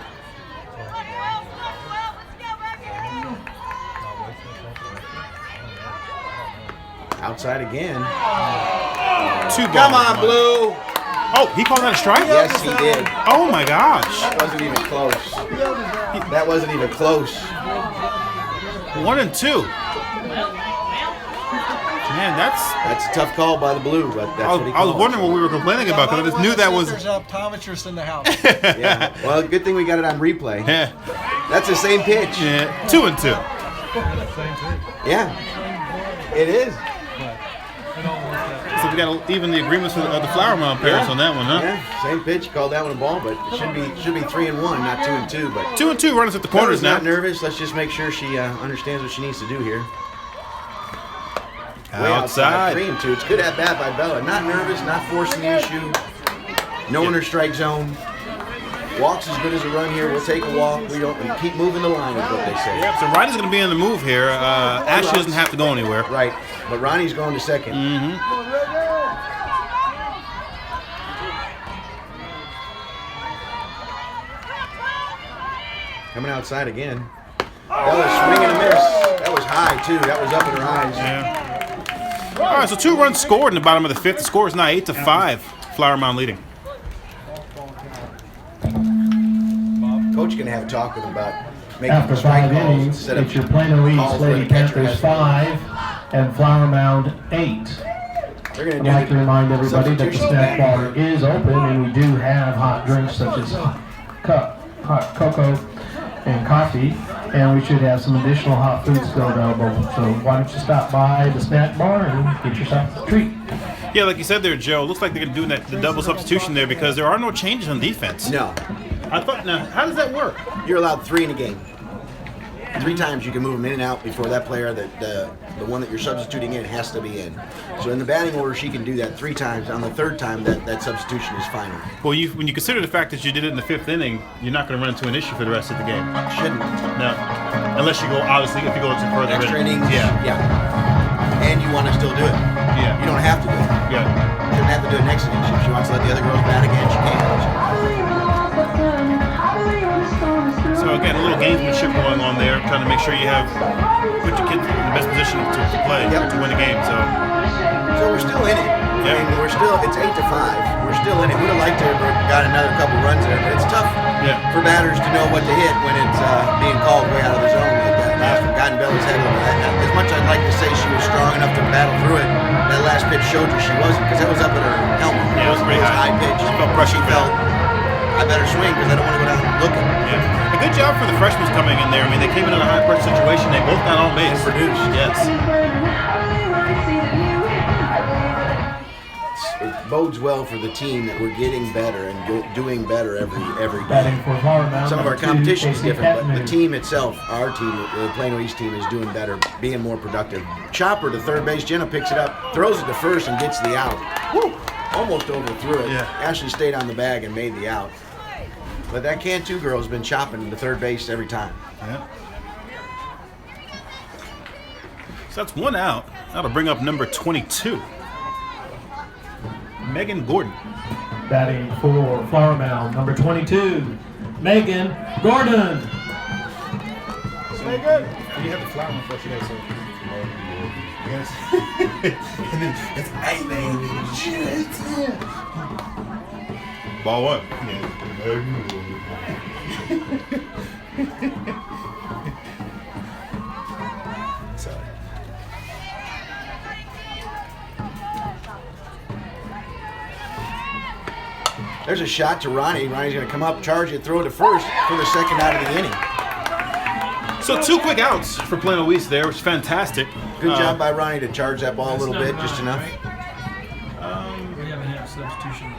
Outside again. 2 balls. Come on, Blue! Oh, he called that a strike? Yes, he did. Oh my gosh. That wasn't even close. That wasn't even close. 1-2. Man, That's a tough call by the Blue, but that's what he I called. was wondering what we were complaining about because I just knew that was. There's an optometrist in the house. Yeah. Well, good thing we got it on replay. Yeah. That's the same pitch. Yeah. 2-2. Yeah. It is. So we got to even the agreements with the Flower Mound parents on that one, huh? Yeah. Same pitch. You called that one a ball, but it should be 3-1, not 2-2. But 2-2 runners at the corners Bella's now. not nervous. Let's just make sure she understands what she needs to do here. Way Outside. 3-2. It's good at bat by Bella. Not nervous, not forcing the issue. Knowing her strike zone. Walks as good as a run here. We'll take a walk. We keep moving the line, is what they say. Yep, so Ronnie's going to be in the move here. Ashley doesn't have to go anywhere. Right. But Ronnie's going to second. Coming outside again. Bella's swinging and a miss. That was high, too. That was up in her eyes. Yeah. All right, so 2 runs scored in the bottom of the 5th. The score is now 8-5. Flower Mound leading. Coach going to have a talk with him about making After strike 5 calls innings, instead of it's your Plano calls East where Lady the catcher Panthers has 5 and Flower Mound 8. They're going I'd like to remind everybody that the substitution snack bar batting. is open and we do have hot drinks such as hot cocoa and coffee, and we should have some additional hot foods still available. So why don't you stop by the snack bar and get yourself a treat. Yeah, like you said there, Joe, looks like they're going to do the double substitution there because there are no changes on defense. No. I thought, now, how does that work? You're allowed 3 in a game. 3 times you can move them in and out before that player, the one that you're substituting in, has to be in. So in the batting order, she can do that 3 times. On the 3rd time, that substitution is final. Well, when you consider the fact that you did it in the 5th inning, you're not going to run into an issue for the rest of the game. Shouldn't. No. Unless you go, obviously, if you go to further Extra innings. Yeah. Yeah. And you want to still do it. Yeah. You don't have to do it. Yeah. Shouldn't have to do it next inning. If she wants to let the other girls bat again, she can. So again, a little gamesmanship going on there, trying to make sure you put your kids in the best position to play, to win the game. So we're still in it. I mean, it's 8-5. We're still in it. We'd have liked to have got another couple runs there, but it's tough for batters to know what to hit when it's being called way out of the zone like that. Last one got in Bella's head a little bit. As much as I'd like to say she was strong enough to battle through it, that last pitch showed you she wasn't, because that was up at her helmet. Yeah, it was pretty high pitch. She felt pressure. She felt, I better swing because I don't want to go down looking. Yeah. A good job for the freshmen coming in there. I mean, they came in a high pressure situation. They both got on base. Produced. Yes. It bodes well for the team that we're getting better and doing better every Batting day. for Flower Mound. Some of our number 2, competition is Casey different, but the Katmanu. team itself, our team, the Plano East team, is doing better, being more productive. Chopper to third base. Jenna picks it up, throws it to first, and gets the out. Woo! Almost overthrew it. Yeah. Ashley stayed on the bag and made the out. But that Cantu girl's been chopping to third base every time. Yeah. So that's one out. That'll bring up number 22. Megan Gordon. Batting for Flower Mound, number 22, Megan Gordon. Megan. You had the flower one first, yeah, so. Yes. And then it's hey man. Ball one. So. There's a shot to Ronnie. Ronnie's going to come up, charge it, throw it to first for the second out of the inning. So 2 quick outs for Plano East there, which is fantastic. Good job by Ronnie to charge that ball a little bit, just enough. We haven't had a substitution.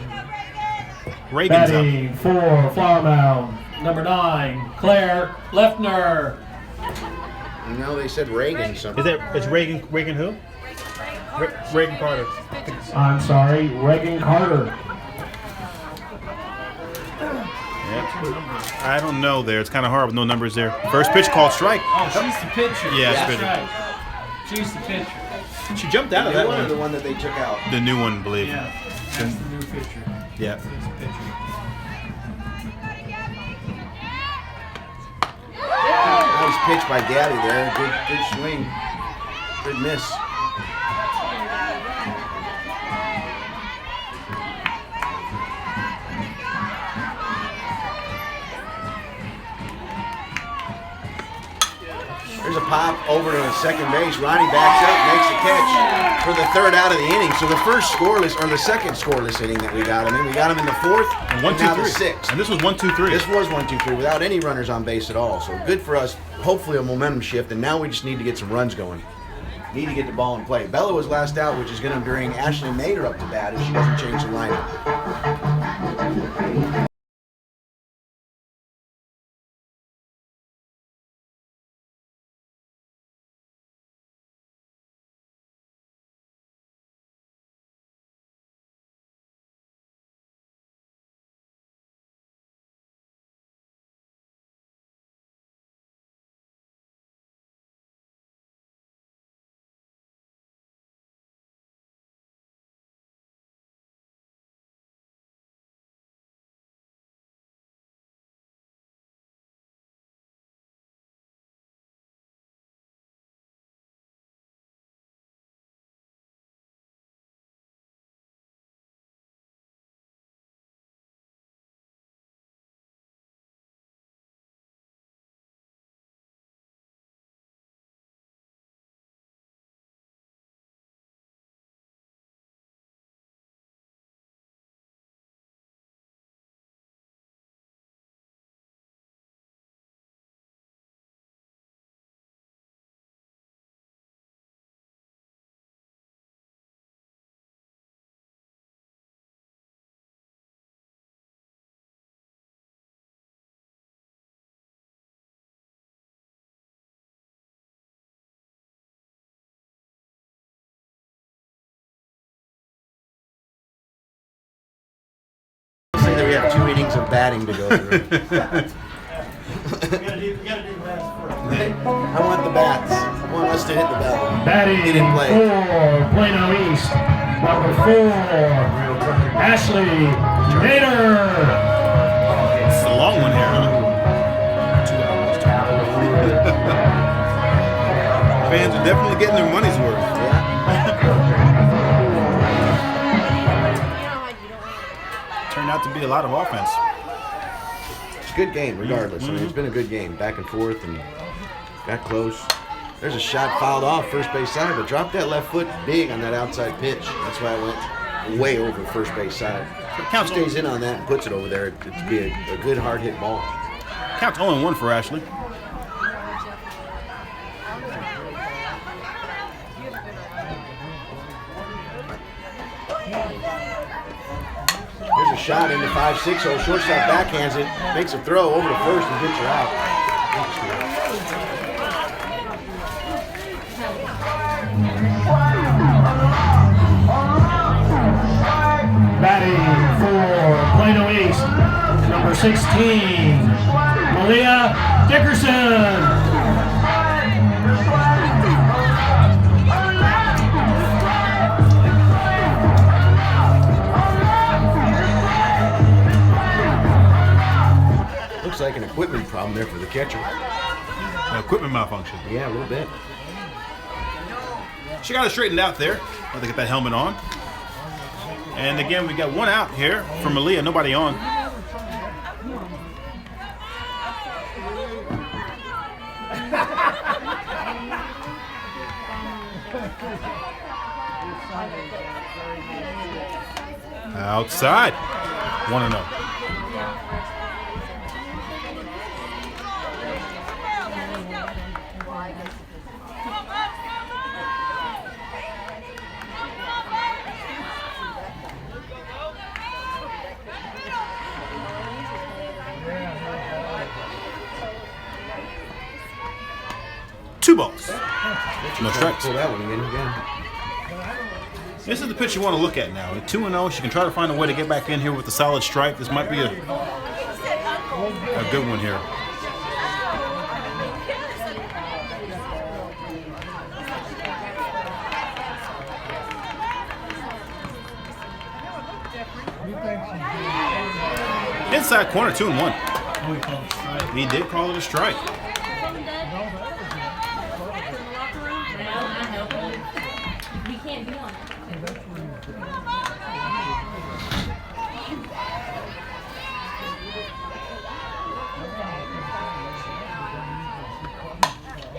Reagan's up. Batting for Flower Mound, number 9, Claire Lefner. No, they said Reagan something. Is Reagan who? Reagan Carter. I'm sorry, Reagan Carter. I don't know there. It's kind of hard with no numbers there. First pitch called strike. Oh, she's the pitcher. Yeah, that's pitcher. right. She's the pitcher. She jumped out of The that one or one. the one that they took out? The new one, I believe. Yeah, that's the new pitcher. Yeah. That's the pitcher. Nice pitch by Gabby there. Good swing. Good miss. There's a pop over to second base. Ronnie backs up, makes the catch for the third out of the inning. So the first scoreless, or the second scoreless inning that we got him in. We got him in the fourth, And 1, 2, now 3. the sixth. And this was 1, 2, 3. This was 1, 2, 3 without any runners on base at all. So good for us. Hopefully a momentum shift, and now we just need to get some runs going. Need to get the ball in play. Bella was last out, which is going to bring Ashley Mader up to bat if she doesn't change the lineup. Say that we have 2 innings of batting to go through. I want the bats. I want us to hit the ball. Batting Get in play. for Plano East, number 4, Ashley Mader. It's a long one here, huh? fans are definitely getting their money's worth. Turned out to be a lot of offense. It's a good game, regardless. I mean, it's been a good game, back and forth, and got close. There's a shot fouled off first base side, but dropped that left foot big on that outside pitch. That's why it went way over first base side. If he stays in on that and puts it over there, it'd be a good hard hit ball. Counts 0-1 for Ashley. There's a shot into 5-6 hole. Shortstop backhands it, makes a throw over to first and gets her out. Batting for Plano East, number 16, Malia Dickerson. Looks like an equipment problem there for the catcher. Equipment malfunction. Yeah, a little bit. She got it straightened out there. Let to get that helmet on. And again, we got one out here for Malia. Nobody on. Outside. 1-0. Two balls. No strikes. Pull that one again. This is the pitch you want to look at now. At 2-0, she can try to find a way to get back in here with a solid strike. This might be a good one here. Inside corner, 2-1. He did call it a strike.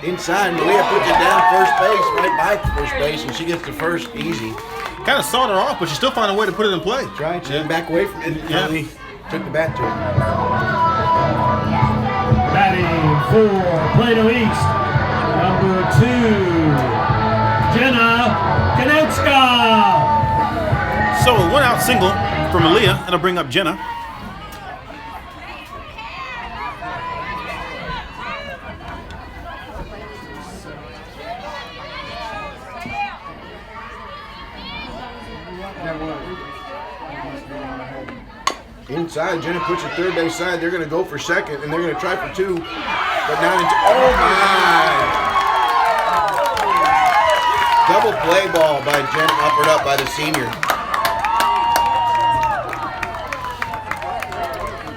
Inside, Malia puts it down first base, right by first base, and she gets to first easy. Kind of sawed her off, but she still found a way to put it in play. That's right. She back away from it and finally took the bat to her. Batting for Plano East, number 2, Jenna Konieczka. So a one-out single for Malia. That'll bring up Jenna. Inside, Jenna puts it third base side. They're going to go for second, and they're going to try for 2. But now it's, oh my! Double play ball by Jenna, upward up by the senior.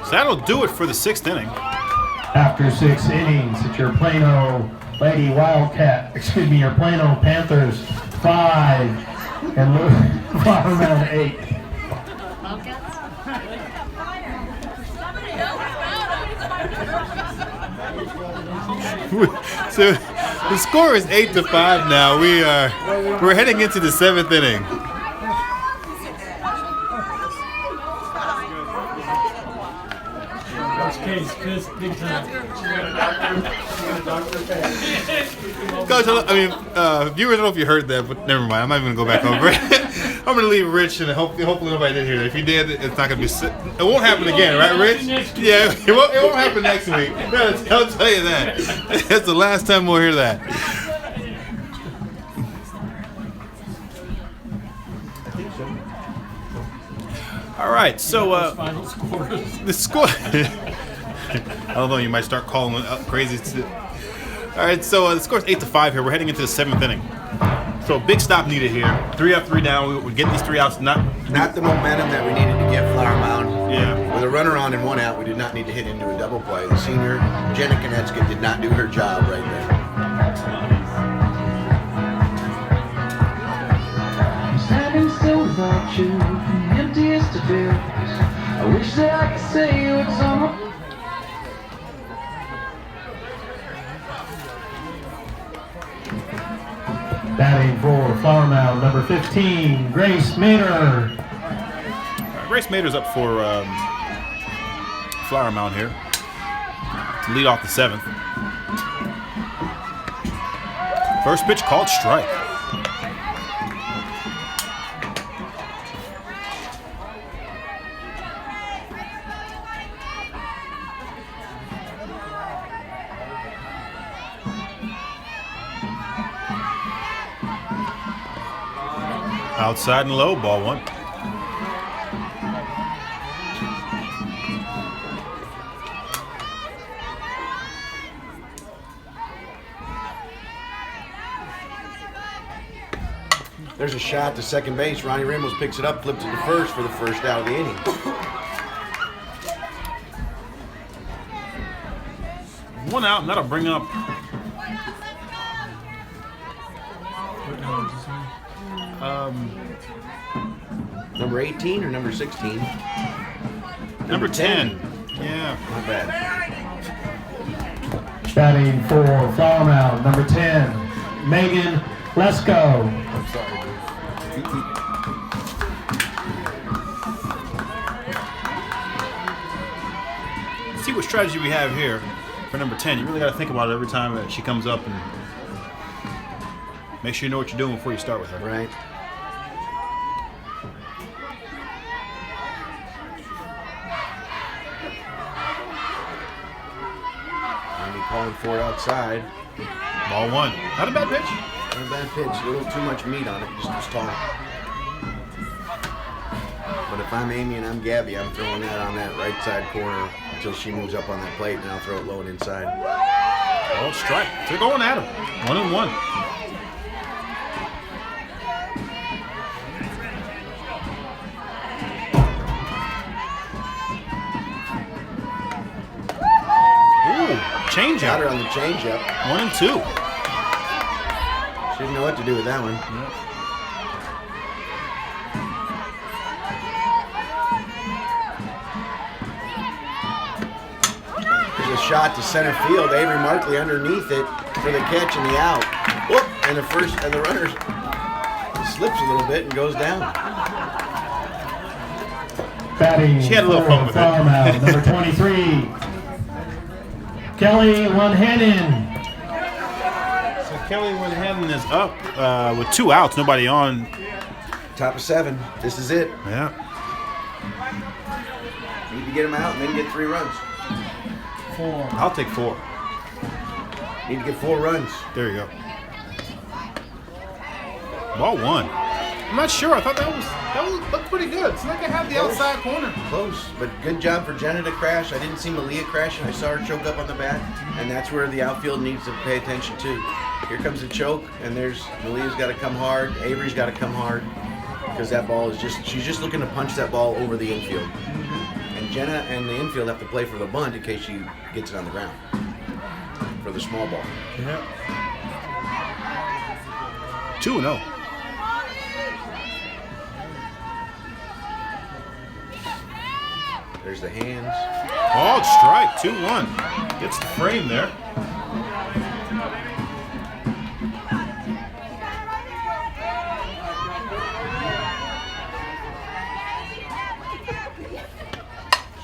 So that'll do it for the 6th inning. After 6 innings, it's your Plano Lady Wildcat, your Plano Panthers 5 and Flower Mound 8. So the score is 8-5 now. We're heading into the 7th inning. Coach, viewers, I don't know if you heard that, but never mind. I'm not even gonna go back over it. I'm gonna leave Rich, and hopefully nobody did hear that. If you did, it's not gonna be. It won't happen again, right, Rich? Yeah, it won't happen next week. I'll tell you that. That's the last time we'll hear that. All right, so the score. I don't know. You might start calling it up crazy. All right, so the score's 8-5 here. We're heading into the 7th inning. So big stop needed here. 3 up, 3 down. We get these 3 outs. Not the momentum that we needed to get Flower Mound. Yeah. With a runner on and 1 out, we did not need to hit into a double play. The senior, Jenna Konieczka, did not do her job right there. tears. I wish that I could say what's on my batting for Flower Mound, number 15, Grace Maynard. Grace Mader's up for Flower Mound here to lead off the 7th. First pitch called strike. Outside and low, ball 1. There's a shot to second base. Ronnie Ramos picks it up, flips it to first for the first out of the inning. One out, and that'll bring up Number 18 or number 16? number 10. Yeah. Not bad. Batting for Flower Mound, number 10, Megan Lesko. I'm sorry, dude. See what strategy we have here for number 10. You really got to think about it every time that she comes up and make sure you know what you're doing before you start with her. Right. Calling for it outside. Ball 1. Not a bad pitch. Not a bad pitch. A little too much meat on it. Just was tall. But if I'm Amy and I'm Gabby, I'm throwing that on that right side corner until she moves up on that plate, and I'll throw it low and inside. Ball strike. They're going at him. 1-1. Change Got up. her on the changeup. 1-2. She didn't know what to do with that one. There's a shot to center field. Avery Markley underneath it for the catch and the out. Whoop! And the runner slips a little bit and goes down. Batting She had a little for fun with it. Flower Mound, number 23, Kelly One-Hannon. So Kelly Winhaden is up with 2 outs, nobody on. Top of 7. This is it. Yeah. Need to get him out and then get 3 runs. 4. I'll take 4. Need to get 4 runs. There you go. Ball 1. I'm not sure. I thought that looked pretty good. It's like I have the outside corner. Close, but good job for Jenna to crash. I didn't see Malia crash, and I saw her choke up on the bat, and that's where the outfield needs to pay attention to. Here comes the choke, and Malia's got to come hard. Avery's got to come hard, because that ball is she's just looking to punch that ball over the infield. And Jenna and the infield have to play for the bunt in case she gets it on the ground for the small ball. Yeah. 2-0. There's the hands. Ball strike. 2-1. Gets the frame there.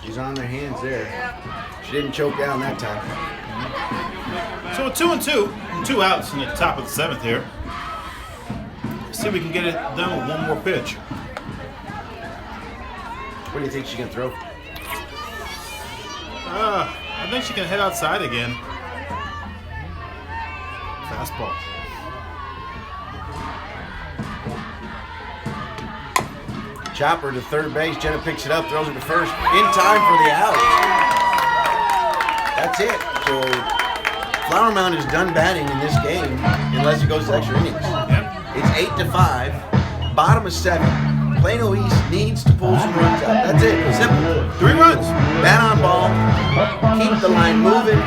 She's on their hands there. She didn't choke down that time. So a 2-2. 2 outs in the top of the 7th here. See if we can get it done with one more pitch. What do you think she's going to throw? I think she can head outside again. Fastball. Chopper to third base. Jenna picks it up, throws it to first. In time for the out. That's it. So Flower Mound is done batting in this game unless it goes to extra innings. Yep. It's 8-5. Bottom of 7. Plano East needs to pull some runs out. That's it. Simple. 3 runs. Bat on ball. Keep the line moving.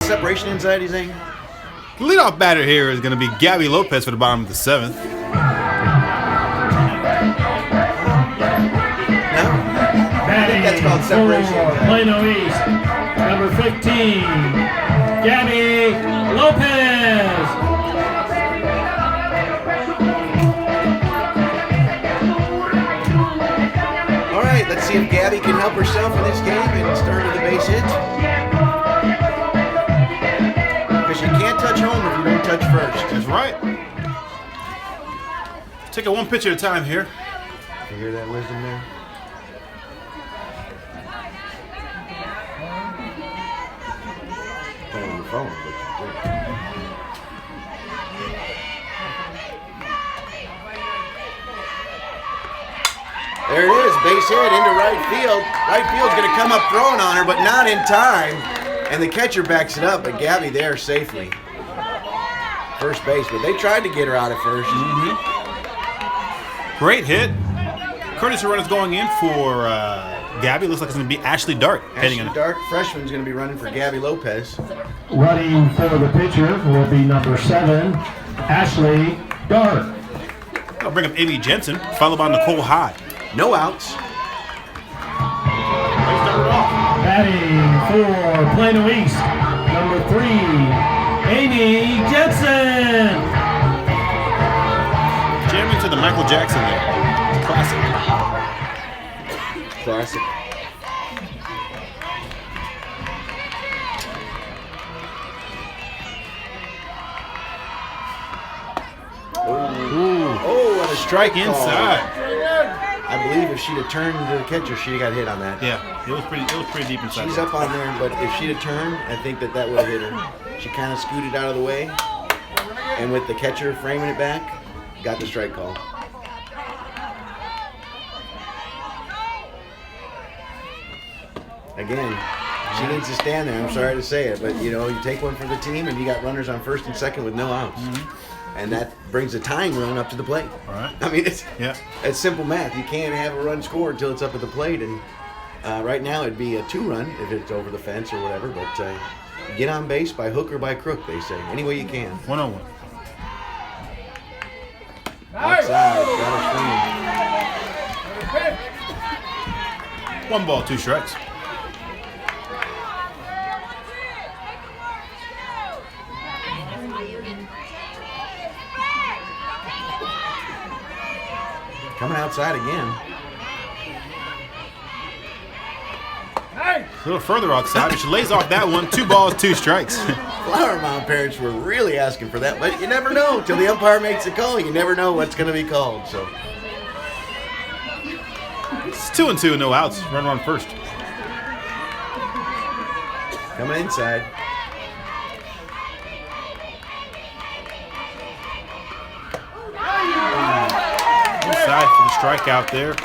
separation inside, you think? The leadoff batter here is going to be Gabby Lopez for the bottom of the 7th. No? I think that's called separation For inside. Plano East, number 15, Gabby Lopez. All right, let's see if Gabby can help herself in this game and start with a base hit. Because you can't touch home if you don't touch first. That's right. Take it one pitch at a time here. You hear that wisdom there? Playing on your phone, but you do. There it is, base hit into right field. Right field's going to come up throwing on her, but not in time. And the catcher backs it up, but Gabby there safely. First base, but they tried to get her out at first. Great hit. Courtesy run is going in for Gabby. Looks like it's going to be Ashley Dart. heading Ashley in. Dart, freshman's going to be running for Gabby Lopez. Running for the pitcher will be number 7, Ashley Dart. I'll bring up Amy Jensen, followed by Nicole Hyde. No outs. Batting for Plano East, number 3, Amy Jensen. Jamming to the Michael Jackson there. Classic. Classic. Oh, and a strike call. Inside. I believe if she'd have turned to the catcher, she'd have got hit on that. Yeah, it was pretty deep inside. She's there. up on there, but if she'd have turned, I think that would have hit her. She kind of scooted out of the way, and with the catcher framing it back, got the strike call. Again, she needs to stand there. I'm sorry to say it, but you take one for the team, and you got runners on first and second with no outs. And that brings a tying run up to the plate. All right. I mean, it's Yeah. simple math. You can't have a run scored until it's up at the plate, and right now it'd be a 2-run if it's over the fence or whatever. But get on base by hook or by crook, they say. Any way you can. 1-0-1. Outside, got her swinging. 1 ball, 2 strikes. Coming outside again. A little further outside, but she lays off that one. 2 balls, 2 strikes. Flower Mound parents were really asking for that, but you never know till the umpire makes a call. You never know what's going to be called. So It's 2-2, no outs. Runner on first. coming inside. Inside for the strikeout there.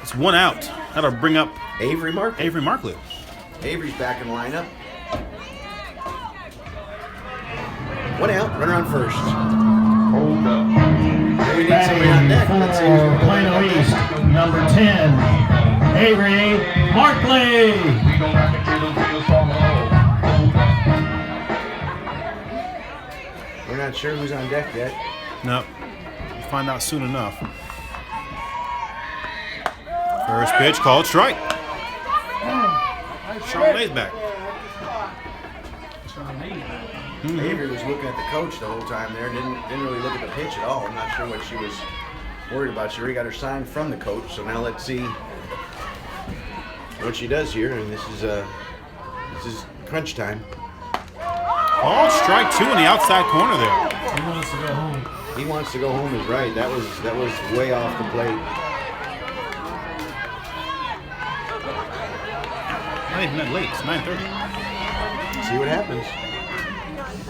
It's 1 out. That'll bring up Avery Mark. Avery Markley. Avery's back in the lineup. 1 out, runner on first. Hold up. We need somebody on deck. Batting Let's see who's for going to Plano East, number 10, Avery Markley. We're not sure who's on deck yet. No. We'll find out soon enough. First pitch called strike. Charlotte's back. Avery was looking at the coach the whole time there. Didn't really look at the pitch at all. I'm not sure what she was worried about. She already got her sign from the coach. So now let's see what she does here. And this is crunch time. Called strike 2 in the outside corner there. He wants to go home. He wants to go home is right. That was way off the plate. Not even that late. It's 9:30. See what happens.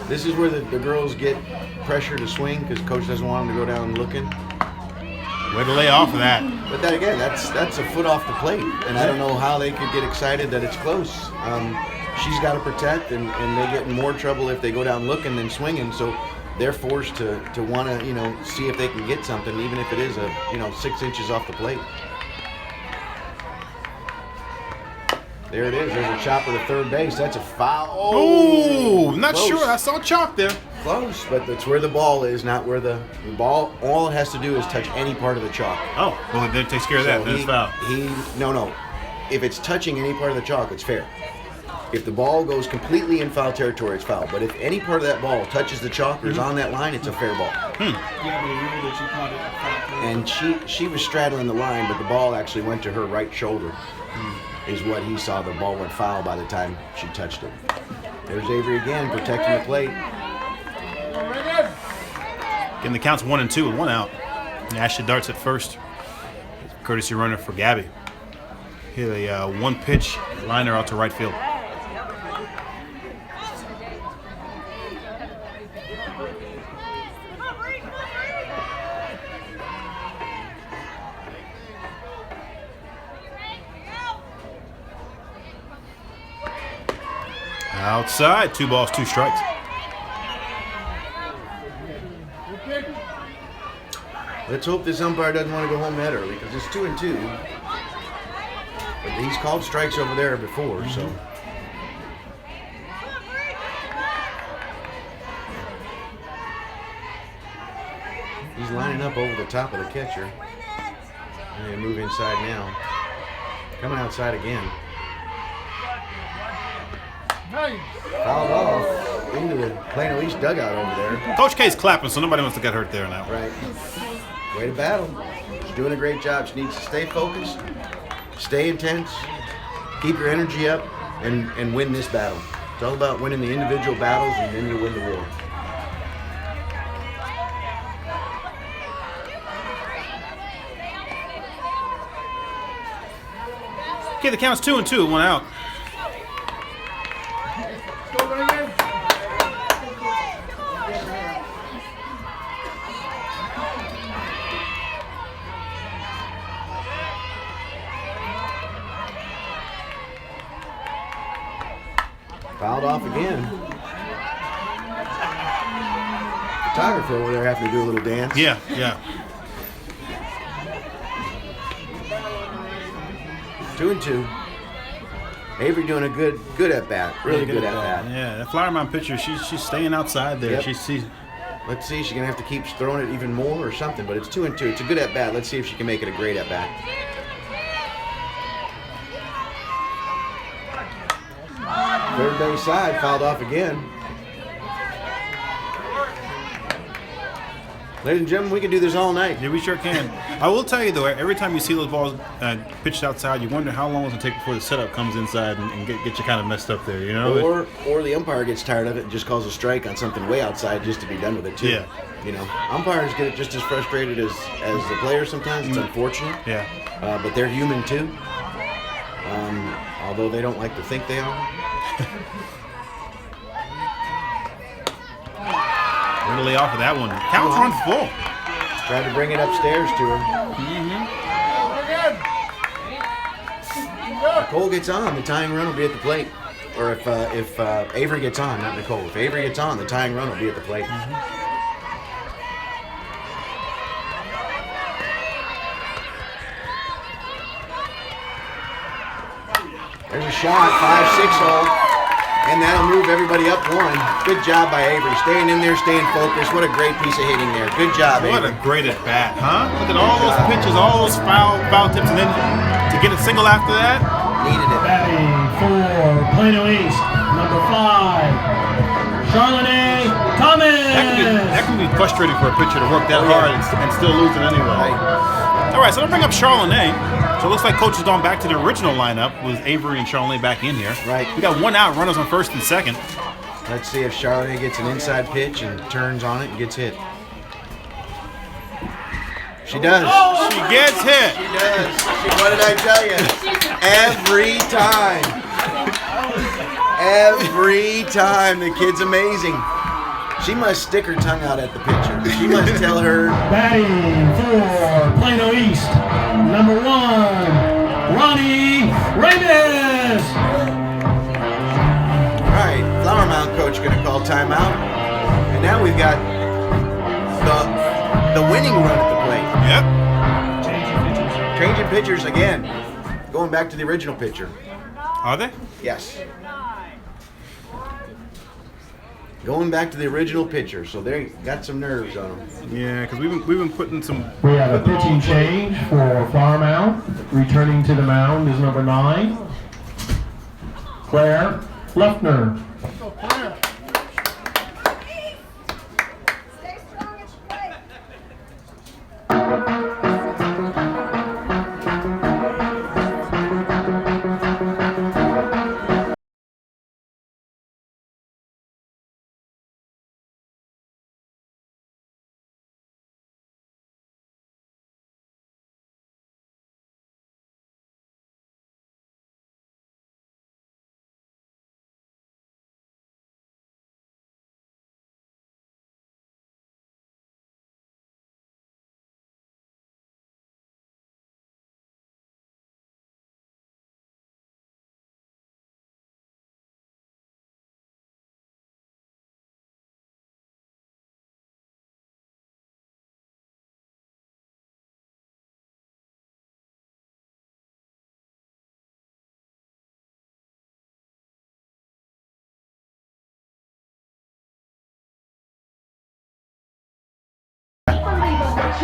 This is where the girls get pressure to swing because coach doesn't want them to go down looking. Way to lay off of that. But that again, that's a foot off the plate, and I don't know how they could get excited that it's close. She's got to protect, and they get in more trouble if they go down looking than swinging. So they're forced to want to see if they can get something, even if it is 6 inches off the plate. There it is. There's a chopper to third base. That's a foul. Oh, I'm not close. sure. I saw chalk there. Close, but that's where the ball is, not where the ball. All it has to do is touch any part of the chalk. Oh, well, then it takes care of that. Then it's foul. No. If it's touching any part of the chalk, it's fair. If the ball goes completely in foul territory, it's foul. But if any part of that ball touches the chalk or is on that line, it's a fair ball. And she was straddling the line, but the ball actually went to her right shoulder, is what he saw. The ball went foul by the time she touched it. There's Avery again, protecting the plate. Getting the counts 1 and 2 with 1 out. And Ashley darts at first. Courtesy runner for Gabby. Hit a one-pitch liner out to right field. Outside, 2 balls, 2 strikes. Let's hope this umpire doesn't want to go home that early because it's 2 and 2. But he's called strikes over there before, so. He's lining up over the top of the catcher. And they move inside now. Coming outside again. Fouled off into the Plano East dugout over there. Coach K's clapping, so nobody wants to get hurt there now. Right. Way to battle. She's doing a great job. She needs to stay focused, stay intense, keep your energy up, and win this battle. It's all about winning the individual battles, and then you win the war. Okay, the count's 2 and 2, 1 out. Fouled off again. Photographer over there having to do a little dance. Yeah. 2 and 2. Avery doing a good at bat. Really good at bat. Yeah, that Flower Mound pitcher, she's staying outside there. Yep. She's Let's see, she's gonna have to keep throwing it even more or something. But it's 2 and 2. It's a good at bat. Let's see if she can make it a great at bat. Third base side, fouled off again. Ladies and gentlemen, we can do this all night. Yeah, we sure can. I will tell you though, every time you see those balls pitched outside, you wonder how long it's gonna take before the setup comes inside and get you kind of messed up there, you know? Or the umpire gets tired of it and just calls a strike on something way outside just to be done with it too. Yeah. You know, umpires get just as frustrated as the players sometimes. It's unfortunate. Yeah. But they're human too. Although they don't like to think they are. We're gonna lay off of that one. Counts run full. Tried to bring it upstairs to her. Nicole gets on, the tying run will be at the plate. Or if Avery gets on, not Nicole. If Avery gets on, the tying run will be at the plate. There's a shot, 5-6 hole, and that'll move everybody up 1. Good job by Avery, staying in there, staying focused. What a great piece of hitting there. Good job, What Avery. a great at bat, huh? Look at all those pitches, all those foul tips, and then to get a single after that. Needed it. Batting for Plano East, number 5, Charlotte Tomas. That can be frustrating for a pitcher to work that hard and still losing anyway. Right. All right, so I'm gonna bring up Charlotte. So it looks like Coach has gone back to the original lineup with Avery and Charlotte back in here. Right. We got 1 out, runners on first and second. Let's see if Charlotte gets an inside pitch and turns on it and gets hit. She does. She gets hit. She does. What did I tell you? Every time. Every time. The kid's amazing. She must stick her tongue out at the pitcher. She must tell her. Batting for Plano East, number 1, Ronnie Ramos. All right, Flower Mound coach going to call timeout. And now we've got the winning run at the plate. Yep. Changing pitchers again. Going back to the original pitcher. Are they? Yes. Going back to the original pitcher, so they got some nerves on them. Yeah, because we've been putting some. We have a pitching change for Flower Mound. Returning to the mound is number 9, Claire Lefner. Stay strong at your plate.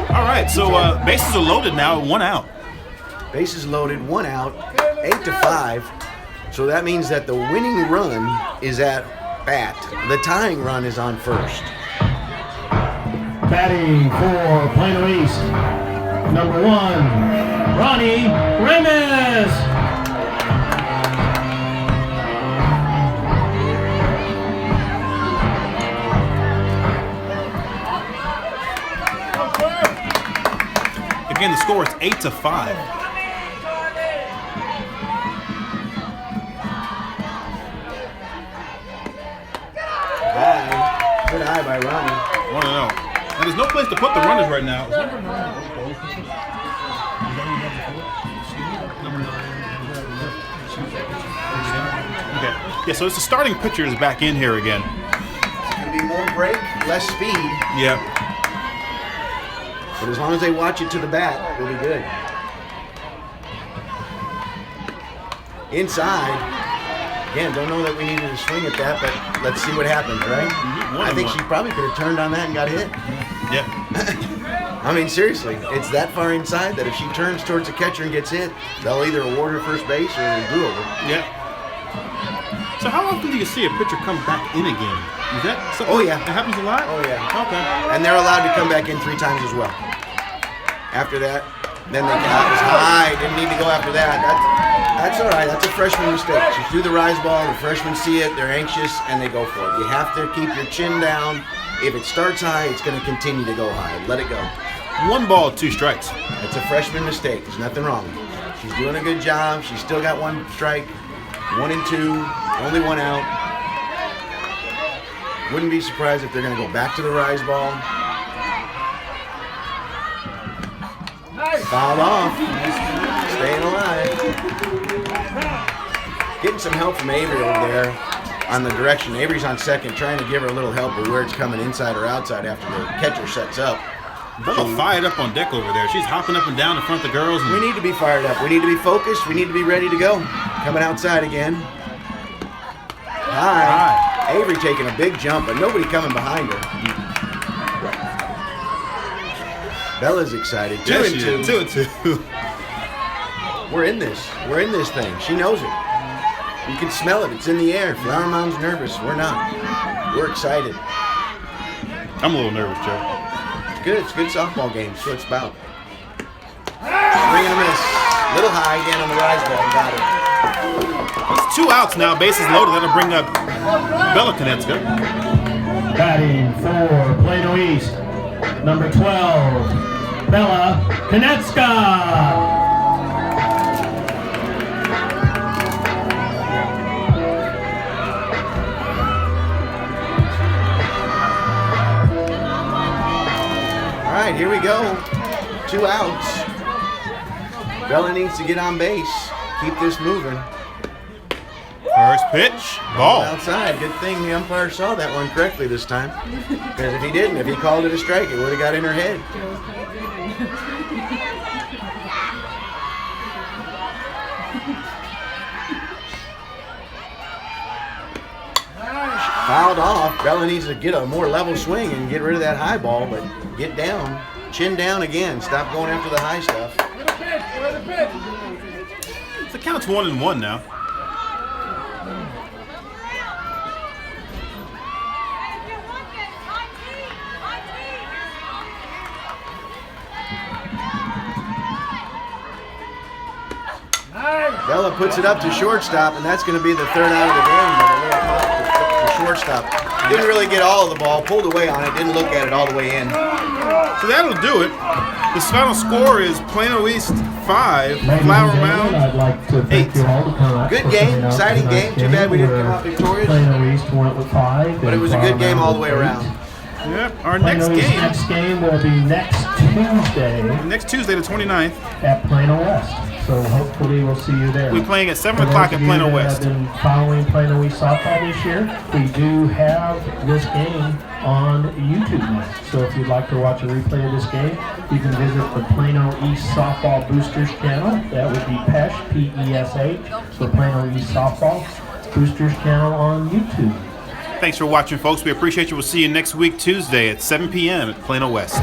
All right, so bases are loaded now, 1 out. Bases loaded, 1 out, 8-5. So that means that the winning run is at bat. The tying run is on first. Batting for Plano East, number 1, Ronnie Remes. Again, the score is 8-5. High. Good eye by Ronnie. 1-0. Now, there's no place to put the runners right now. Okay. Yeah, so it's the starting pitcher is back in here again. It's going to be more break, less speed. Yeah. But as long as they watch it to the bat, they'll be good. Inside. Again, don't know that we needed to swing at that, but let's see what happens, right? I think she probably could have turned on that and got hit. Yeah. I mean, seriously, it's that far inside that if she turns towards the catcher and gets hit, they'll either award her first base or a do-over. Yeah. So how often do you see a pitcher come back in again? Is that something Oh, yeah. that happens a lot? Oh, yeah. Okay. And they're allowed to come back in 3 times as well. After that, then they got was high. Didn't need to go after that. That's all right. That's a freshman mistake. She threw the rise ball. The freshmen see it. They're anxious, and they go for it. You have to keep your chin down. If it starts high, it's going to continue to go high. Let it go. 1 ball, 2 strikes. It's a freshman mistake. There's nothing wrong. She's doing a good job. She's still got 1 strike, 1 and 2, only 1 out. Wouldn't be surprised if they're going to go back to the rise ball. Fouled off. Staying alive. Getting some help from Avery over there on the direction. Avery's on second, trying to give her a little help with where it's coming inside or outside after the catcher sets up. Bella fired up on deck over there. She's hopping up and down in front of the girls. We need to be fired up. We need to be focused. We need to be ready to go. Coming outside again. High. Avery taking a big jump, but nobody coming behind her. Bella's excited. 2 and 2. 2 and 2. We're in this. We're in this thing. She knows it. You can smell it. It's in the air. Flower Mound's nervous. We're not. We're excited. I'm a little nervous, Joe. It's good. It's a good softball game. That's what it's about. Swing and a miss. Little high again on the rise ball. Got it. It's 2 outs now. Bases loaded. That'll bring up Bella Konieczka. Batting for Plano East, number 12, Bella Konieczka. All right, here we go. 2 outs. Bella needs to get on base. Keep this moving. First pitch. Ball. Outside. Good thing the umpire saw that one correctly this time. Because if he didn't, if he called it a strike, it would have got in her head. fouled off. Bella needs to get a more level swing and get rid of that high ball, but get down. Chin down again. Stop going after the high stuff. The count's 1-1 now. Bella puts it up to shortstop, and that's going to be the third out of the game. But a little pop to shortstop. Didn't really get all of the ball. Pulled away on it. Didn't look at it all the way in. So that'll do it. The final score is Plano East 5, Flower Mound I'd like to thank 8. you all to come out. Good for game, coming out exciting tonight's game. Too bad we didn't come out victorious. Plano East went with 5. But it was a good game all the way around. Yep. Our next Plano East's game, next game will be next Tuesday next Tuesday, the 29th. at Plano West. So hopefully we'll see you there. We're playing at 7 For o'clock those at of you Plano that West. have been following Plano East softball this year, we do have this game on YouTube now. So if you'd like to watch a replay of this game, you can visit the Plano East Softball Boosters channel. That would be PESH, P-E-S-H, so Plano East Softball Boosters channel on YouTube. Thanks for watching, folks. We appreciate you. We'll see you next week, Tuesday at 7 p.m. at Plano West.